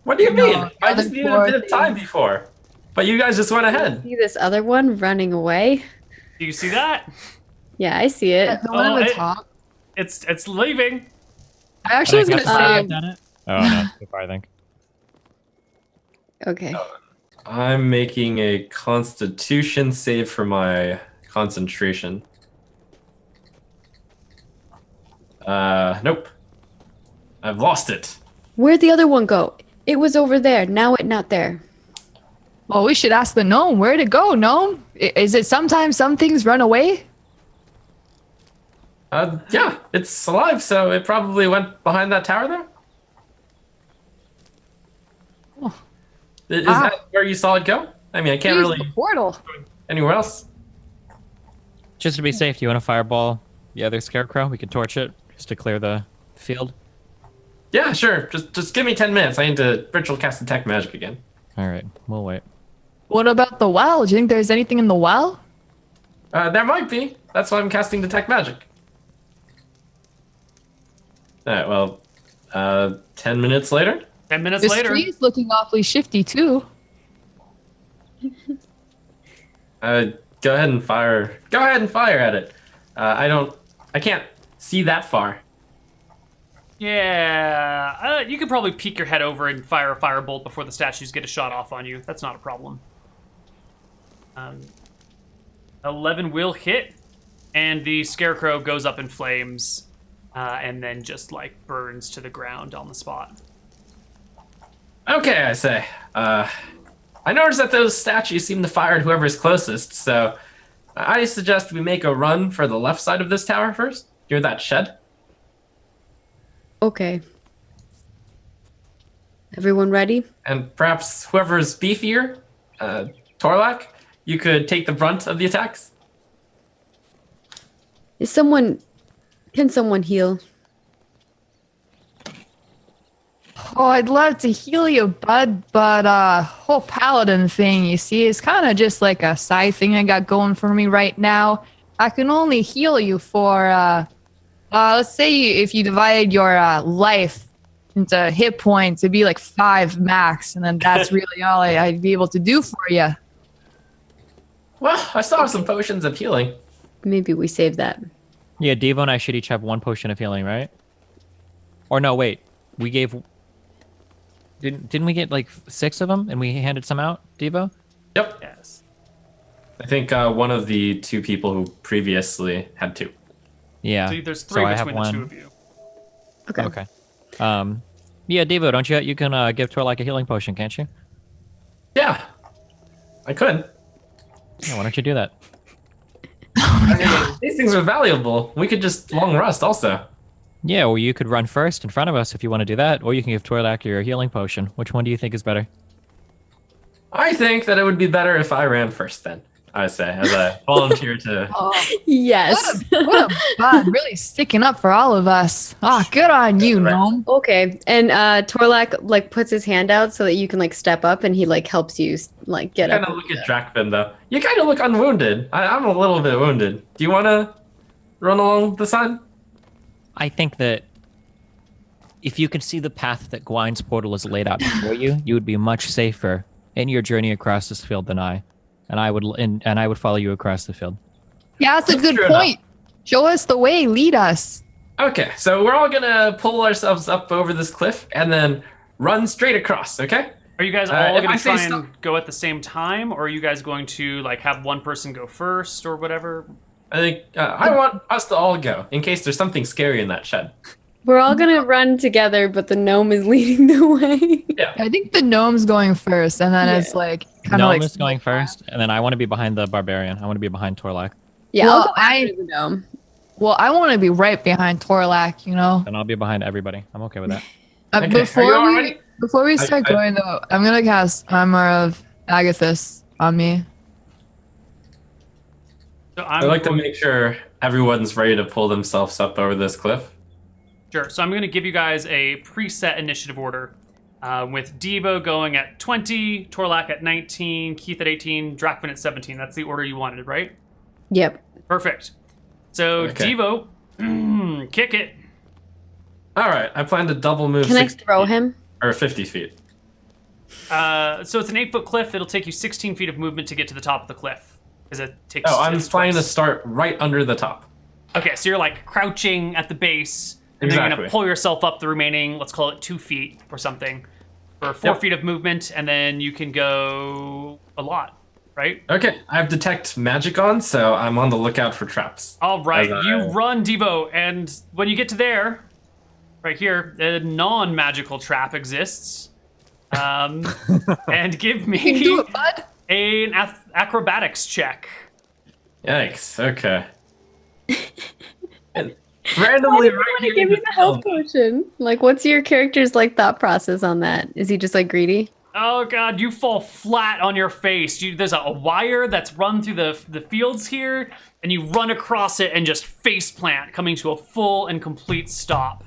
What do you No, mean? I just other needed a bit of time before. But you guys just went ahead. See this other one running away? Do you see that? Yeah, I see it. The one Oh, at the it- top. It's leaving. I actually was gonna say. Done it? Oh no, too far, I think. Okay. I'm making a constitution save for my concentration. Nope. I've lost it. Where'd the other one go? It was over there. Now it not there. Well, we should ask the gnome. Where'd it go, gnome? Is it sometimes some things run away? Yeah, it's alive, so it probably went behind that tower there. Oh. Is Ah. that where you saw it go? I mean, I can't Use really the portal. anywhere else. Just to be safe, do you want to fireball the other Scarecrow? We can torch it just to clear the field. Yeah, sure. Just give me 10 minutes. I need to ritual cast detect magic again. All right, we'll wait. What about the well? Do you think there's anything in the well? There might be. That's why I'm casting detect magic. All right. Well, 10 minutes later. 10 minutes This later. tree's looking awfully shifty too. Go ahead and fire. Go ahead and fire at it. I can't see that far. Yeah, you could probably peek your head over and fire a firebolt before the statues get a shot off on you. That's not a problem. 11 will hit, and the Scarecrow goes up in flames, and then just like burns to the ground on the spot. Okay, I say. I noticed that those statues seem to fire at whoever's closest, so I suggest we make a run for the left side of this tower first, near that shed. Okay. Everyone ready? And perhaps whoever's beefier, Torlak, you could take the brunt of the attacks. Can someone heal? Oh, I'd love to heal you, bud, but whole paladin thing, you see, is kind of just like a side thing I got going for me right now. I can only heal you for, let's say if you divided your life into hit points, it'd be like 5 max, and then that's really all I'd be able to do for you. Well, I still have some potions of healing. Maybe we save that. Yeah, Devo and I should each have 1 potion of healing, right? Or no, wait. We gave Didn't we get like 6 of them and we handed some out, Devo? Yep. Yes. I think one of the 2 people who previously had 2. Yeah. So there's 3 I have between the 2 one. of you. Okay. Yeah, Devo, don't you can give Torlak a healing potion, can't you? Yeah, I could. Yeah, why don't you do that? I mean, these things are valuable. We could just long rest also. Yeah, or you could run first in front of us if you want to do that, or you can give Torlak your healing potion. Which one do you think is better? I think that it would be better if I ran first then, I say, as I volunteer to... Yes. What a bud, really sticking up for all of us. Ah, good on you, gnome. Okay, and Torlak like puts his hand out so that you can like step up, and he like helps you like get kind up. of look at Drakvin, though. You kind of look unwounded. I'm a little bit wounded. Do you want to run along the side? I think that if you could see the path that Gwyn's portal has laid out before you, you would be much safer in your journey across this field than I. And I would follow you across the field. Yeah, that's a good True point. Show us the way, lead us. Okay, so we're all going to pull ourselves up over this cliff and then run straight across, okay? Are you guys all if going I to say try stop- and go at the same time, or are you guys going to like have one person go first or whatever? I think I want us to all go, in case there's something scary in that shed. We're all gonna run together, but the gnome is leading the way. Yeah. I think the gnome's going first, and then it's like kind of Gnome like is going first, and then I want to be behind the barbarian. I want to be behind Torlak. Yeah, Well, I'll go after the gnome. Well, I want to be right behind Torlak, you know. And I'll be behind everybody. I'm okay with that. Okay, are you all ready? Before we start I- going though, I'm gonna cast Armor of Agathis on me. So I like to make sure everyone's ready to pull themselves up over this cliff. Sure. So I'm going to give you guys a preset initiative order, with Devo going at 20, Torlak at 19, Keith at 18, Drakvin at 17. That's the order you wanted, right? Yep. Perfect. So Okay. Devo, kick it. All right, I plan to double move Can I 60 throw feet, him? or 50 feet. So it's an 8-foot cliff. It'll take you 16 feet of movement to get to the top of the cliff, because it takes. Oh, I'm it's planning to twice. start right under the top. Okay, so you're like crouching at the base, and then you're Exactly. gonna pull yourself up the remaining, let's call it 2 feet or something, for 4 Yep. feet of movement, and then you can go a lot, right? Okay, I have detect magic on, so I'm on the lookout for traps. All right, As I- you run, Devo, and when you get to there, right here, a non-magical trap exists. And give You can do me it, bud. an acrobatics check. Yikes, okay. And randomly right here Give in me the the health film. potion. Like, what's your character's like thought process on that? Is he just like greedy? Oh god, you fall flat on your face. There's a wire that's run through the fields here, and you run across it and just face plant, coming to a full and complete stop.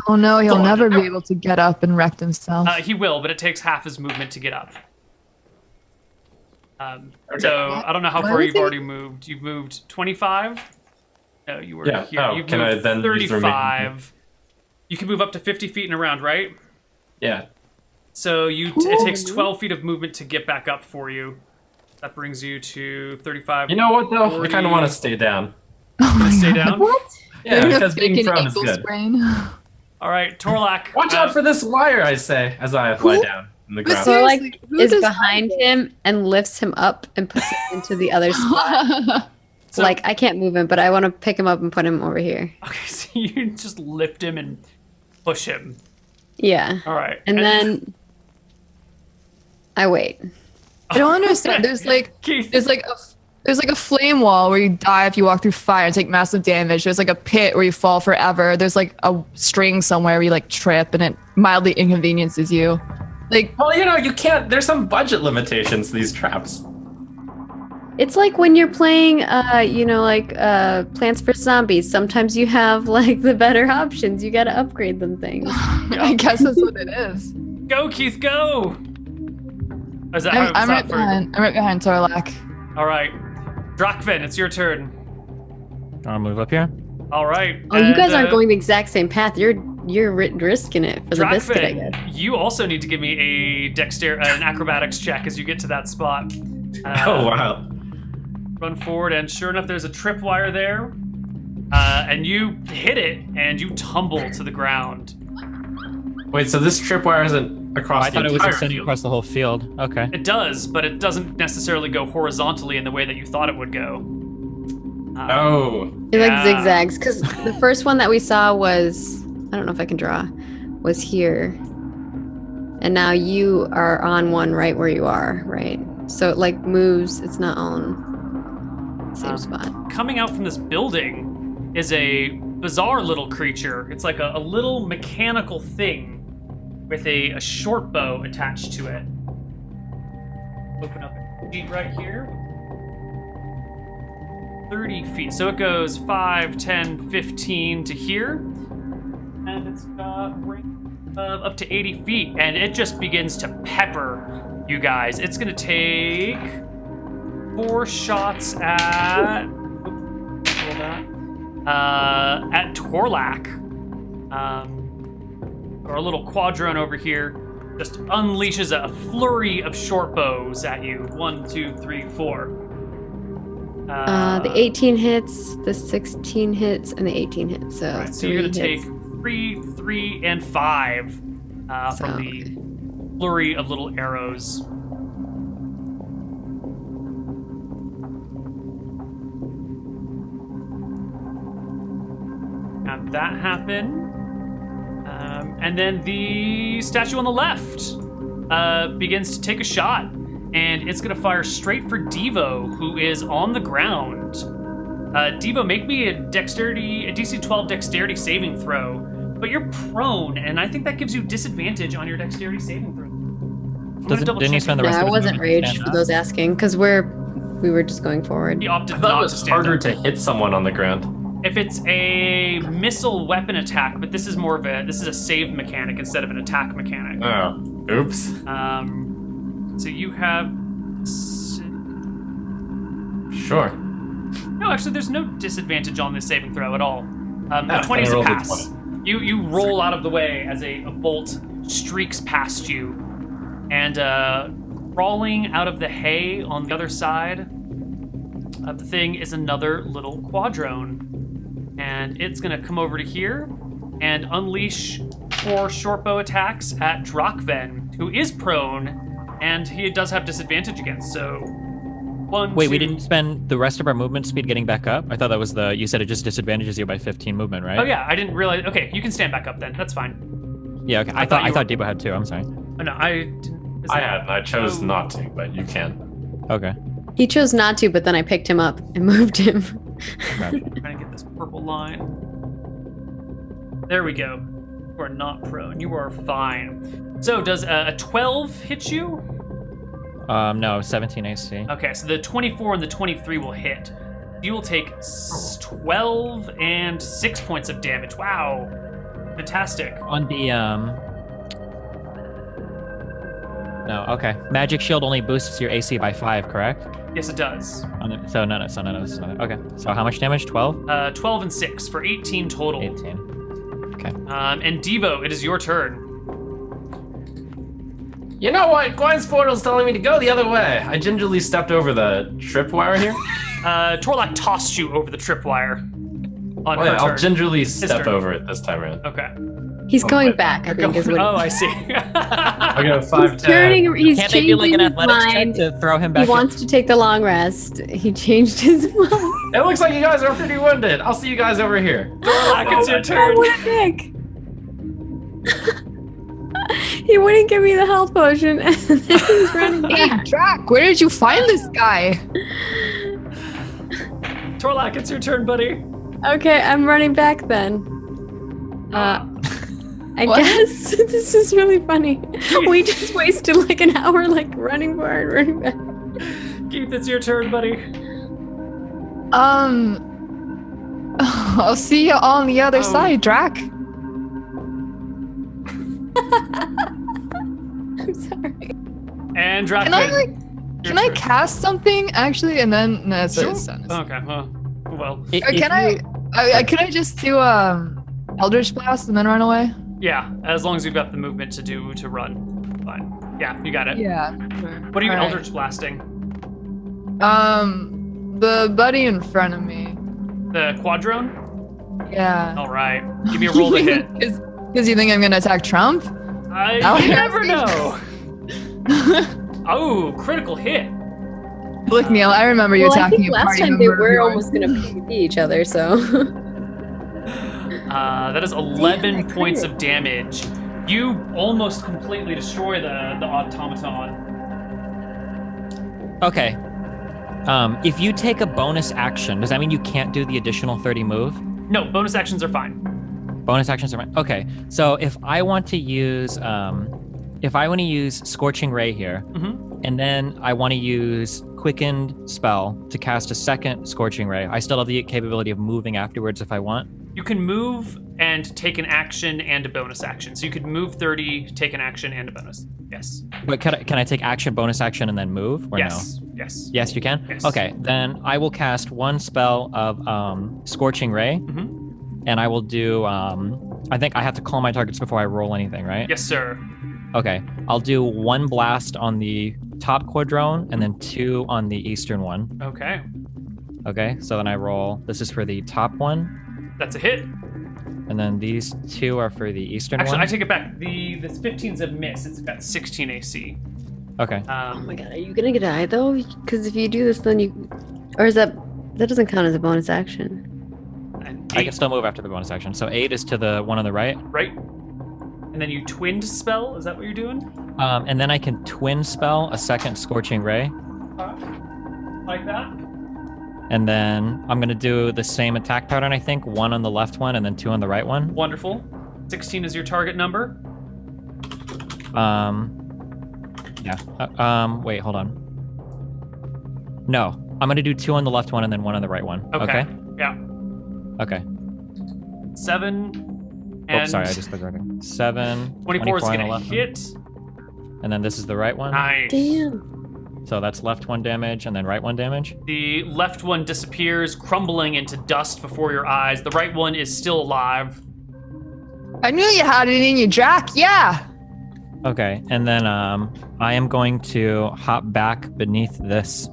Oh no, he'll Thud. never be able to get up and wreck himself. He will, but it takes half his movement to get up. So I don't know how Where far is you've he? already moved. You've moved 25. No, you were Yeah. here. Oh, You've can I moved then use the remaining- 35. You can move up to 50 feet and around, right? Yeah. So it takes 12 feet of movement to get back up for you. That brings you to 35. You know what, though? 40. I kind of want to stay down. Oh my Stay God. down. Yeah, You're gonna because being fake an prone is ankle good. sprain. All right, Torlak. Watch out for this wire, I say, as I lie down in the ground. So- Or like Seriously, who is does behind that? him and lifts him up and puts him into the other spot. So- Like, I can't move him, but I want to pick him up and put him over here. Okay, so you just lift him and push him. Yeah. All right. And then I wait. I don't understand. There's like Keith. there's like a flame wall where you die if you walk through fire and take massive damage. There's like a pit where you fall forever. There's like a string somewhere where you like trip and it mildly inconveniences you. Like Well, you can't. There's some budget limitations to these traps. It's like when you're playing, Plants vs. Zombies. Sometimes you have like the better options. You got to upgrade them things. I guess that's what it is. Go, Keith, go! Is that how it's I'm right up for- behind. I'm right behind Torlak. All right. Drakvin, it's your turn. I'll move up here. All right. Oh, you guys aren't and, going the exact same path. You're risking it for the biscuit, I guess. Drakvin, you also need to give me an acrobatics check as you get to that spot. Oh, wow. Run forward, and sure enough, there's a tripwire there. And you hit it, and you tumble to the ground. Wait, so this tripwire isn't across I the thought it was entire extending field. across the whole field. Okay. It does, but it doesn't necessarily go horizontally in the way that you thought it would go. Oh, It like Yeah. zigzags because the first one that we saw was, I don't know if I can draw, was here. And now you are on one right where you are, right? So it like moves, it's not on the same spot. Coming out from this building is a bizarre little creature. It's like a little mechanical thing with a short bow attached to it. Open up a sheet right here. 30 feet. So it goes 5, 10, 15 to here. And it's got range of up to 80 feet. And it just begins to pepper you guys. It's going to take 4 shots at... at Torlak. Our little quadrone over here just unleashes a flurry of short bows at you. 1, 2, 3, 4. The 18 hits, the 16 hits, and the 18 hits. So, Right, so you're going to take hits. 3, and 5 from the flurry of little arrows. Have that happen. And then the statue on the left begins to take a shot. And it's going to fire straight for Devo, who is on the ground. Devo, make me a DC 12 dexterity saving throw. But you're prone, and I think that gives you disadvantage on your dexterity saving throw. I'm gonna double Didn't he check spend the it. rest Yeah, of I his wasn't movement to raged stand for up? those asking because we were just going forward. He opted I thought not it to was stand harder up. to hit someone on the ground. If it's a missile weapon attack, but this is more of a save mechanic instead of an attack mechanic. Oh, oops. So you have Sure. no, actually, there's no disadvantage on this saving throw at all. Yeah, A 20 is I a rolled a pass. 20. You roll out of the way as a bolt streaks past you, and crawling out of the hay on the other side of the thing is another little quadrone, and it's gonna come over to here and unleash 4 short bow attacks at Drakven, who is prone, and he does have disadvantage against. So 1, Wait, 2, we didn't spend the rest of our movement speed getting back up? I thought that was you said it just disadvantages you by 15 movement, right? Oh yeah, I didn't realize. Okay, you can stand back up then. That's fine. Yeah, okay. I thought I you thought Debo had 2. I'm sorry. Oh no, I didn't. I had, and I chose not to, but you can. Okay. He chose not to, but then I picked him up and moved him. Gotcha. Trying to get this purple line. There we go. You are not prone. You are fine. So does a 12 hit you? No, 17 AC. Okay, so the 24 and the 23 will hit. You will take 12 and 6 points of damage. Wow. Fantastic. On the No, okay. Magic Shield only boosts your AC by 5, correct? Yes, it does. So none of this. Okay. So how much damage? 12? 12 and 6 for 18 total. 18. Okay. And Devo, it is your turn. You know what? Gwen's portal's telling me to go the other way. I gingerly stepped over the tripwire here. Torlak tossed you over the tripwire on her Oh, yeah, I'll turn. gingerly step turn. over it this time around. Okay. He's Oh, going my- back, I think is what Oh, I see. I go 5, 10. turning. He's Can't they changing do like an his athletics check mind. to throw him He back? wants to take the long rest. He changed his mind. It looks like you guys are pretty wounded. I'll see you guys over here. Torlak, it's your Oh, turn. what a dick. He wouldn't give me the health potion, and then he's running Hey, back. Drac, where did you find this guy? Torlak, it's your turn, buddy. Okay, I'm running back then. I What? guess this is really funny. We just wasted like an hour like running forward, running back. Keith, it's your turn, buddy. I'll see you on the other side, Drac. I'm sorry. And Can I Drakven. can I cast something actually, and then no, it's Sure. it's done. Okay, well, Can I just do Eldritch Blast and then run away? yeah, as long as you've got the movement to run. Fine. Yeah, you got it. Yeah. What are you All right. Eldritch blasting? The buddy in front of me. The quadrone? Yeah. All right. Give me a roll to hit. Because you think I'm gonna attack Trump? was You never interesting. know. Oh, critical hit. Look, Neil, I remember you Well, I attacking think a last party time they member of were yours. almost gonna PvP each other, so. That is 11 Damn, I points crit. of damage. You almost completely destroy the automaton. Okay. If you take a bonus action, does that mean you can't do the additional 30 move? No, bonus actions are fine. Bonus actions are fine. Okay. So if I want to use Scorching Ray here, Mm-hmm. and then I want to use Quickened Spell to cast a second Scorching Ray, I still have the capability of moving afterwards if I want. You can move and take an action and a bonus action. So you could move 30, take an action and a bonus. Yes. But can I take action, bonus action, and then move? Or Yes. no? Yes. Yes, you can? Yes. Okay, then I will cast one spell of Scorching Ray, Mm-hmm. and I will do, I think I have to call my targets before I roll anything, right? Yes, sir. Okay, I'll do one blast on the top quadrone, and then 2 on the eastern one. Okay. Okay, so then I roll, this is for the top one, That's a hit. and then these 2 are for the eastern Actually, one. I take it back. This 15's a miss. It's got 16 AC. Okay. Oh my god, are you gonna die though? Because if you do this, then you. Or is that doesn't count as a bonus action? And I 8, can still move after the bonus action. So 8 is to the one on the right. right? And then you twinned spell. Is that what you're doing? And then I can twin spell a second Scorching Ray. Like that? And then I'm going to do the same attack pattern, I think. 1 on the left one and then 2 on the right one. Wonderful. 16 is your target number. Yeah. Wait, hold on. No. I'm going to do 2 on the left one and then 1 on the right one. Okay. Yeah. Okay. 7. Oh, And sorry. I just clicked wrong. 7. 24 is on the going to left one. hit. And then this is the right one. Nice. Damn. So that's left 1 damage and then right 1 damage. The left one disappears, crumbling into dust before your eyes. The right one is still alive. I knew you had it in you, Drac. Yeah. Okay. And then I am going to hop back beneath this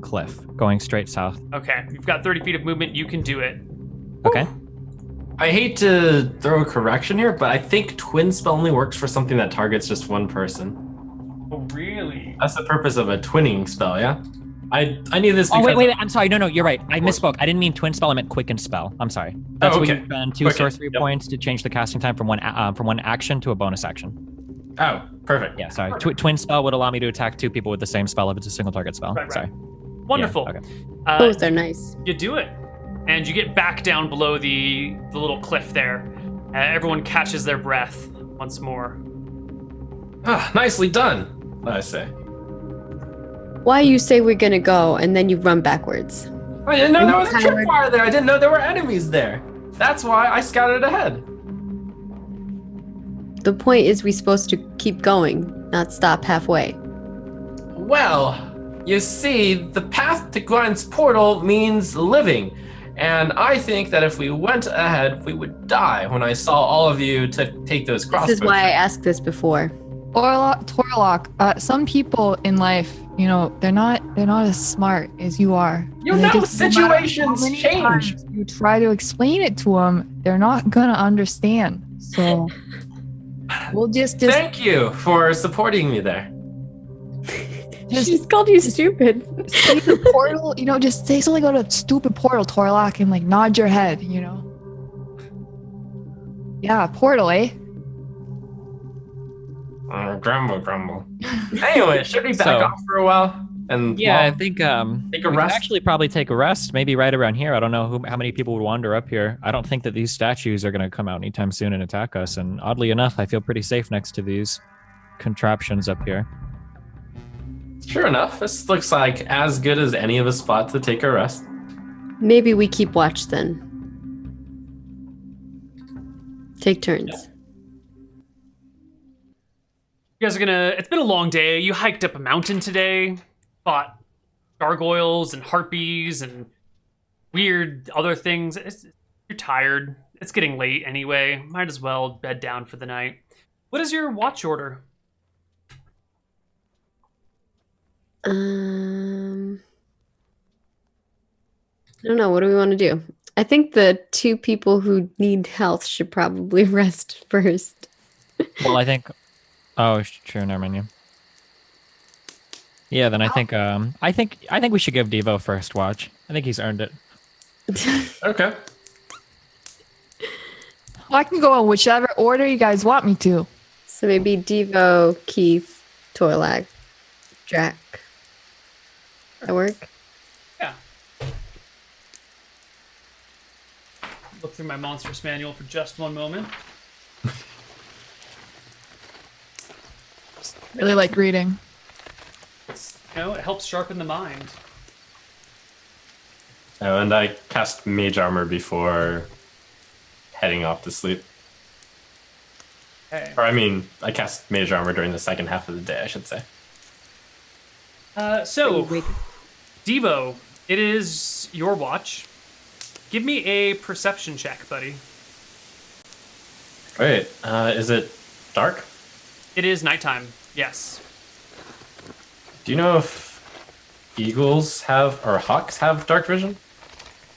cliff, going straight south. Okay. You've got 30 feet of movement. You can do it. Okay. I hate to throw a correction here, but I think twin spell only works for something that targets just one person. Oh, really? That's the purpose of a twinning spell, yeah? I knew this because... Oh, wait. I'm sorry. No, you're right. I misspoke. I didn't mean twin spell. I meant quicken spell. I'm sorry. That's okay. where you spend 2 Quicken, sorcery yep. points to change the casting time from one action to a bonus action. Oh, perfect. Yeah, sorry. Twin spell would allow me to attack 2 people with the same spell if it's a single target spell. Right. Sorry. Wonderful. Yeah, okay. Both are nice. You do it. And you get back down below the little cliff there. Everyone catches their breath once more. Ah, nicely done, I say. Why you say we're gonna go and then you run backwards? I didn't know there was a Tyler. tripwire there. I didn't know there were enemies there. That's why I scouted ahead. The point is we're supposed to keep going, not stop halfway. Well, you see, the path to Gwyn's portal means living. And I think that if we went ahead, we would die when I saw all of you to take those crossbows. This is why I asked this before. Torlock, some people in life, they're not as smart as you are. You And they know, just- no matter how situations many change. times you try to explain it to them, they're not gonna understand. So we'll just Thank you for supporting me there. She's called you stupid. say the portal, just say something about a stupid portal, Torlock, and nod your head, Yeah, portal, eh? Grumble. Anyway, should we back So- off for a while? And Yeah, I well, think take a we could rest? actually probably take a rest, maybe right around here. I don't know how many people would wander up here. I don't think that these statues are going to come out anytime soon and attack us. And oddly enough, I feel pretty safe next to these contraptions up here. Sure enough, this looks like as good as any of a spot to take a rest. Maybe we keep watch then. Take turns. You guys are it's been a long day. You hiked up a mountain today, fought gargoyles and harpies and weird other things. You're tired. It's getting late anyway. Might as well bed down for the night. What is your watch order? I don't know. What do we want to do? I think the 2 people who need health should probably rest first. Well, I think Oh, sure, never mind. Yeah, then I think we should give Devo first watch. I think he's earned it. Okay. Well, I can go in whichever order you guys want me to. So maybe Devo, Keith, Torlag, Jack. That work? Yeah. Look through my monstrous manual for just one moment. Really like reading. It helps sharpen the mind. Oh, and I cast Mage Armor before heading off to sleep. Okay. Or I mean, I cast Mage Armor during the second half of the day, I should say. So, Devo, it is your watch. Give me a perception check, buddy. Wait, is it dark? It is nighttime. Yes. Do you know if eagles have, or hawks have dark vision?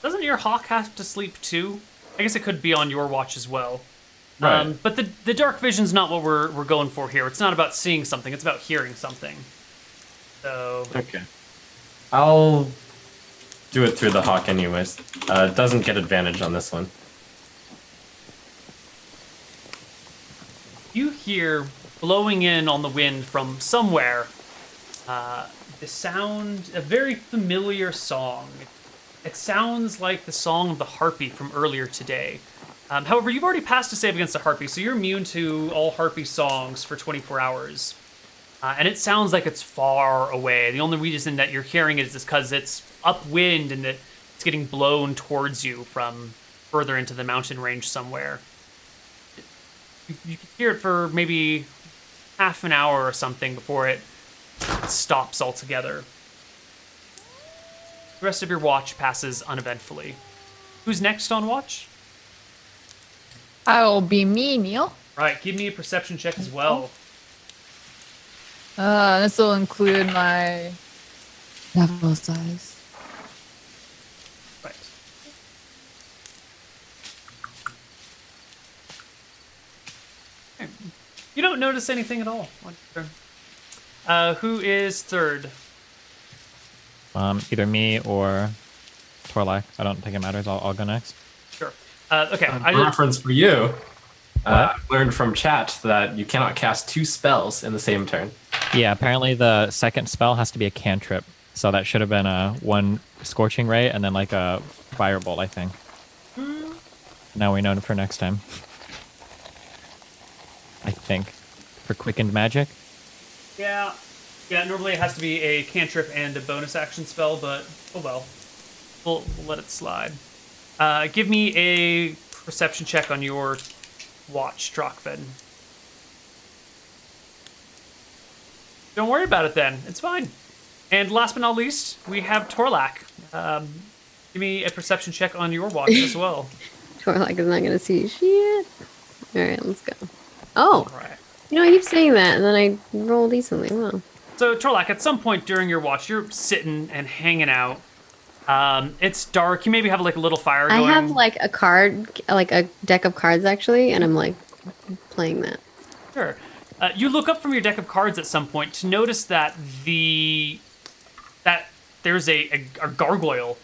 Doesn't your hawk have to sleep too? I guess it could be on your watch as well. Right. But the dark vision's not what we're going for here. It's not about seeing something. It's about hearing something. So. Okay. I'll do it through the hawk anyways. It doesn't get advantage on this one. You hear blowing in on the wind from somewhere the sound, a very familiar song. It sounds like the song of the Harpy from earlier today. However, you've already passed a save against a Harpy, so you're immune to all Harpy songs for 24 hours. And it sounds like it's far away. The only reason that you're hearing it is because it's upwind and that it's getting blown towards you from further into the mountain range somewhere. You can hear it for maybe half an hour or something before it stops altogether. The rest of your watch passes uneventfully. Who's next on watch? I'll be me, Neil. Right, give me a perception check as well. This will include my level size. Right. Okay. You don't notice anything at all on your turn. Who is third? Either me or Torlak. I don't think it matters. I'll go next. Sure. Okay. A reference for you. I learned from chat that you cannot cast 2 spells in the same turn. Yeah, apparently the second spell has to be a cantrip. So that should have been one Scorching Ray and then like a Firebolt, I think. Now we know for next time. I think. For Quickened Magic. Yeah. Yeah, normally it has to be a cantrip and a bonus action spell, but oh well. We'll let it slide. Give me a perception check on your watch, Drakfed. Don't worry about it then. It's fine. And last but not least, we have Torlak. Give me a perception check on your watch as well. Torlag is not going to see shit. All right, let's go. Oh, All right. I keep saying that, and then I roll decently. Wow. So, Torlak, at some point during your watch, you're sitting and hanging out. It's dark. You maybe have like a little fire going. I have like a card, like a deck of cards actually, and I'm like playing that. Sure. You look up from your deck of cards at some point to notice that there's a gargoyle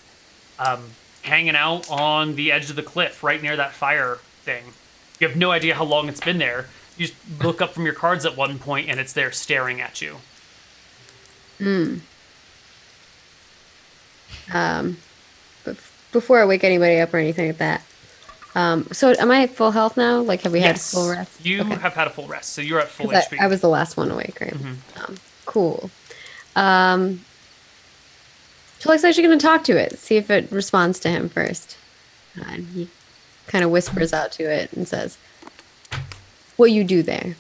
hanging out on the edge of the cliff right near that fire thing. You have no idea how long it's been there. You just look up from your cards at one point and it's there staring at you. But before I wake anybody up or anything like that. So am I at full health now? Like, have we had full rest? You Okay. have had a full rest, so you're at full 'Cause HP. I was the last one awake, right? Cool. So Alex actually going to talk to it, see if it responds to him first. And he kind of whispers out to it and says, "What you do there?"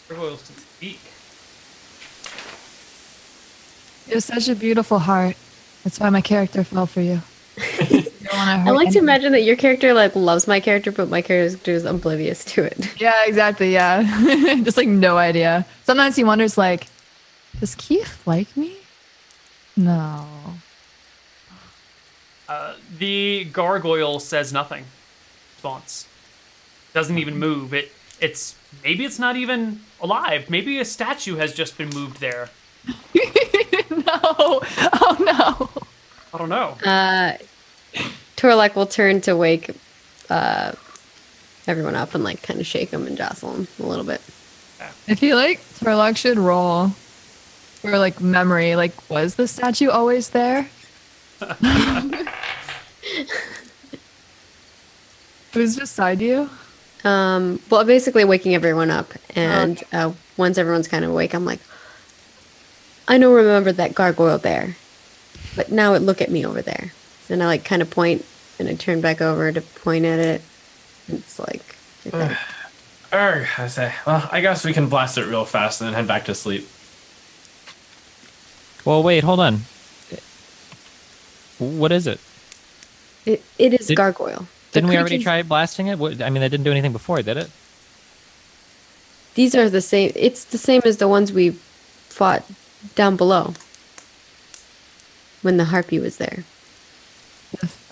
Gargoyles can speak. You have such a beautiful heart. That's why my character fell for you. I like to imagine that your character like loves my character, but my character is oblivious to it. Yeah, exactly. Yeah. Just like no idea. Sometimes he wonders like, does Keith like me? No. The gargoyle says nothing. Response. Doesn't even move. It maybe it's not even alive. Maybe a statue has just been moved there. No. Oh no. I don't know. Torlak will turn to wake everyone up and like kind of shake them and jostle them a little bit. I feel like Torlak should roll for like memory. Like, was the statue always there? Who's beside you? Well, basically waking everyone up, and once everyone's kind of awake, I'm like, I don't remember that gargoyle there, but now look at me over there, and I like kind of point, and I turn back over to point at it. And it's like, okay. I say, well, I guess we can blast it real fast and then head back to sleep. Well, wait, hold on. What is it? It is gargoyle. Didn't we already try blasting it? I mean, they didn't do anything before, did it? These are the same. It's the same as the ones we fought down below when the Harpy was there.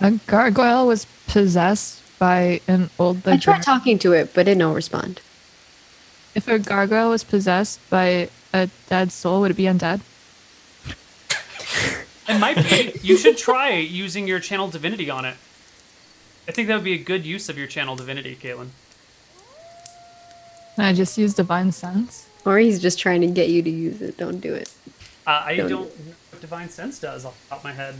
A gargoyle was possessed by an old. I tried talking to it, but it didn't respond. If a gargoyle was possessed by a dead soul, would it be undead? It might be. You should try using your channel divinity on it. I think that would be a good use of your channel divinity, Caitlin. I just use divine sense. Or he's just trying to get you to use it. Don't do it. I don't know what divine sense does off the top of my head.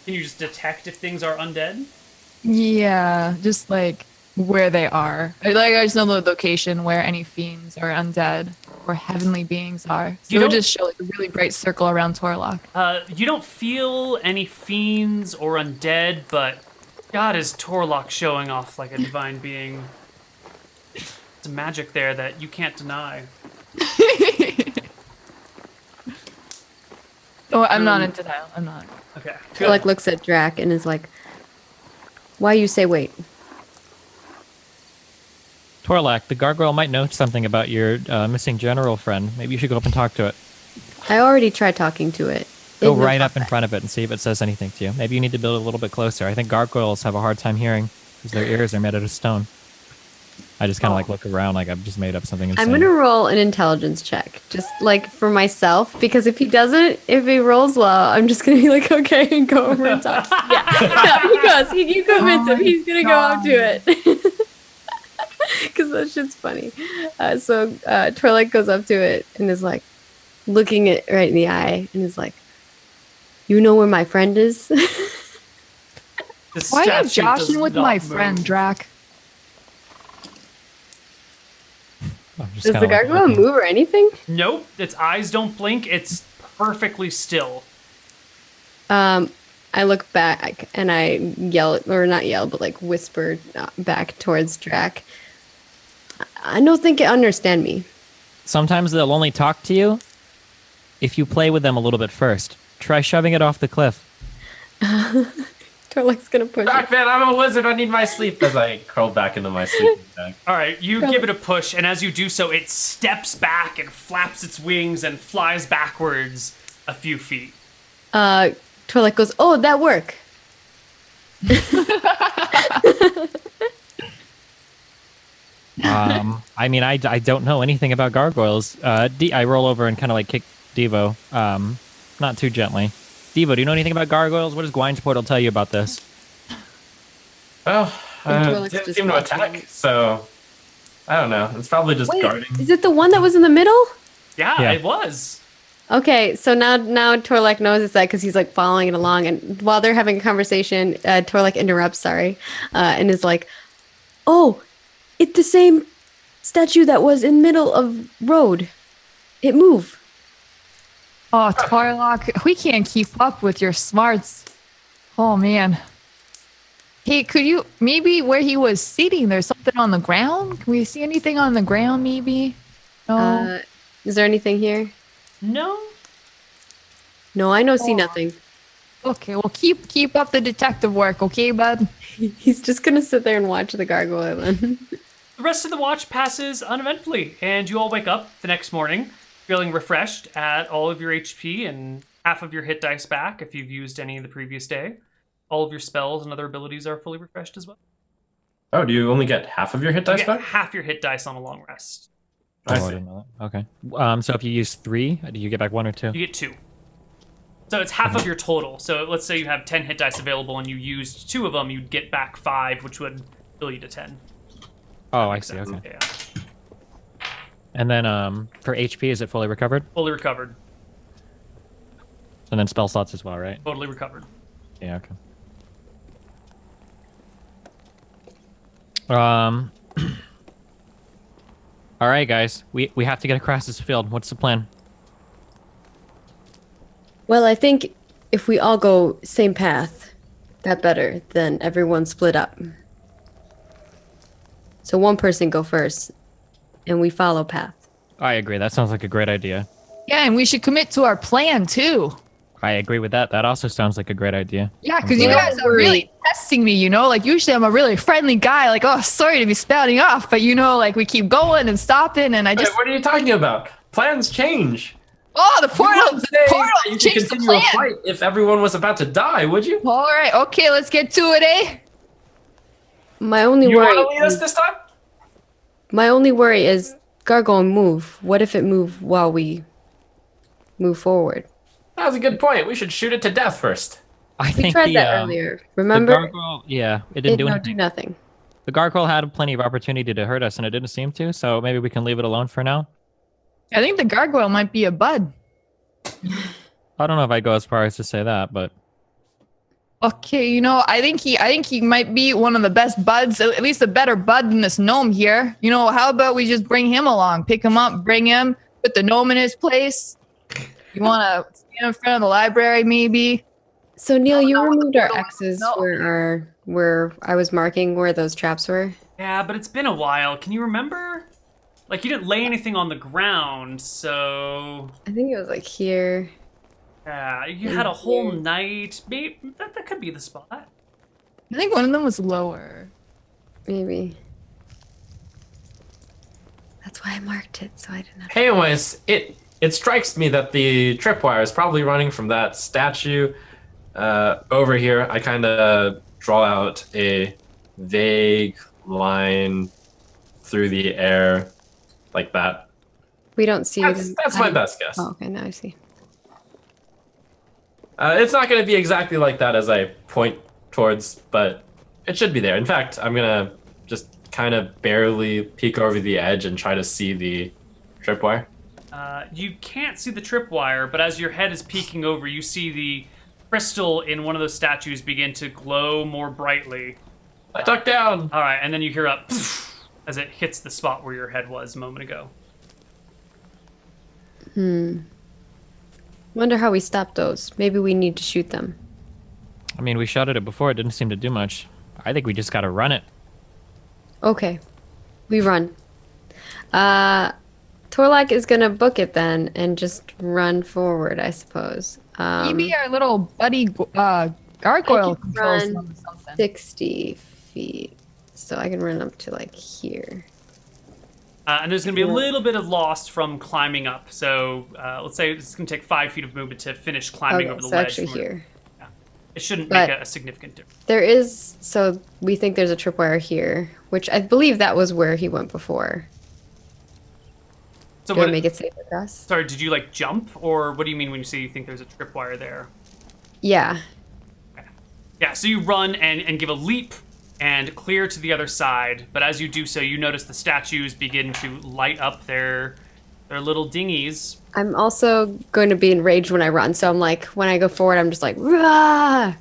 Can you just detect if things are undead? Yeah, just like where they are. I just know the location where any fiends or undead or heavenly beings are. So it would just show like a really bright circle around Torlak. You don't feel any fiends or undead, but God, is Torlak showing off like a divine being. It's magic there that you can't deny. Oh, I'm not in denial. I'm not. Okay. He like looks at Drac and is like, "Why you say wait?" Torlak, the gargoyle might know something about your missing general friend. Maybe you should go up and talk to it. I already tried talking to it. Go right up in front of it and see if it says anything to you. Maybe you need to build a little bit closer. I think gargoyles have a hard time hearing because their ears are made out of stone. I just kind of like look around like I've just made up something insane. I'm gonna roll an intelligence check, just like for myself, because if he rolls well, I'm just gonna be like, okay, and go over and talk. He goes. You convince him. He's gonna go up to it, because that shit's funny. So Torlak goes up to it and is like, looking it right in the eye, and is like, "You know where my friend is?" Why are you joshing with my friend, Drac? Does the gargoyle move or anything? Nope. Its eyes don't blink. It's perfectly still. I look back and I yell, or not yell, but like whisper back towards Drac. I don't think it understand me. Sometimes they'll only talk to you if you play with them a little bit first. Try shoving it off the cliff. Torlak's gonna push Back, it. man, I'm a wizard. I need my sleep. As I curl back into my sleeping bag. All right, you give it a push, and as you do so, it steps back and flaps its wings and flies backwards a few feet. Torlak goes, "Oh, that work." I mean, I don't know anything about gargoyles. I roll over and kind of like kick Devo, not too gently. Devo, do you know anything about gargoyles? What does Gwine's portal tell you about this? Well, it didn't seem to attack, so I don't know. It's probably just guarding. Is it the one that was in the middle? Yeah, it was. Okay, so now Torlak knows it's that because he's like following it along, and while they're having a conversation, Torlak interrupts, and is like, "Oh, it's the same statue that was in middle of road. It moved." Oh, Torlak, we can't keep up with your smarts. Oh, man. Hey, could you, maybe where he was sitting, there's something on the ground? Can we see anything on the ground, maybe? No. Is there anything here? No. No, I don't see nothing. Okay, well, keep up the detective work, okay, bud? He's just gonna sit there and watch the gargoyle then. The rest of the watch passes uneventfully, and you all wake up the next morning feeling refreshed at all of your HP and half of your hit dice back if you've used any the previous day. All of your spells and other abilities are fully refreshed as well. Oh, do you only get half of your hit You dice get back? half your hit dice on a long rest. I I see. didn't know that. Okay. So if you use 3, do you get back 1 or 2? You get 2. So it's half of your total. So let's say you have 10 hit dice available and you used 2 of them, you'd get back 5, which would fill you to 10. Oh, I Makes see. sense. Okay. Yeah. And then for HP, is it fully recovered? Fully recovered. And then spell slots as well, right? Totally recovered. Yeah. Okay. All right, guys. We have to get across this field. What's the plan? Well, I think if we all go same path, that better than everyone split up. So one person go first, and we follow path. I agree. That sounds like a great idea. Yeah, and we should commit to our plan too. I agree with that. That also sounds like a great idea. Yeah, because you glad. guys are really testing me, you know? Like, usually I'm a really friendly guy. Like, oh, sorry to be spouting off, but you know, like, we keep going and stopping, and I just. Wait, what are you talking about? Plans change. Oh, the portal! You The portal you could changed the continue plan! a fight if everyone was about to die, would you? All right, okay, let's get to it, eh? My only You want worry. to lead us this time? My only worry is Gargoyle move. What if it move while we move forward? That was a good point. We should shoot it to death first. I We think tried the, that earlier. the Remember? gargoyle, yeah, it didn't do no, anything. do nothing. The gargoyle had plenty of opportunity to hurt us, and it didn't seem to. So maybe we can leave it alone for now. I think the gargoyle might be a bud. I don't know if I go as far as to say that, but Okay, you know, I think he might be one of the best buds, at least a better bud than this gnome here. You know, how about we just bring him along, pick him up, bring him, put the gnome in his place. You want to stand in front of the library, maybe? So Neil, you removed our no, X's no. where I was marking where those traps were. Yeah, but it's been a while. Can you remember? Like, you didn't lay anything on the ground, so... I think it was like here. Yeah, you had a whole night. Maybe that could be the spot. I think one of them was lower. Maybe. That's why I marked it, so I didn't have Hey, anyways, it strikes me that the tripwire is probably running from that statue over here. I kind of draw out a vague line through the air like that. We don't see it. That's my best guess. Oh, okay, now I see. It's not going to be exactly like that as I point towards, but it should be there. In fact, I'm going to just kind of barely peek over the edge and try to see the tripwire. You can't see the tripwire, but as your head is peeking over, you see the crystal in one of those statues begin to glow more brightly. I duck down. All right, and then you hear a poof as it hits the spot where your head was a moment ago. Wonder how we stop those. Maybe we need to shoot them. I mean, we shot at it before. It didn't seem to do much. I think we just got to run it. Okay. We run. Torlak is gonna book it then and just run forward, I suppose. Maybe our little buddy gargoyle I can controls run them or something. 60 feet. So I can run up to like here. And there's going to be a little bit of loss from climbing up. So let's say it's going to take 5 feet of movement to finish climbing Okay, over the so ledge. actually from where- here. It shouldn't But- make a significant difference. There is, so we think there's a tripwire here, which I believe that was where he went before. So Do I what, make it safe with us? sorry, did you like jump, or what do you mean when you say you think there's a tripwire there? Yeah. Yeah, so you run and give a leap and clear to the other side. But as you do so, you notice the statues begin to light up their little dinghies. I'm also going to be enraged when I run, so I'm like, when I go forward, I'm just like, rah!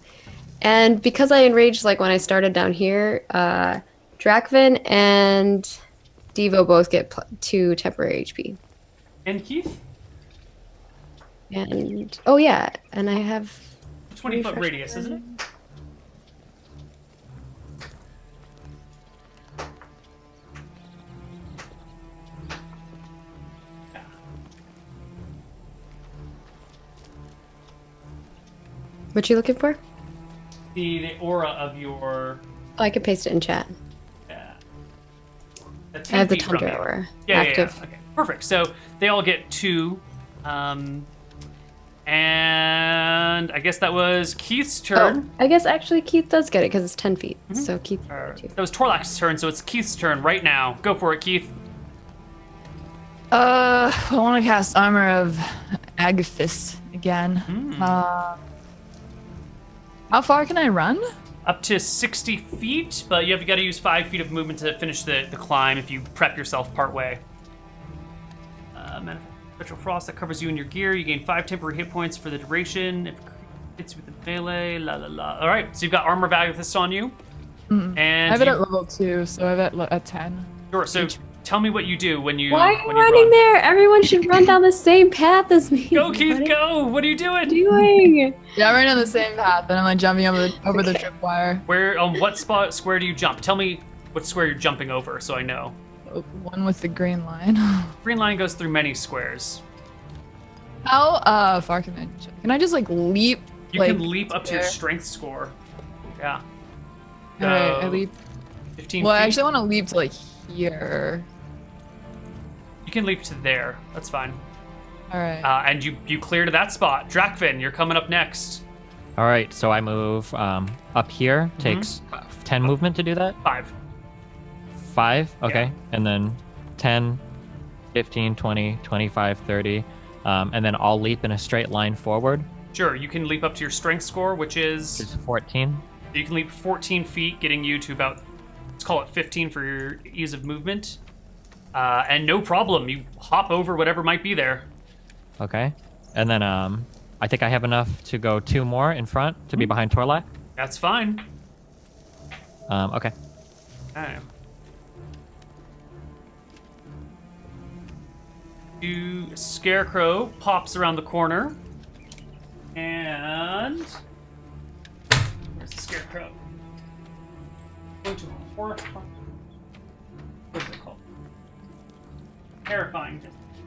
And because I enraged, like when I started down here, Drakvin and Devo both get 2 temporary HP. And Keith, And, oh yeah, and I have 20-foot refresh radius, isn't it? What you looking for? The aura of your... Oh, I can paste it in chat. the I 10 have the feet from Tundra you. aura Yeah, active. yeah. Okay, perfect. So they all get 2 And I guess that was Keith's turn. I guess actually Keith does get it because it's 10 feet. So Keith. That was Torlax's turn, so it's Keith's turn right now. Go for it, Keith. I want to cast Armor of Agathis again. How far can I run? Up to 60 feet, but you got to use 5 feet of movement to finish the climb if you prep yourself part way. Spectral Frost that covers you and your gear. You gain 5 temporary hit points for the duration. If it hits you with the melee, la la la. All right, so you've got Armor of Agathis on you. And I have it at level 2, so I have it at 10. Sure, so tell me what you do when you Why are you when running run. there? Everyone should run down the same path as me. Go, Keith, What go! What are you doing? are you doing? Yeah, I'm right on the same path, and I'm like jumping over the tripwire. Where what square do you jump? Tell me what square you're jumping over so I know. One with the green line. Green line goes through many squares. How far can I jump? Can I just like leap? You like, can leap up to your there? strength score. Yeah. Alright, I leap. 15 Well, I feet. actually want to leap to like here. You can leap to there. That's fine. Alright. And you clear to that spot. Drakvin, you're coming up next. All right, so I move up here. Takes 10 movement to do that. 5. 5, okay. And then 10, 15, 20, 25, 30. And then I'll leap in a straight line forward. Sure, you can leap up to your strength score, which is... Which is 14. You can leap 14 feet, getting you to about, let's call it 15 for your ease of movement. And no problem, you hop over whatever might be there. Okay. And then I think I have enough to go 2 more in front to be behind Torlak. That's fine. Okay. Okay. Scarecrow pops around the corner. And... Where's the Scarecrow? Going to horrifying... What is it called?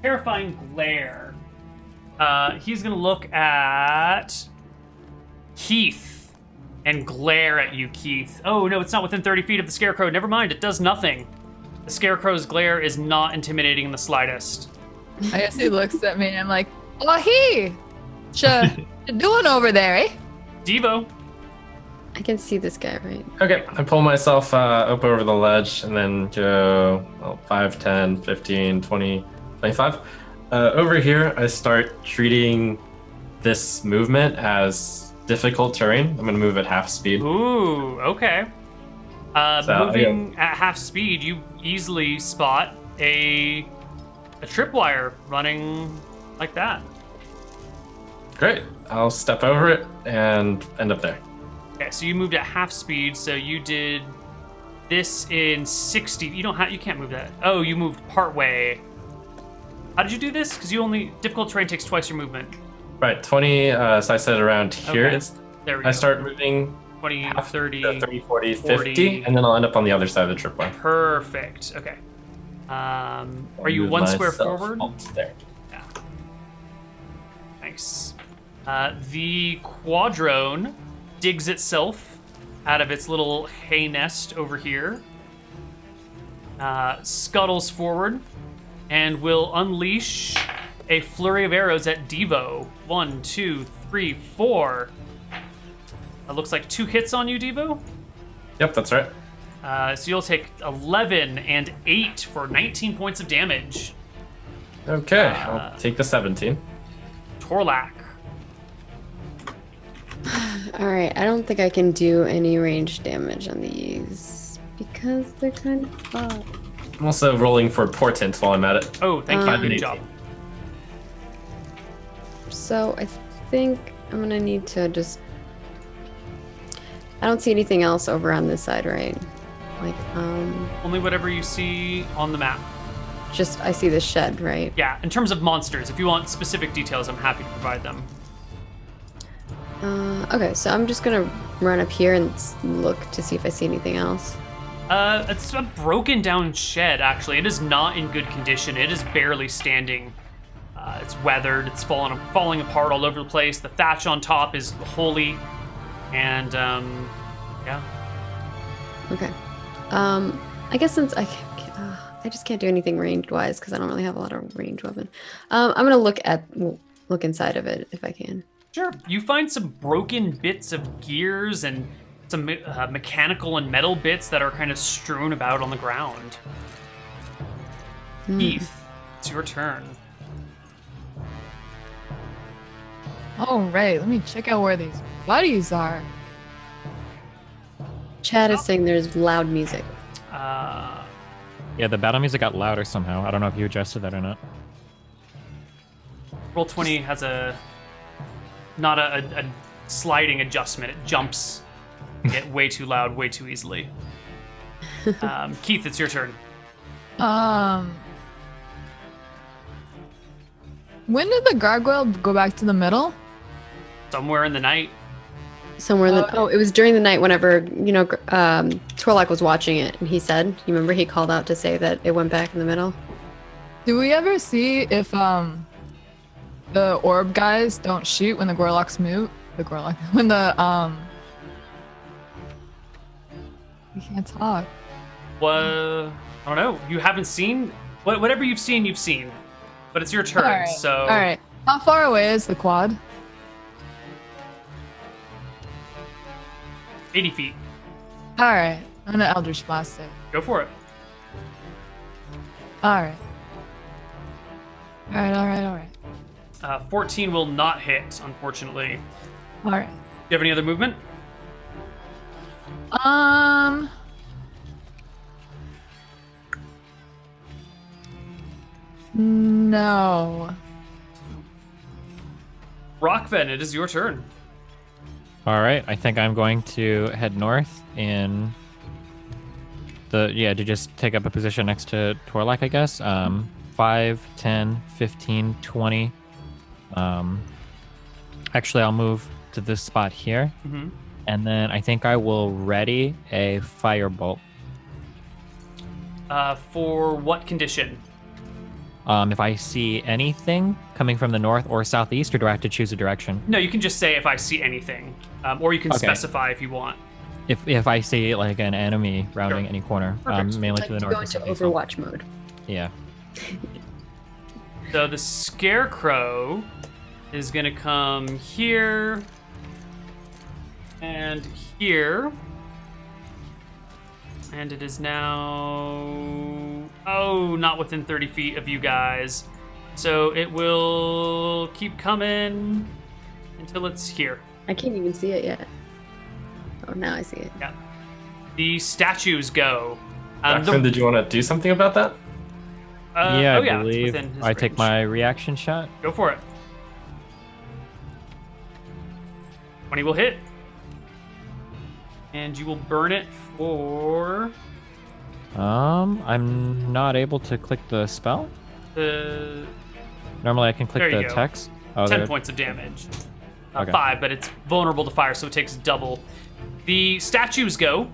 Terrifying glare. He's gonna look at Keith and glare at you, Keith. Oh no, it's not within 30 feet of the Scarecrow. Never mind, it does nothing. The Scarecrow's glare is not intimidating in the slightest. I guess he looks at me and I'm like, oh, he! What you doing over there, eh? Devo. I can see this guy, right? Okay, I pull myself up over the ledge and then go 5, 10, 15, 20, 25. Over here, I start treating this movement as difficult terrain. I'm going to move at half speed. Ooh, okay. Moving at half speed, you easily spot a tripwire running like that. Great. I'll step over it and end up there. Okay, so you moved at half speed, so you did this in 60. You can't move that. Oh, you moved part way. How did you do this? Because difficult terrain takes twice your movement. Right, 20, so I set it around here. Okay. There we go. I start moving 20, half 30, 30, 40, 40. 50, and then I'll end up on the other side of the tripwire. Perfect. Okay. Are you Move one square myself forward? up there. Yeah. Nice. The Quadrone digs itself out of its little hay nest over here, scuttles forward, and will unleash a flurry of arrows at Devo. 1, 2, 3, 4. It looks like 2 hits on you, Devo. Yep, that's right. So you'll take 11 and 8 for 19 points of damage. Okay, I'll take the 17. Torlak. All right, I don't think I can do any range damage on these because they're kind of far. I'm also rolling for Portent while I'm at it. Oh, thank you. Good 18. job. So I think I'm gonna need to just. I don't see anything else over on this side, right? Like, Only whatever you see on the map. just I see the shed, right? Yeah, in terms of monsters, if you want specific details, I'm happy to provide them. Okay, so I'm just gonna run up here and look to see if I see anything else. It's a broken down shed, actually. It is not in good condition. It is barely standing. It's weathered. It's falling apart all over the place. The thatch on top is holey. And, yeah. Okay. I guess since I just can't do anything ranged wise because I don't really have a lot of range weapon. I'm gonna look at look inside of it if I can. Sure. You find some broken bits of gears and some mechanical and metal bits that are kind of strewn about on the ground. Keith, it's your turn. All right, let me check out where these buddies are. Chad is saying there's loud music. Yeah, the battle music got louder somehow. I don't know if you adjusted that or not. Roll20 has not a sliding adjustment. It jumps, get way too loud, way too easily. Keith, it's your turn. When did the gargoyle go back to the middle? Somewhere in the night. Somewhere in the it was during the night whenever Torlock was watching it, and he said, you remember he called out to say that it went back in the middle. Do we ever see if the orb guys don't shoot when the Gorlocks move? When the you can't talk. Well, I don't know. You haven't seen whatever you've seen. But it's your turn. All right. So All right. How far away is the quad? 80 feet. All right. I'm gonna Eldritch Blast it. Go for it. All right. All right. 14 will not hit, unfortunately. All right. Do you have any other movement? No. Rockven, it is your turn. All right, I think I'm going to head north to just take up a position next to Torlac, I guess. 5, 10, 15, 20. Actually, I'll move to this spot here. Mm-hmm. And then I think I will ready a firebolt. For what condition? If I see anything coming from the north or southeast, or do I have to choose a direction? No, you can just say if I see anything. Or you can Okay. specify if you want. If I see like an enemy rounding Sure. any corner, Perfect. mainly Like to the to north. go or into southeast. Overwatch mode. Yeah. So the Scarecrow is going to come here and here. And it is now... Oh, not within 30 feet of you guys. So it will keep coming until it's here. I can't even see it yet. Oh, now I see it. Yeah. The statues go. Rockven, did you want to do something about that? I it's believe within his I take range. my reaction shot. Go for it. 20 will hit. And you will burn it for... I'm not able to click the spell. Normally I can click There you the go. text. Oh, 10 there. points of damage. Okay. 5, but it's vulnerable to fire, so it takes double. The statues go.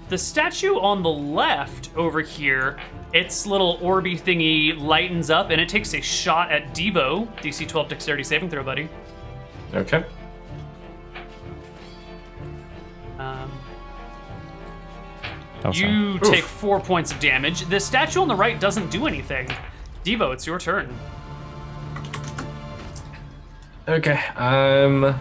The statue on the left over here, its little orby thingy lightens up, and it takes a shot at Devo. DC 12 dexterity saving throw, buddy. Okay. Oh, sorry. You take 4 points of damage. The statue on the right doesn't do anything. Devo, it's your turn. Okay, I'm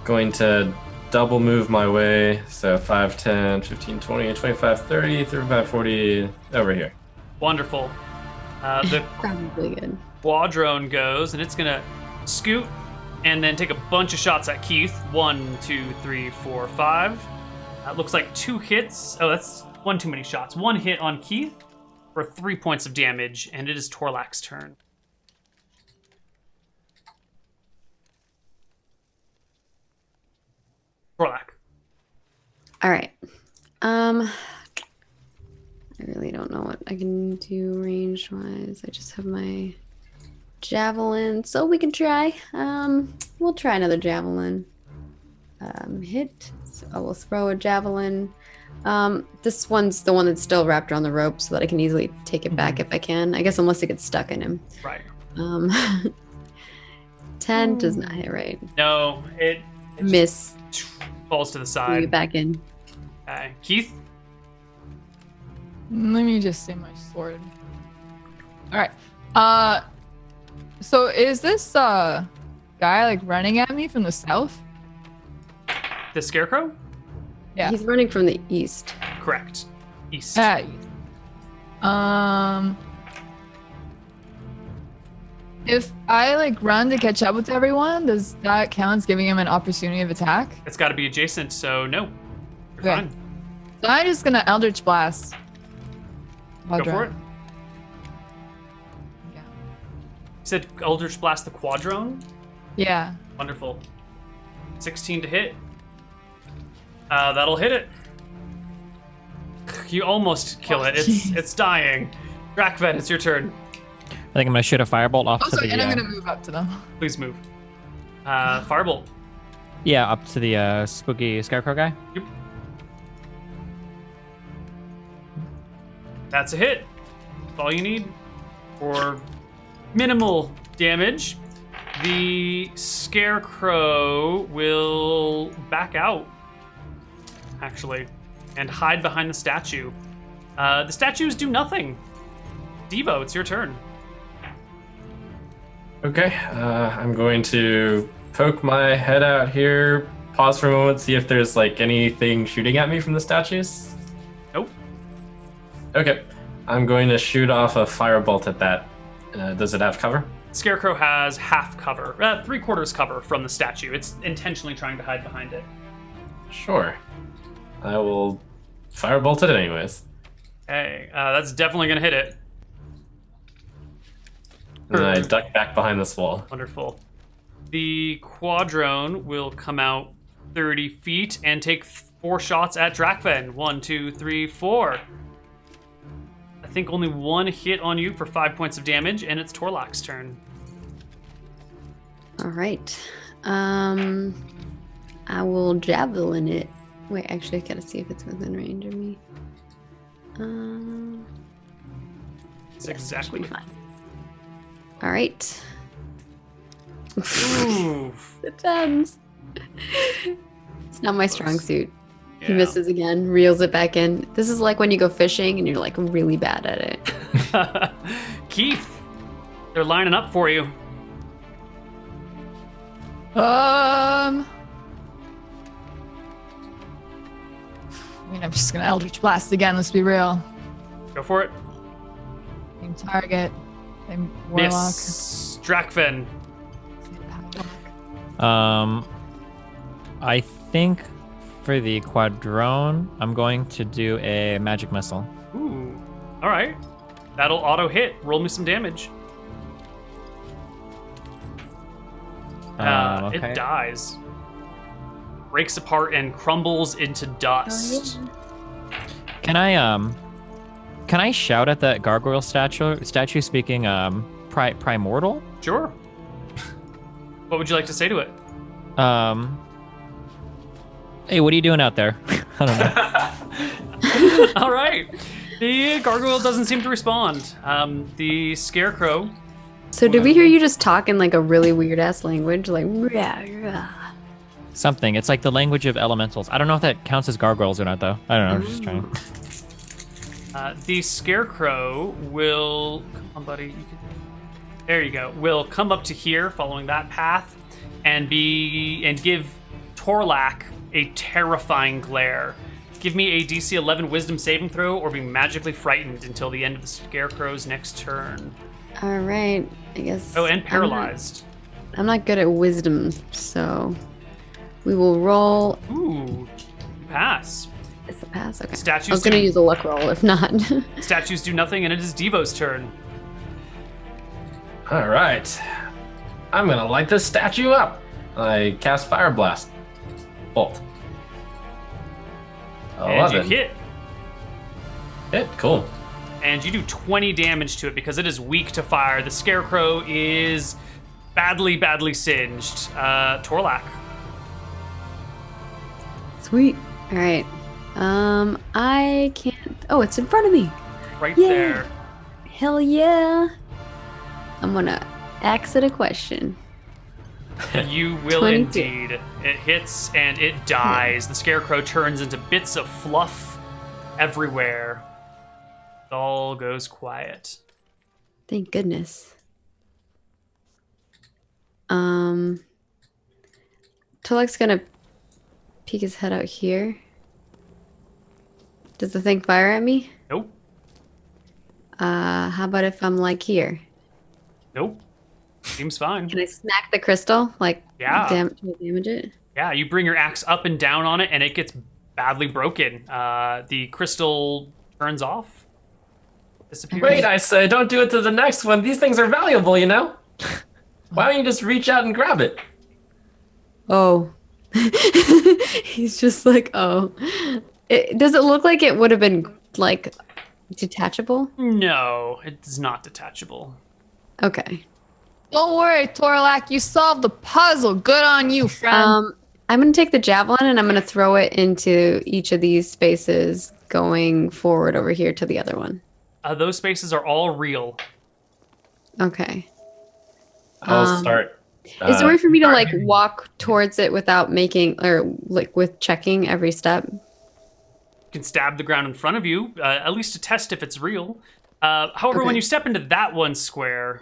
going to double move my way. So 5, 10, 15, 20, 25, 30, 35, 40, over here. Wonderful. The Probably good. Quadrone goes, and it's gonna scoot and then take a bunch of shots at Keith. 1, 2, 3, 4, 5. Looks like 2 hits. Oh, that's one too many shots. 1 hit on Keith for 3 points of damage, and it is Torlac's turn. Torlac. All right. I really don't know what I can do range wise. I just have my javelin, so we can try. We'll try another javelin. Hit. So I will throw a javelin. This one's the one that's still wrapped around the rope, so that I can easily take it back if I can. I guess unless it gets stuck in him. Right. 10 does not hit, right? No, it Miss. falls to the Bring side. it back in. Okay. Keith. Let me just say my sword. All right. So is this guy like running at me from the south? The Scarecrow? Yeah. He's running from the east. Correct. East. If I like run to catch up with everyone, does that count as giving him an opportunity of attack? It's got to be adjacent, so no. You're Okay. fine. So I'm just gonna Eldritch Blast. Go for it. Yeah. You said Eldritch Blast the Quadrone? Yeah. Wonderful. 16 to hit. That'll hit it. You almost kill it. It's dying. Drakven, it's your turn. I think I'm gonna shoot a firebolt off Also, to the. and I'm gonna move up to them. Please move. Firebolt. Yeah, up to the spooky scarecrow guy. Yep. That's a hit. That's all you need for minimal damage. The Scarecrow will back out, actually, and hide behind the statue. The statues do nothing. Devo, it's your turn. Okay, I'm going to poke my head out here, pause for a moment, see if there's like anything shooting at me from the statues. Nope. Okay, I'm going to shoot off a firebolt at that. Does it have cover? Scarecrow has half cover, 3/4 cover from the statue. It's intentionally trying to hide behind it. Sure. I will firebolt it anyways. Hey, that's definitely gonna hit it. And then I duck back behind this wall. Wonderful. The Quadrone will come out 30 feet and take 4 shots at Drakven. 1, 2, 3, 4. I think only 1 hit on you for 5 points of damage, and it's Torlak's turn. All right. I will javelin it. Wait, actually, I gotta see if it's within range of me. It's exactly Fine. All right. Oof. The tens. It's not my strong suit. He Yeah. misses again, reels it back in. This is like when you go fishing and you're like really bad at it. Keith, they're lining up for you. I mean, I'm just gonna Eldritch Blast again. Let's be real. Go for it. Same target. Same warlock. Miss. Drakven. Same padlock. I think for the quadrone, I'm going to do a magic missile. Ooh. All right. That'll auto hit. Roll me some damage. Okay. It dies. Breaks apart and crumbles into dust. Can I shout at that gargoyle statue speaking primordial? Sure. What would you like to say to it? Hey, what are you doing out there? I don't know. All right. The gargoyle doesn't seem to respond. The Scarecrow. So did we hear you just talk in like a really weird ass language? Like, rah, rah. Something. It's like the language of elementals. I don't know if that counts as gargoyles or not, though. I don't know. I'm just trying. The Scarecrow will... Come on, buddy. There you go. Will come up to here, following that path, and give Torlak a terrifying glare. Give me a DC 11 Wisdom saving throw, or be magically frightened until the end of the Scarecrow's next turn. All right, I guess. Oh, and paralyzed. I'm not good at wisdom, so we will roll. Ooh, pass. It's a pass. Okay. Statues I was gonna do- use a luck roll if not. Statues do nothing, and it is Devo's turn. All right. I'm going to light this statue up. I cast Fire Blast. Bolt. And 11. you hit. Hit, cool. And you do 20 damage to it because it is weak to fire. The Scarecrow is badly singed. Torlak. Sweet. All right. I can't. Oh, it's in front of me. Right Yay. there. Hell yeah. I'm gonna ask it a question. You will 22. indeed. It hits and it dies. The Scarecrow turns into bits of fluff everywhere. It all goes quiet. Thank goodness. Tolek's gonna peek his head out here. Does the thing fire at me? Nope. How about if I'm like here? Nope. Seems fine. Can I smack the crystal? Like, Yeah. damage it? Yeah, you bring your axe up and down on it, and it gets badly broken. The crystal turns off. Disappears. Wait, I say, don't do it to the next one. These things are valuable, you know? Why don't you just reach out and grab it? Oh. He's just like, oh. Does it look like it would have been, like, detachable? No, it's not detachable. Okay. Don't worry, Torlak. You solved the puzzle. Good on you, friend. I'm going to take the javelin and I'm going to throw it into each of these spaces going forward over here to the other one. Those spaces are all real. Okay. I'll start. Is there a way for me to like walk towards it without making or like with checking every step? You can stab the ground in front of you, at least to test if it's real. However, Okay. when you step into that one square,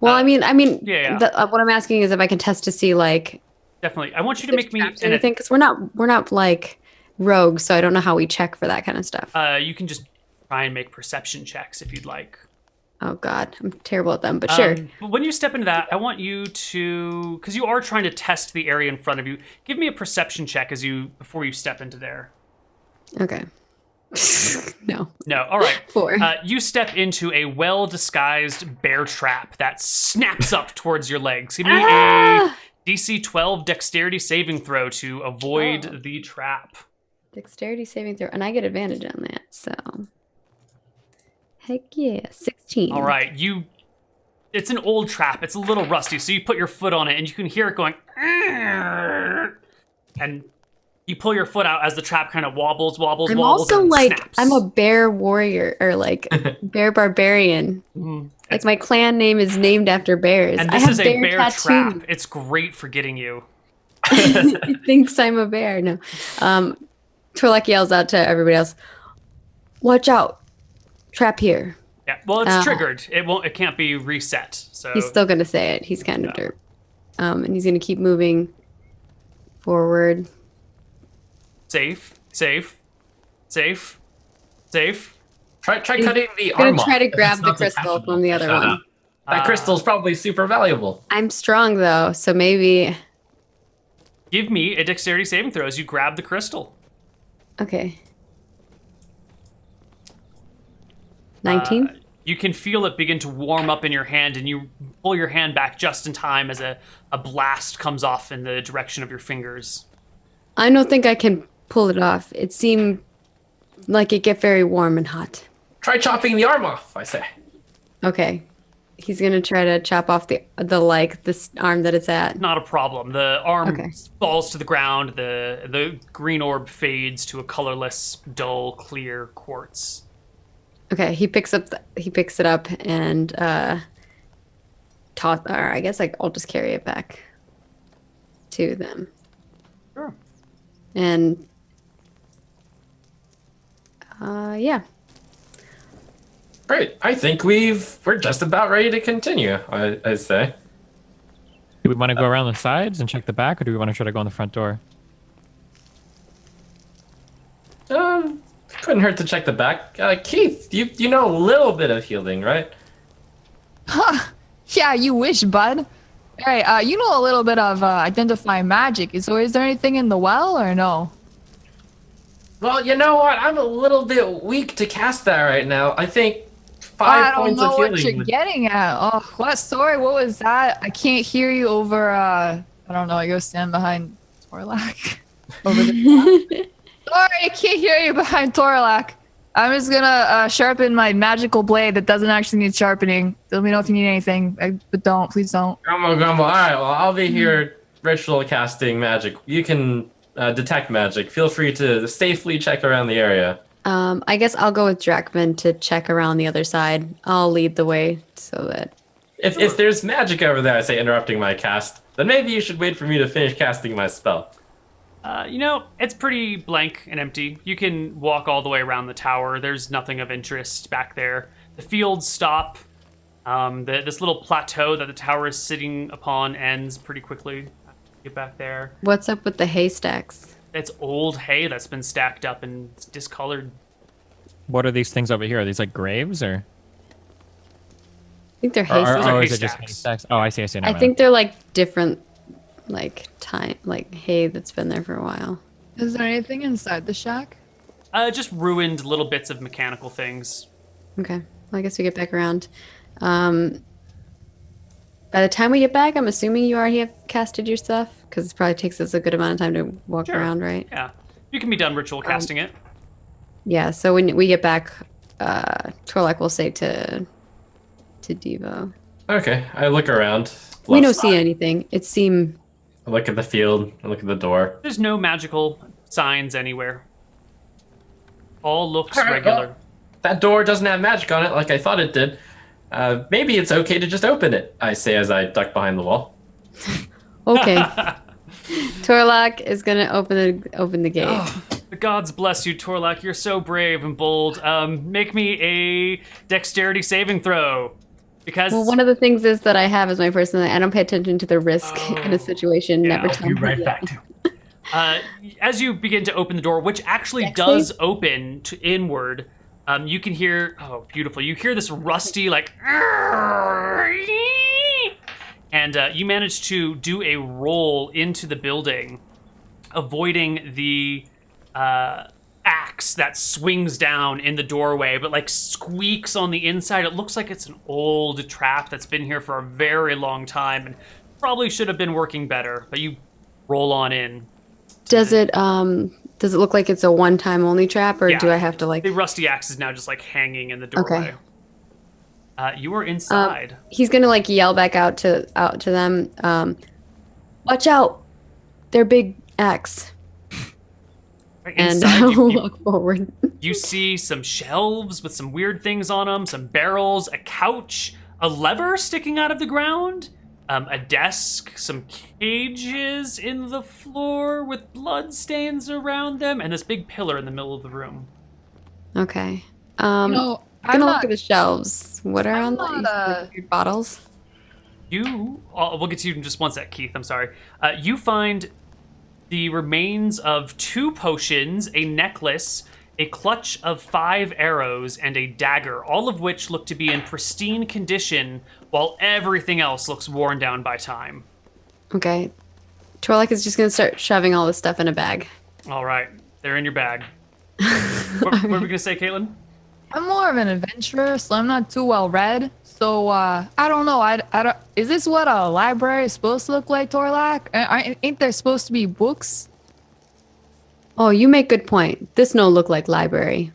Well, I mean, yeah. what I'm asking is if I can test to see like definitely, I want you to make me anything because we're not like rogues, so I don't know how we check for that kind of stuff. you can just try and make perception checks if you'd like. Oh God, I'm terrible at them, but sure. But when you step into that, I want you to, because you are trying to test the area in front of you. Give me a perception check before you step into there. Okay. No. All right. 4. You step into a well-disguised bear trap that snaps up towards your legs. Give me a DC 12 dexterity saving throw to avoid the trap. Dexterity saving throw, and I get advantage on that. So, heck yeah, 16. All right, it's an old trap. It's a little rusty, so you put your foot on it, and you can hear it going, and you pull your foot out as the trap kind of wobbles, I'm wobbles, also and like snaps. I'm a bear warrior or like bear barbarian. Like my clan name is named after bears. And I this have is a bear tattoo. trap. It's great for getting you. He thinks I'm a bear. No. Torlak yells out to everybody else, "Watch out! Trap here." Yeah. Well, it's triggered. It can't be reset. So He's still gonna say it. He's kind of dirt. And he's gonna keep moving forward. safe. Try cutting the I'm gonna arm off. try to grab It's the not crystal detachable. from the other one. That crystal's probably super valuable. I'm strong though, so maybe. Give me a dexterity saving throw as you grab the crystal. Okay. 19. You can feel it begin to warm up in your hand, and you pull your hand back just in time as a blast comes off in the direction of your fingers. I don't think I can pull it off. It seemed like it get very warm and hot. Try chopping the arm off, I say. Okay. He's gonna try to chop off the this arm that it's at. Not a problem. The arm Okay. falls to the ground. The green orb fades to a colorless, dull, clear quartz. Okay, he picks it up and toss. Or I guess I'll just carry it back to them. Sure. And yeah. Great. I think we're just about ready to continue, I say. Do we want to go around the sides and check the back, or do we want to try to go in the front door? Couldn't hurt to check the back. Keith, you know a little bit of healing, right? Yeah, you wish, bud. All right, you know a little bit of identifying magic. Is there anything in the well or no? Well, you know what? I'm a little bit weak to cast that right now. I think I 5 don't points know of what healing. you're would- getting at. Oh, what? Sorry, what was that? I can't hear you over. I don't know. I go stand behind Torlak. Over the. Sorry, I can't hear you behind Torlak. I'm just gonna sharpen my magical blade that doesn't actually need sharpening. Let me know if you need anything, but please don't. Grumble. All right, well, I'll be here ritual casting magic. You can detect magic. Feel free to safely check around the area. I guess I'll go with Drakman to check around the other side. I'll lead the way so that. If there's magic over there, I say interrupting my cast, then maybe you should wait for me to finish casting my spell. It's pretty blank and empty. You can walk all the way around the tower. There's nothing of interest back there. The fields stop. This little plateau that the tower is sitting upon ends pretty quickly. Get back there. What's up with the haystacks? It's old hay that's been stacked up and it's discolored. What are these things over here? Are these like graves or? I think they're Or, haystacks. are or is it just haystacks. haystacks? Oh, I see. I think they're like different, like hay that's been there for a while. Is there anything inside the shack? Just ruined little bits of mechanical things. Okay, well, I guess we get back around. By the time we get back, I'm assuming you already have casted your stuff, because it probably takes us a good amount of time to walk Sure. around, right? Yeah. You can be done ritual casting it. Yeah, so when we get back, Torlak will say to Devo. Okay, I look around. We Left don't see side. anything. It seemed... I look at the field. I look at the door. There's no magical signs anywhere. All looks All right, regular. well, that door doesn't have magic on it like I thought it did. Maybe it's okay to just open it, I say as I duck behind the wall. Okay. Torlak is going to open the gate. The gods bless you, Torlak. You're so brave and bold. Make me a dexterity saving throw. Because Well, one of the things is that I have as my person, I don't pay attention to the risk in a situation. Yeah, Never I'll tell me yet. as you begin to open the door, which actually Dex does save? open to inward, you can hear, oh, beautiful. You hear this rusty, like, and you manage to do a roll into the building, avoiding the axe that swings down in the doorway, but like squeaks on the inside. It looks like it's an old trap that's been here for a very long time and probably should have been working better, but you roll on in. Does it look like it's a one-time only trap, or Yeah. do I have to like... The rusty axe is now just like hanging in the doorway. You are inside. He's gonna like yell back out to them. Watch out! They're big axe. Right And inside, you walk forward. you see some shelves with some weird things on them, some barrels, a couch, a lever sticking out of the ground, a desk, some cages in the floor with blood stains around them, and this big pillar in the middle of the room. Okay. No, I'm gonna look at the shelves. What are I'm on not, the bottles? We'll get to you in just one sec, Keith. I'm sorry. You find the remains of 2 potions, a necklace, a clutch of 5 arrows, and a dagger, all of which look to be in pristine condition, while everything else looks worn down by time. Okay. Torlak is just gonna start shoving all this stuff in a bag. All right, they're in your bag. What were we gonna say, Caitlin? I'm more of an adventurer, so I'm not too well read. So I don't know. I don't. Is this what a library is supposed to look like, Torlak? Ain't there supposed to be books? Oh, you make good point. This no look like library.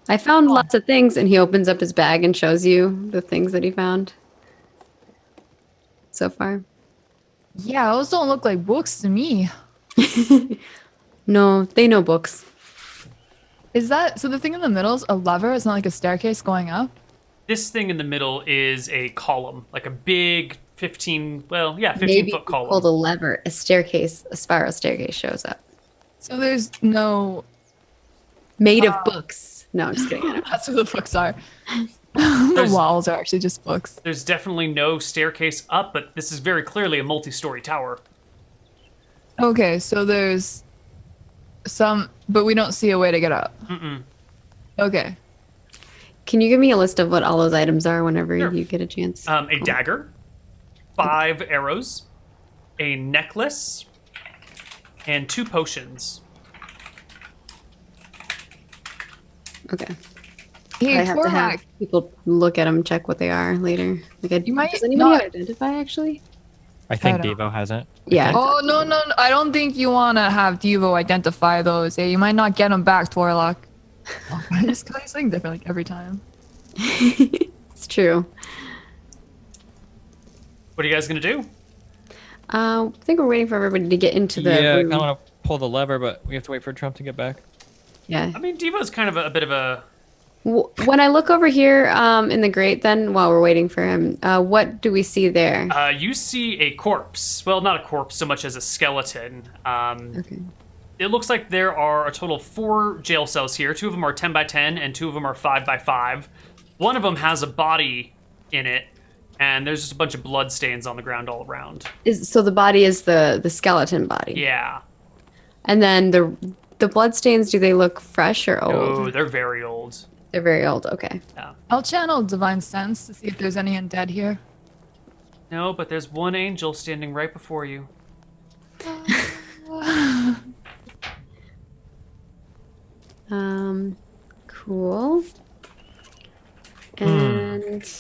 I found lots of things, and he opens up his bag and shows you the things that he found so far. Yeah, those don't look like books to me. No, they know books. Is that so? The thing in the middle is a lever. It's not like a staircase going up. This thing in the middle is a column, like a big 15 Maybe foot if column. you pull the lever, a spiral staircase shows up. So there's no. Made of books. No, I'm just kidding. That's what the books are. The walls are actually just books. There's definitely no staircase up, but this is very clearly a multi-story tower. Okay, so there's some, but we don't see a way to get up. Mm-mm. Okay. Can you give me a list of what all those items are whenever Sure. you get a chance? A dagger, 5 arrows, a necklace, and 2 potions. Okay. Hey, I have to have Torlak, people look at them, check what they are later. Like, You might does anybody not- identify actually? I think I don't- Devo has it. Yeah. Oh no! I don't think you want to have Devo identify those. You might not get them back, Torlak. I just got something different like every time. It's true. What are you guys gonna do? I think we're waiting for everybody to get into the Yeah, I room. kind of want to pull the lever, but we have to wait for Trump to get back. Yeah. I mean, Devo's kind of a bit of a... When I look over here in the grate, then while we're waiting for him, what do we see there? You see a corpse. Well, not a corpse so much as a skeleton. Okay. It looks like there are a total of 4 jail cells here. 2 of them are 10 by 10, and 2 of them are 5 by 5. One of them has a body in it, and there's just a bunch of blood stains on the ground all around. So the body is the skeleton body. Yeah. And then the blood stains, do they look fresh or old? Oh, they're very old. They're very old. Okay. Yeah. I'll channel Divine Sense to see if there's any undead here. No, but there's one angel standing right before you. Cool. And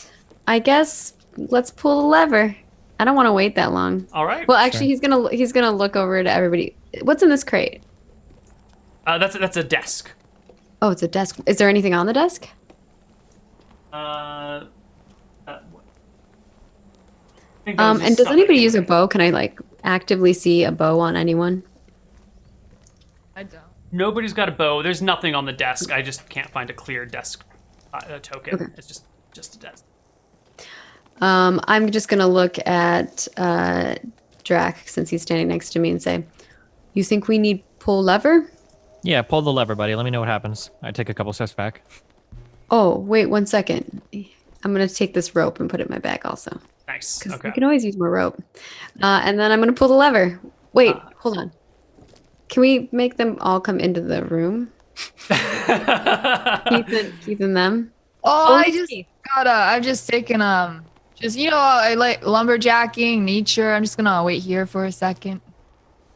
I guess let's pull the lever. I don't want to wait that long. All right. Well, actually, he's gonna look over to everybody. What's in this crate? That's a desk. Oh, it's a desk. Is there anything on the desk? And does anybody use a bow? Can I like actively see a bow on anyone? I don't. Nobody's got a bow. There's nothing on the desk. I just can't find a clear desk token. Okay. It's just a desk. I'm just gonna look at Drac since he's standing next to me and say, "You think we need pull lever?" Yeah, pull the lever, buddy. Let me know what happens. I take a couple steps back. Oh, wait 1 second. I'm gonna take this rope and put it in my bag also. Nice. Because Okay. we can always use more rope. And then I'm gonna pull the lever. Wait, hold on. Can we make them all come into the room? Keith and them. Oh, Only I just Keith. I've just taken I like lumberjacking, nature. I'm just gonna wait here for a second.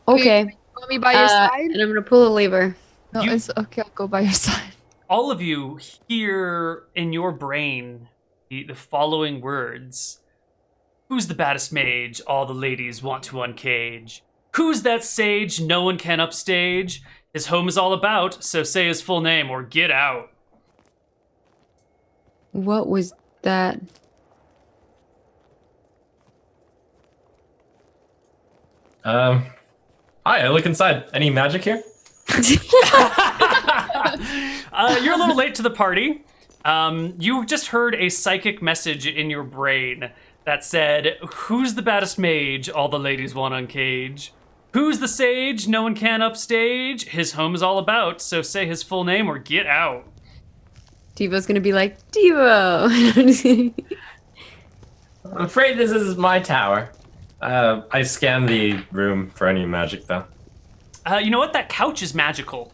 Okay. Want me by your side? And I'm gonna pull the lever. No, it's okay. I'll go by your side. All of you hear in your brain the following words. Who's the baddest mage all the ladies want to uncage? Who's that sage no one can upstage? His home is all about, so say his full name or get out. What was that? Hi, I look inside. Any magic here? You're a little late to the party. You just heard a psychic message in your brain that said, who's the baddest mage all the ladies want uncage? Who's the sage no one can upstage? His home is all about, so say his full name or get out. Devo's gonna be like, Devo. I'm afraid this is my tower. I scan the room for any magic, though. You know what? That couch is magical.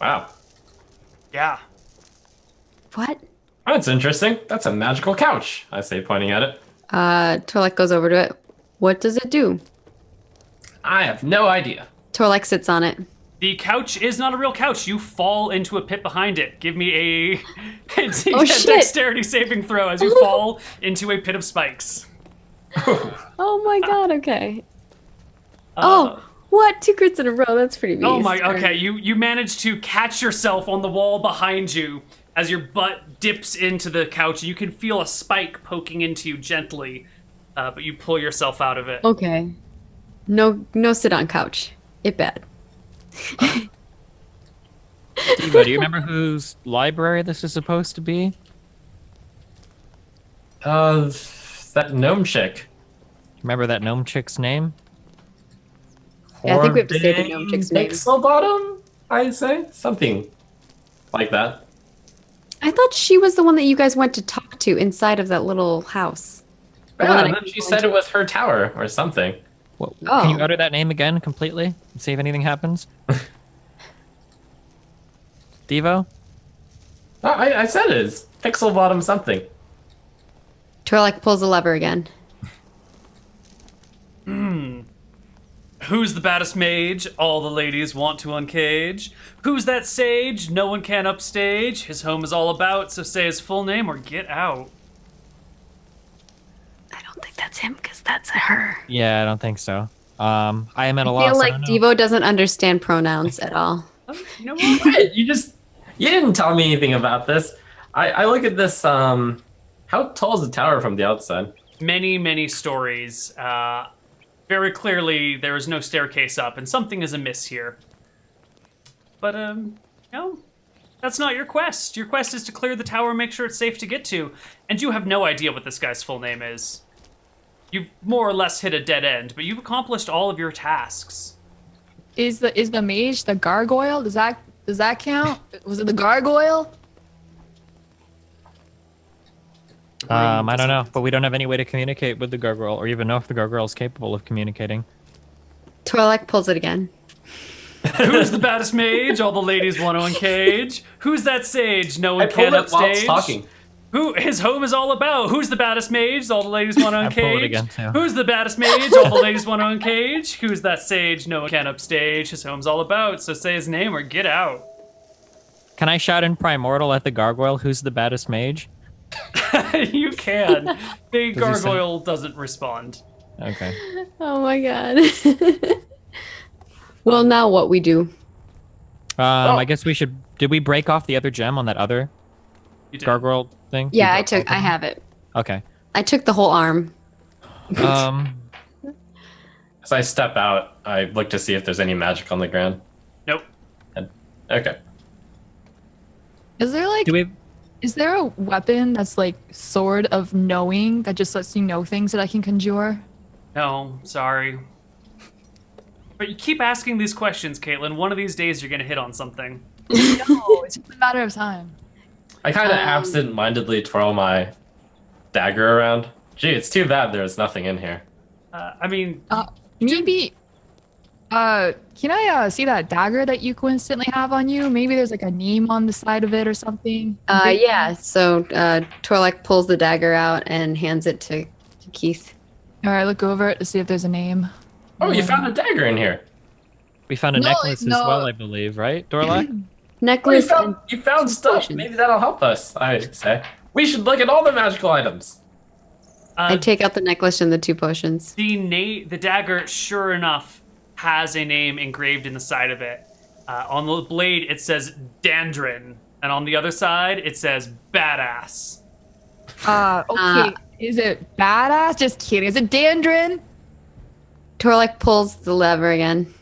Wow. Yeah. What? That's interesting. That's a magical couch, I say, pointing at it. Torlek goes over to it. What does it do? I have no idea. Torlek sits on it. The couch is not a real couch. You fall into a pit behind it. Give me a Oh, shit. dexterity saving throw as you fall into a pit of spikes. Oh my god, okay. Oh, what? 2 crits in a row. That's pretty beast. Oh my, okay. You manage to catch yourself on the wall behind you as your butt dips into the couch. You can feel a spike poking into you gently, but you pull yourself out of it. Okay. No sit on couch. It bad. Devo, do you remember whose library this is supposed to be? That gnome chick. Remember that gnome chick's name? Yeah, I think we have to say the gnome chick's name. Pixelbottom, I say? Something like that. I thought she was the one that you guys went to talk to inside of that little house. The one Yeah, that I and then keep she going said to. it was her tower or something. What, Oh. Can you utter that name again completely and see if anything happens? Devo? Oh, I said it is. Pixelbottom something. Torlek pulls the lever again. Who's the baddest mage all the ladies want to uncage? Who's that sage no one can upstage? His home is all about, so say his full name or get out. I don't think that's him because that's her. Yeah, I don't think so. I am at a I loss. feel like I don't know. Devo doesn't understand pronouns at all. You know what? Wait, you didn't tell me anything about this. I look at this, how tall is the tower from the outside? Many stories. Very clearly, there is no staircase up, and something is amiss here. But, no, that's not your quest. Your quest is to clear the tower and make sure it's safe to get to. And you have no idea what this guy's full name is. You've more or less hit a dead end, but you've accomplished all of your tasks. Is the mage the gargoyle? Does that count? Was it the gargoyle? I don't know, but we don't have any way to communicate with the gargoyle, or even know if the gargoyle is capable of communicating. Torlak pulls it again. Who's the baddest mage? All the ladies want to engage. Who's that sage? No one I pulled can it while it's upstage. talking. Who his home is all about? Who's the baddest mage? All the ladies want to I pull it uncage. again, too. Who's the baddest mage? All the ladies want to uncage. Who's that sage? No one can upstage. His home's all about. So say his name or get out. Can I shout in Primordial at the gargoyle, who's the baddest mage? You can. The Does he say- gargoyle doesn't respond. Okay. Oh my god. Well, now what we do? I guess we should... Did we break off the other gem on that other You did. gargoyle thing? Yeah, I have it. Okay. I took the whole arm. As I step out, I look to see if there's any magic on the ground. Nope. Okay. Is there like Do we... is there a weapon that's like sword of knowing that just lets you know things that I can conjure? No, sorry. But you keep asking these questions, Caitlin. One of these days you're gonna hit on something. No, it's just a matter of time. I kind of absent-mindedly twirl my dagger around. Gee, it's too bad there's nothing in here. I mean, Maybe can I see that dagger that you coincidentally have on you? Maybe there's like a name on the side of it or something. Yeah, so Torlak pulls the dagger out and hands it to Keith. All right, look over it to see if there's a name. Oh, you found a dagger in here. We found a No, necklace as no. well, I believe, right, Dorlak? Oh, Necklace and you found stuff. potions. Maybe that'll help us, I say. We should look at all the magical items. I take out the necklace and the 2 potions. the dagger, sure enough, has a name engraved in the side of it. On the blade, it says Dandrin, and on the other side, it says Badass. Okay. Is it badass? Just kidding. Is it Dandrin? Torlak pulls the lever again.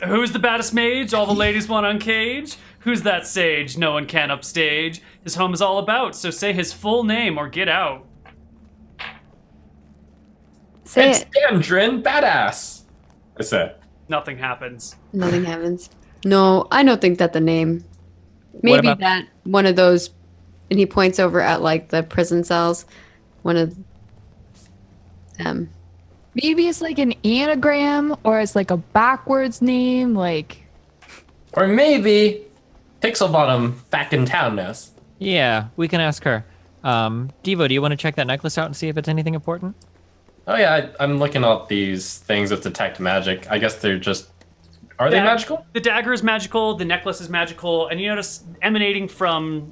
Who's the baddest mage? All the ladies want to uncage. Who's that sage? No one can upstage. His home is all about, so say his full name or get out. Say It's it. Dandrin Badass. I said. Nothing happens. Nothing happens. No, I don't think that the name. Maybe about- that one of those, and he points over at like the prison cells. One of them. Maybe it's like an anagram or it's like a backwards name. Like, Or maybe Pixelbottom back in town knows. Yeah, we can ask her. Devo, do you want to check that necklace out and see if it's anything important? Oh yeah, I'm looking at these things with detect magic. I guess they're just... Are they magical? The dagger is magical, the necklace is magical, and you notice emanating from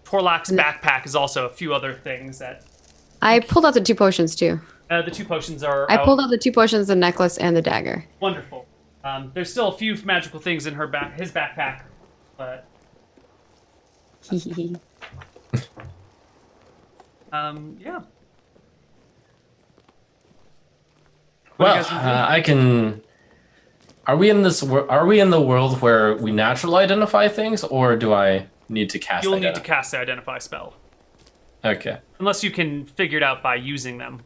Torlak's backpack is also a few other things that... I pulled out the 2 potions too. The 2 potions are I pulled out the 2 potions, the necklace, and the dagger. wonderful. There's still a few magical things in his backpack, but... yeah. What do you Well, guys wanna do? I can... Are we in this? Are we in the world where we naturally identify things, or do I need to cast? You'll need to cast the identify spell. Okay. Unless you can figure it out by using them.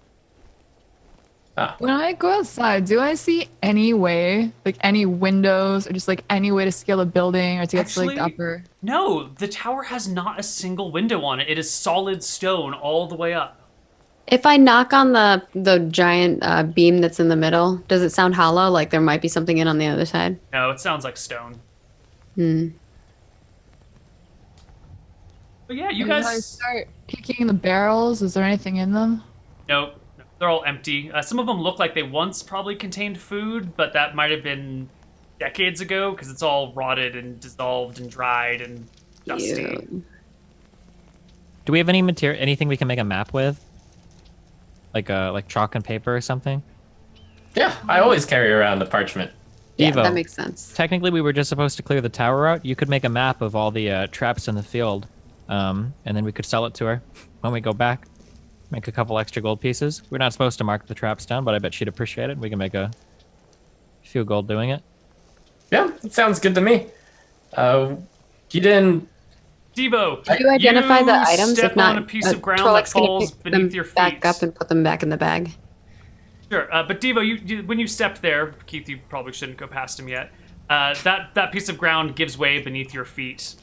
when I go outside, do I see any way, like any windows or just like any way to scale a building or to get to like the Actually- upper? No, the tower has not a single window on it. It is solid stone all the way up. If I knock on the giant beam that's in the middle, does it sound hollow? Like there might be something in on the other side? No, it sounds like stone. Hmm. But yeah, you And as I guys... start kicking the barrels, is there anything in them? Nope. They're all empty. Some of them look like they once probably contained food, but that might have been decades ago because it's all rotted and dissolved and dried and dusty. Ew. Do we have any material, anything we can make a map with? Like chalk and paper or something? Yeah, I always carry around the parchment. Yeah, Devo. that makes sense. Technically, we were just supposed to clear the tower out. You could make a map of all the traps in the field, and then we could sell it to her when we go back. Make a couple extra gold pieces. We're not supposed to mark the traps down, but I bet she'd appreciate it. We can make a few gold doing it. Yeah, that sounds good to me. You didn't... Devo, Do you identify the items? step If not, on a piece of ground Trollocs that gonna falls pick beneath them your feet. back up and put them back in the bag. Sure, but Devo, you when you stepped there, Keith, you probably shouldn't go past him yet. That piece of ground gives way beneath your feet.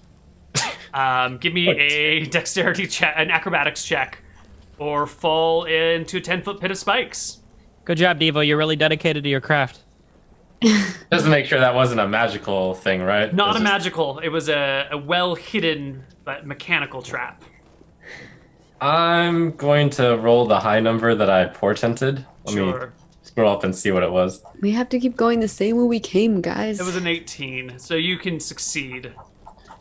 Give me a dexterity check, an acrobatics check, or fall into a 10-foot pit of spikes. Good job, Devo. You're really dedicated to your craft. Just to make sure that wasn't a magical thing, right? Not a magical. It was a well-hidden but mechanical trap. I'm going to roll the high number that I portented. Let me scroll up and see what it was. We have to keep going the same way we came, guys. It was an 18, so you can succeed.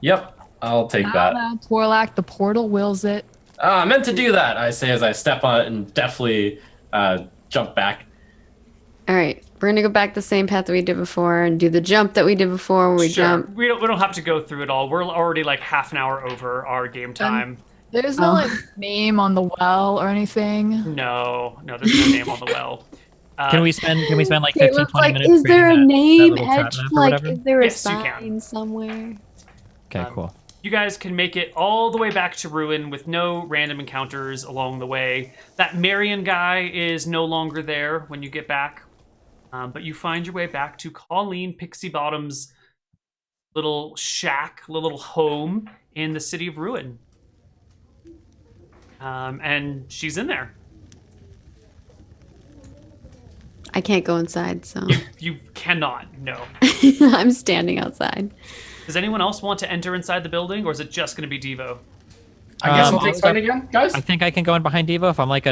Yep, I'll take that. Torlac, the portal wills it. I meant to do that, I say as I step on it and definitely jump back. All right, we're gonna go back the same path that we did before and do the jump that we did before when we jump. We don't have to go through it all. We're already like half an hour over our game time. There's no like name on the well or anything. No, there's no name on the well. Can we spend like 15, 20 minutes? Is there a name that etched? Like, is there a Yes, you can. sign somewhere? Okay, cool. You guys can make it all the way back to Ruin with no random encounters along the way. That Marion guy is no longer there when you get back. But you find your way back to Colleen Pixie Bottom's little shack, little home in the city of Ruin. And she's in there. I can't go inside, so You cannot, no. I'm standing outside. Does anyone else want to enter inside the building, or is it just going to be Devo? I guess I'll take point again, guys. I think I can go in behind Devo if I'm like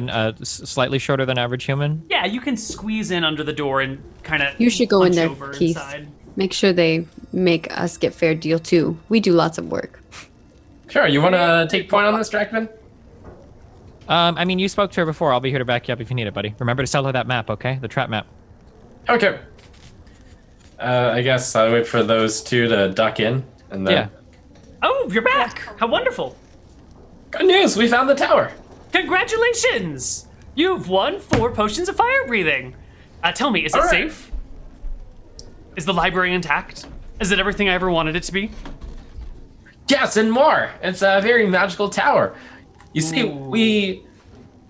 slightly shorter than average human. Yeah, you can squeeze in under the door and kind of. You should go in there, Keith. Inside. Make sure they make us get fair deal too. We do lots of work. Sure, you want to take point on this, Dracman? I mean, you spoke to her before. I'll be here to back you up if you need it, buddy. Remember to sell her that map, okay? The trap map. Okay. I guess I'll wait for those two to duck in, and then... Yeah. Oh, you're back! How wonderful! Good news, we found the tower! Congratulations! You've won 4 potions of fire breathing. Tell me, is it All right. safe? Is the library intact? Is it everything I ever wanted it to be? Yes, and more! It's a very magical tower. You see, we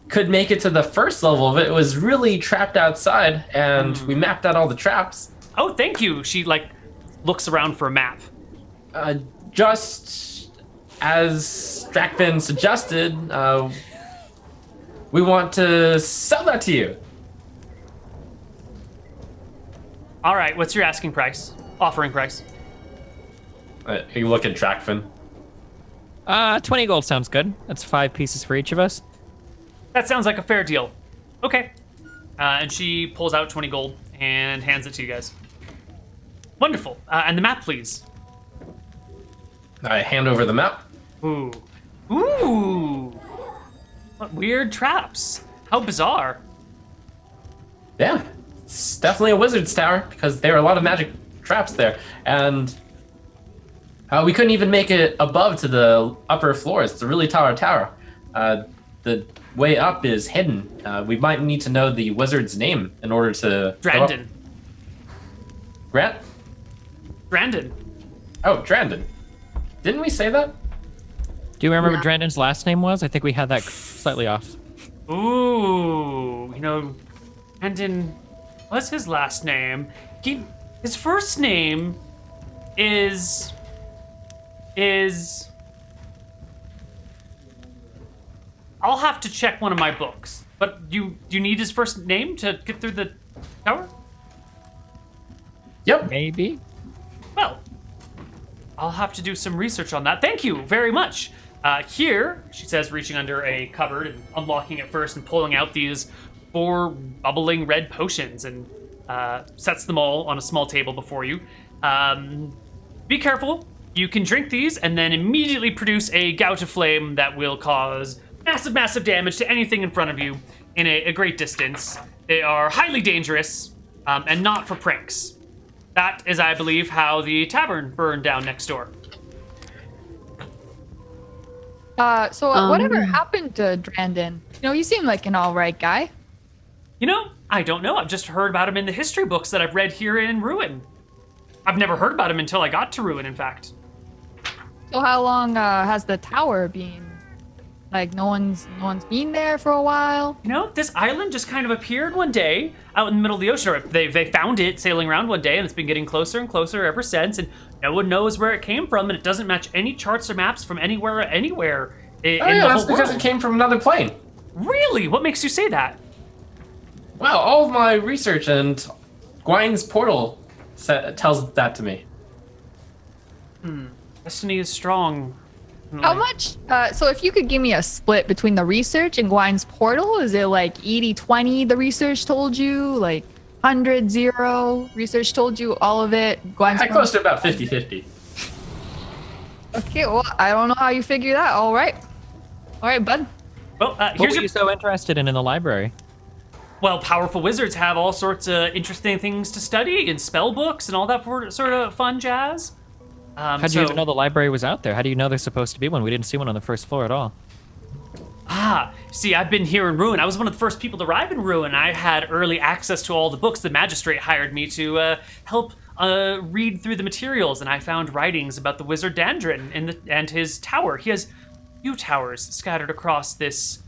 could make it to the first level of it. It was really trapped outside, and we mapped out all the traps. Oh, thank you. She, looks around for a map. Just as Dracman suggested, we want to sell that to you. All right, what's your asking price? Offering price? You look at Dracman. 20 gold sounds good. That's 5 pieces for each of us. That sounds like a fair deal. Okay. And she pulls out 20 gold and hands it to you guys. Wonderful. And the map, please. I hand over the map. Ooh. Ooh. What weird traps. How bizarre. Yeah, it's definitely a wizard's tower because there are a lot of magic traps there. And we couldn't even make it above to the upper floors. It's a really tall tower. The way up is hidden. We might need to know the wizard's name in order to... Drandon. Grant? Drandon. Oh, Drandon. Didn't we say that? Do you remember what Drandon's last name was? I think we had that slightly off. Ooh. Drandon... What's his last name? His first name is... I'll have to check one of my books. But do you need his first name to get through the tower? Yep. Maybe. Well, I'll have to do some research on that. Thank you very much. Here, she says, reaching under a cupboard and unlocking it first and pulling out these 4 bubbling red potions and sets them all on a small table before you. Be careful. You can drink these and then immediately produce a gout of flame that will cause massive, massive damage to anything in front of you in a great distance. They are highly dangerous and not for pranks. That is, I believe, how the tavern burned down next door. Whatever happened to Drandon? You seem like an all right guy. I don't know. I've just heard about him in the history books that I've read here in Ruin. I've never heard about him until I got to Ruin, in fact. So how long has the tower been Like no one's been there for a while. You know, this island just kind of appeared one day out in the middle of the ocean. Or they found it sailing around one day, and it's been getting closer and closer ever since. And no one knows where it came from, and it doesn't match any charts or maps from anywhere in the that's whole because world. it came from another plane. Really? What makes you say that? Wow, all of my research and Gwyn's portal tells that to me. Destiny is strong. How much? So if you could give me a split between the research and Gwyn's portal, is it like 80-20 the research told you? Like 100-0 research told you all of it? Gwyn's Close to about 50-50. Okay, well, I don't know how you figure that. All right, bud. Well, What here's were your you so interested in the library? Well, powerful wizards have all sorts of interesting things to study and spell books and all that sort of fun jazz. How do you even know the library was out there? How do you know there's supposed to be one? We didn't see one on the first floor at all. See, I've been here in Ruin. I was one of the first people to arrive in Ruin. I had early access to all the books. The magistrate hired me to help read through the materials, and I found writings about the wizard Dandrin and his tower. He has few towers scattered across this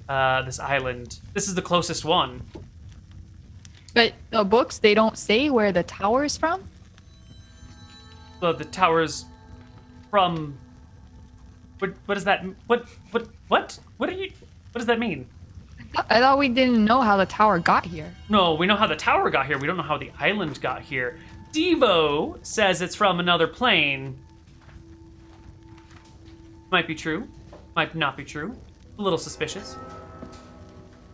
island. This is the closest one. But the books, they don't say where the tower's from? The tower's from. What does that? What does that mean? I thought we didn't know how the tower got here. No, we know how the tower got here. We don't know how the island got here. Devo says it's from another plane. Might be true. Might not be true. A little suspicious.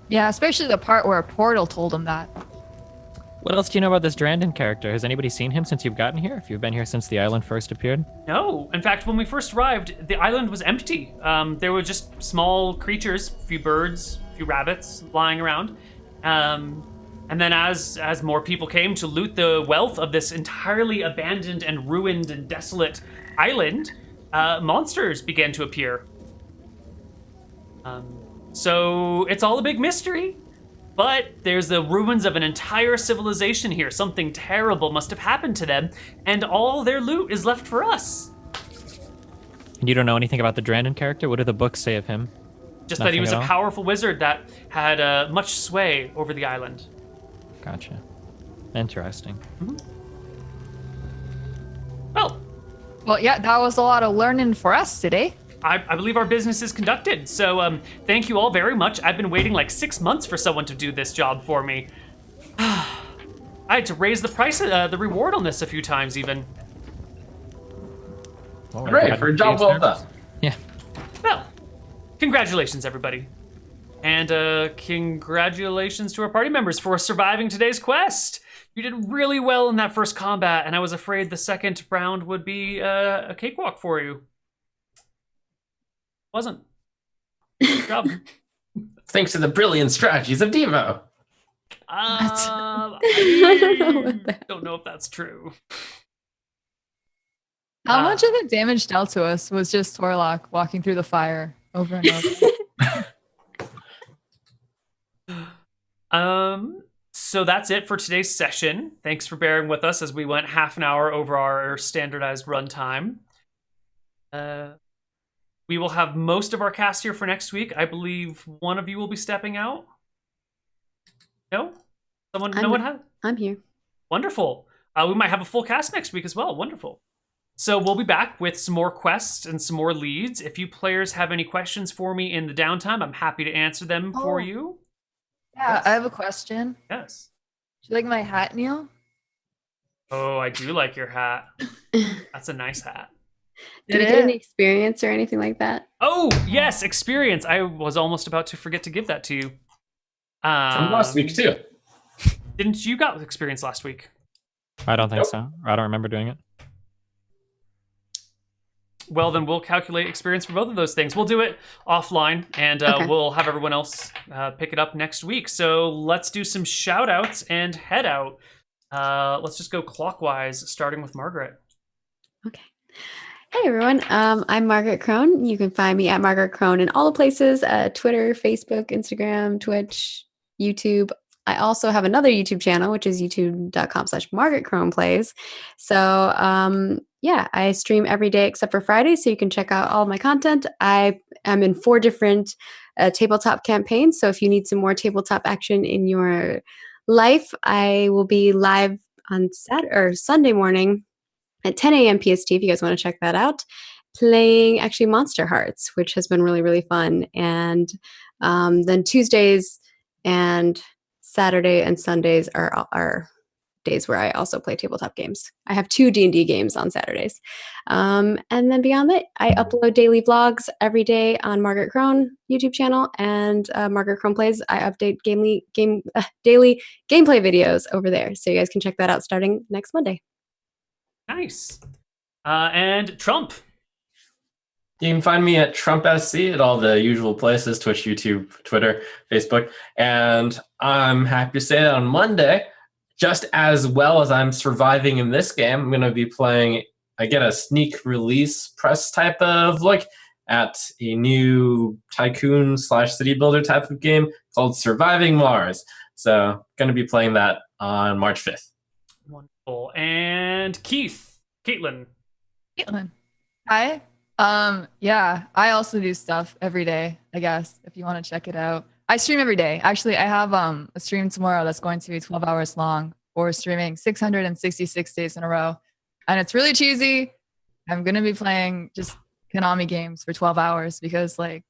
Yeah, especially the part where a portal told him that. What else do you know about this Drandon character? Has anybody seen him since you've gotten here? If you've been here since the island first appeared? No. In fact, when we first arrived, the island was empty. There were just small creatures, a few birds, a few rabbits lying around. And then as more people came to loot the wealth of this entirely abandoned and ruined and desolate island, monsters began to appear. So it's all a big mystery. But there's the ruins of an entire civilization here. Something terrible must have happened to them, and all their loot is left for us. And you don't know anything about the Drandon character? What do the books say of him? Just that he Nothing was at a all? powerful wizard that had much sway over the island. Gotcha. Interesting. Well, Yeah, that was a lot of learning for us today. I believe our business is conducted, so thank you all very much. I've been waiting like 6 months for someone to do this job for me. I had to raise the price, the reward on this a few times even. Well, Hooray, for a job well done. Yeah. Well, congratulations, everybody. And congratulations to our party members for surviving today's quest. You did really well in that first combat, and I was afraid the second round would be a cakewalk for you. Wasn't. Good job. Thanks to the brilliant strategies of Devo. I don't know if that's true. How much of the damage dealt to us was just Torlock walking through the fire over and over? So that's it for today's session. Thanks for bearing with us as we went half an hour over our standardized runtime. We will have most of our cast here for next week. I believe one of you will be stepping out. No? No one has? I'm here. Wonderful. We might have a full cast next week as well. Wonderful. So we'll be back with some more quests and some more leads. If you players have any questions for me in the downtime, I'm happy to answer them for you. Yeah, Yes. I have a question. Yes. Do you like my hat, Neil? Oh, I do like your hat. That's a nice hat. Did we get any experience or anything like that? Oh, yes, experience. I was almost about to forget to give that to you. From last week, too. Didn't you got experience last week? I don't think Nope. so. I don't remember doing it. Well, then we'll calculate experience for both of those things. We'll do it offline, and Okay. we'll have everyone else pick it up next week. So let's do some shout outs and head out. Let's just go clockwise, starting with Margaret. Okay. Hey everyone, I'm Margaret Crone. You can find me at Margaret Crone in all the places, Twitter, Facebook, Instagram, Twitch, YouTube, I also have another YouTube channel, which is youtube.com/MargaretChromePlays. So yeah, I stream every day except for Friday, so you can check out all my content. I am in 4 different tabletop campaigns, so if you need some more tabletop action in your life, I will be live on Saturday or Sunday morning at 10 a.m. PST if you guys want to check that out, playing actually Monster Hearts, which has been really, really fun. And then Tuesdays and Saturday and Sundays are days where I also play tabletop games. I have 2 D&D games on Saturdays. And then beyond that, I upload daily vlogs every day on Margaret Crone YouTube channel, and Margaret Crone Plays. I update daily gameplay videos over there. So you guys can check that out starting next Monday. Nice. And Trump. You can find me at TrumpSC at all the usual places: Twitch, YouTube, Twitter, Facebook. And I'm happy to say that on Monday, just as well as I'm surviving in this game, I'm going to be playing, I get a sneak release press type of look at a new tycoon/city builder type of game called Surviving Mars. So going to be playing that on March 5th. Wonderful. And Caitlin. Hi. Yeah, I also do stuff every day, I guess, if you want to check it out. I stream every day. Actually, I have a stream tomorrow that's going to be 12 hours long for streaming 666 days in a row. And it's really cheesy. I'm going to be playing just Konami games for 12 hours because like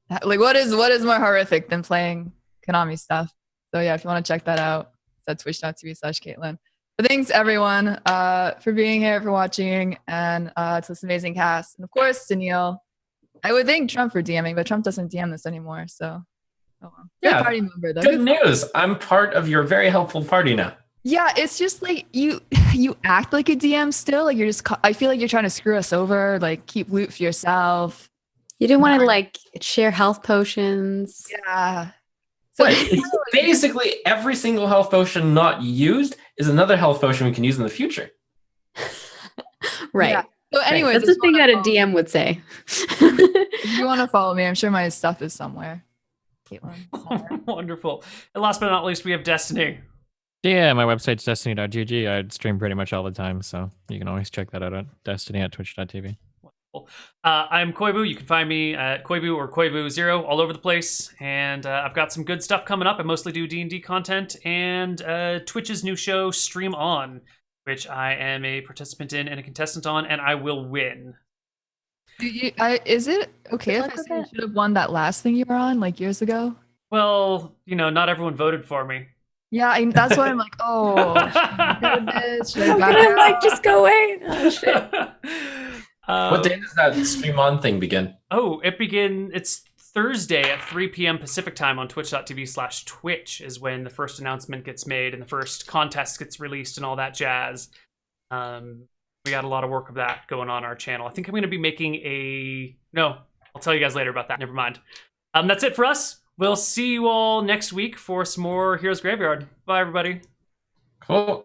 what is more horrific than playing Konami stuff? So yeah, if you want to check that out, it's at twitch.tv/Caitlin. But thanks everyone for being here, for watching, and to this amazing cast. And of course, to Neil. I would thank Trump for DMing, but Trump doesn't DM this anymore. So, oh well. Yeah, party member, though. Good news. I'm part of your very helpful party now. Yeah, it's just like you act like a DM still. Like you're just. I feel like you're trying to screw us over. Like keep loot for yourself. You didn't want to like share health potions. Yeah. So it's basically every single health potion not used is another health potion we can use in the future. Right. Yeah. So anyways, that's the thing that a DM would say. If you want to follow me, I'm sure my stuff is somewhere. Caitlin. Wonderful. And last but not least, we have Destiny. Yeah, my website's destiny.gg. I stream pretty much all the time, so you can always check that out at destiny@twitch.tv. I'm Koibu. You can find me at Koibu or Koibu0 all over the place. And I've got some good stuff coming up. I mostly do D&D content and Twitch's new show, Stream On, which I am a participant in and a contestant on, and I will win. Is it okay if I say you should have won that last thing you were on like years ago? Well, not everyone voted for me. Yeah, that's why I'm like, oh, should I back I'm out? like, just go away. Oh, shit. What day does that Stream On thing begin? It's Thursday at 3 p.m. Pacific time on twitch.tv/Twitch is when the first announcement gets made and the first contest gets released and all that jazz. We got a lot of work of that going on our channel. I think I'm going to be making No, I'll tell you guys later about that. Never mind. That's it for us. We'll see you all next week for some more Heroes Graveyard. Bye, everybody. Cool.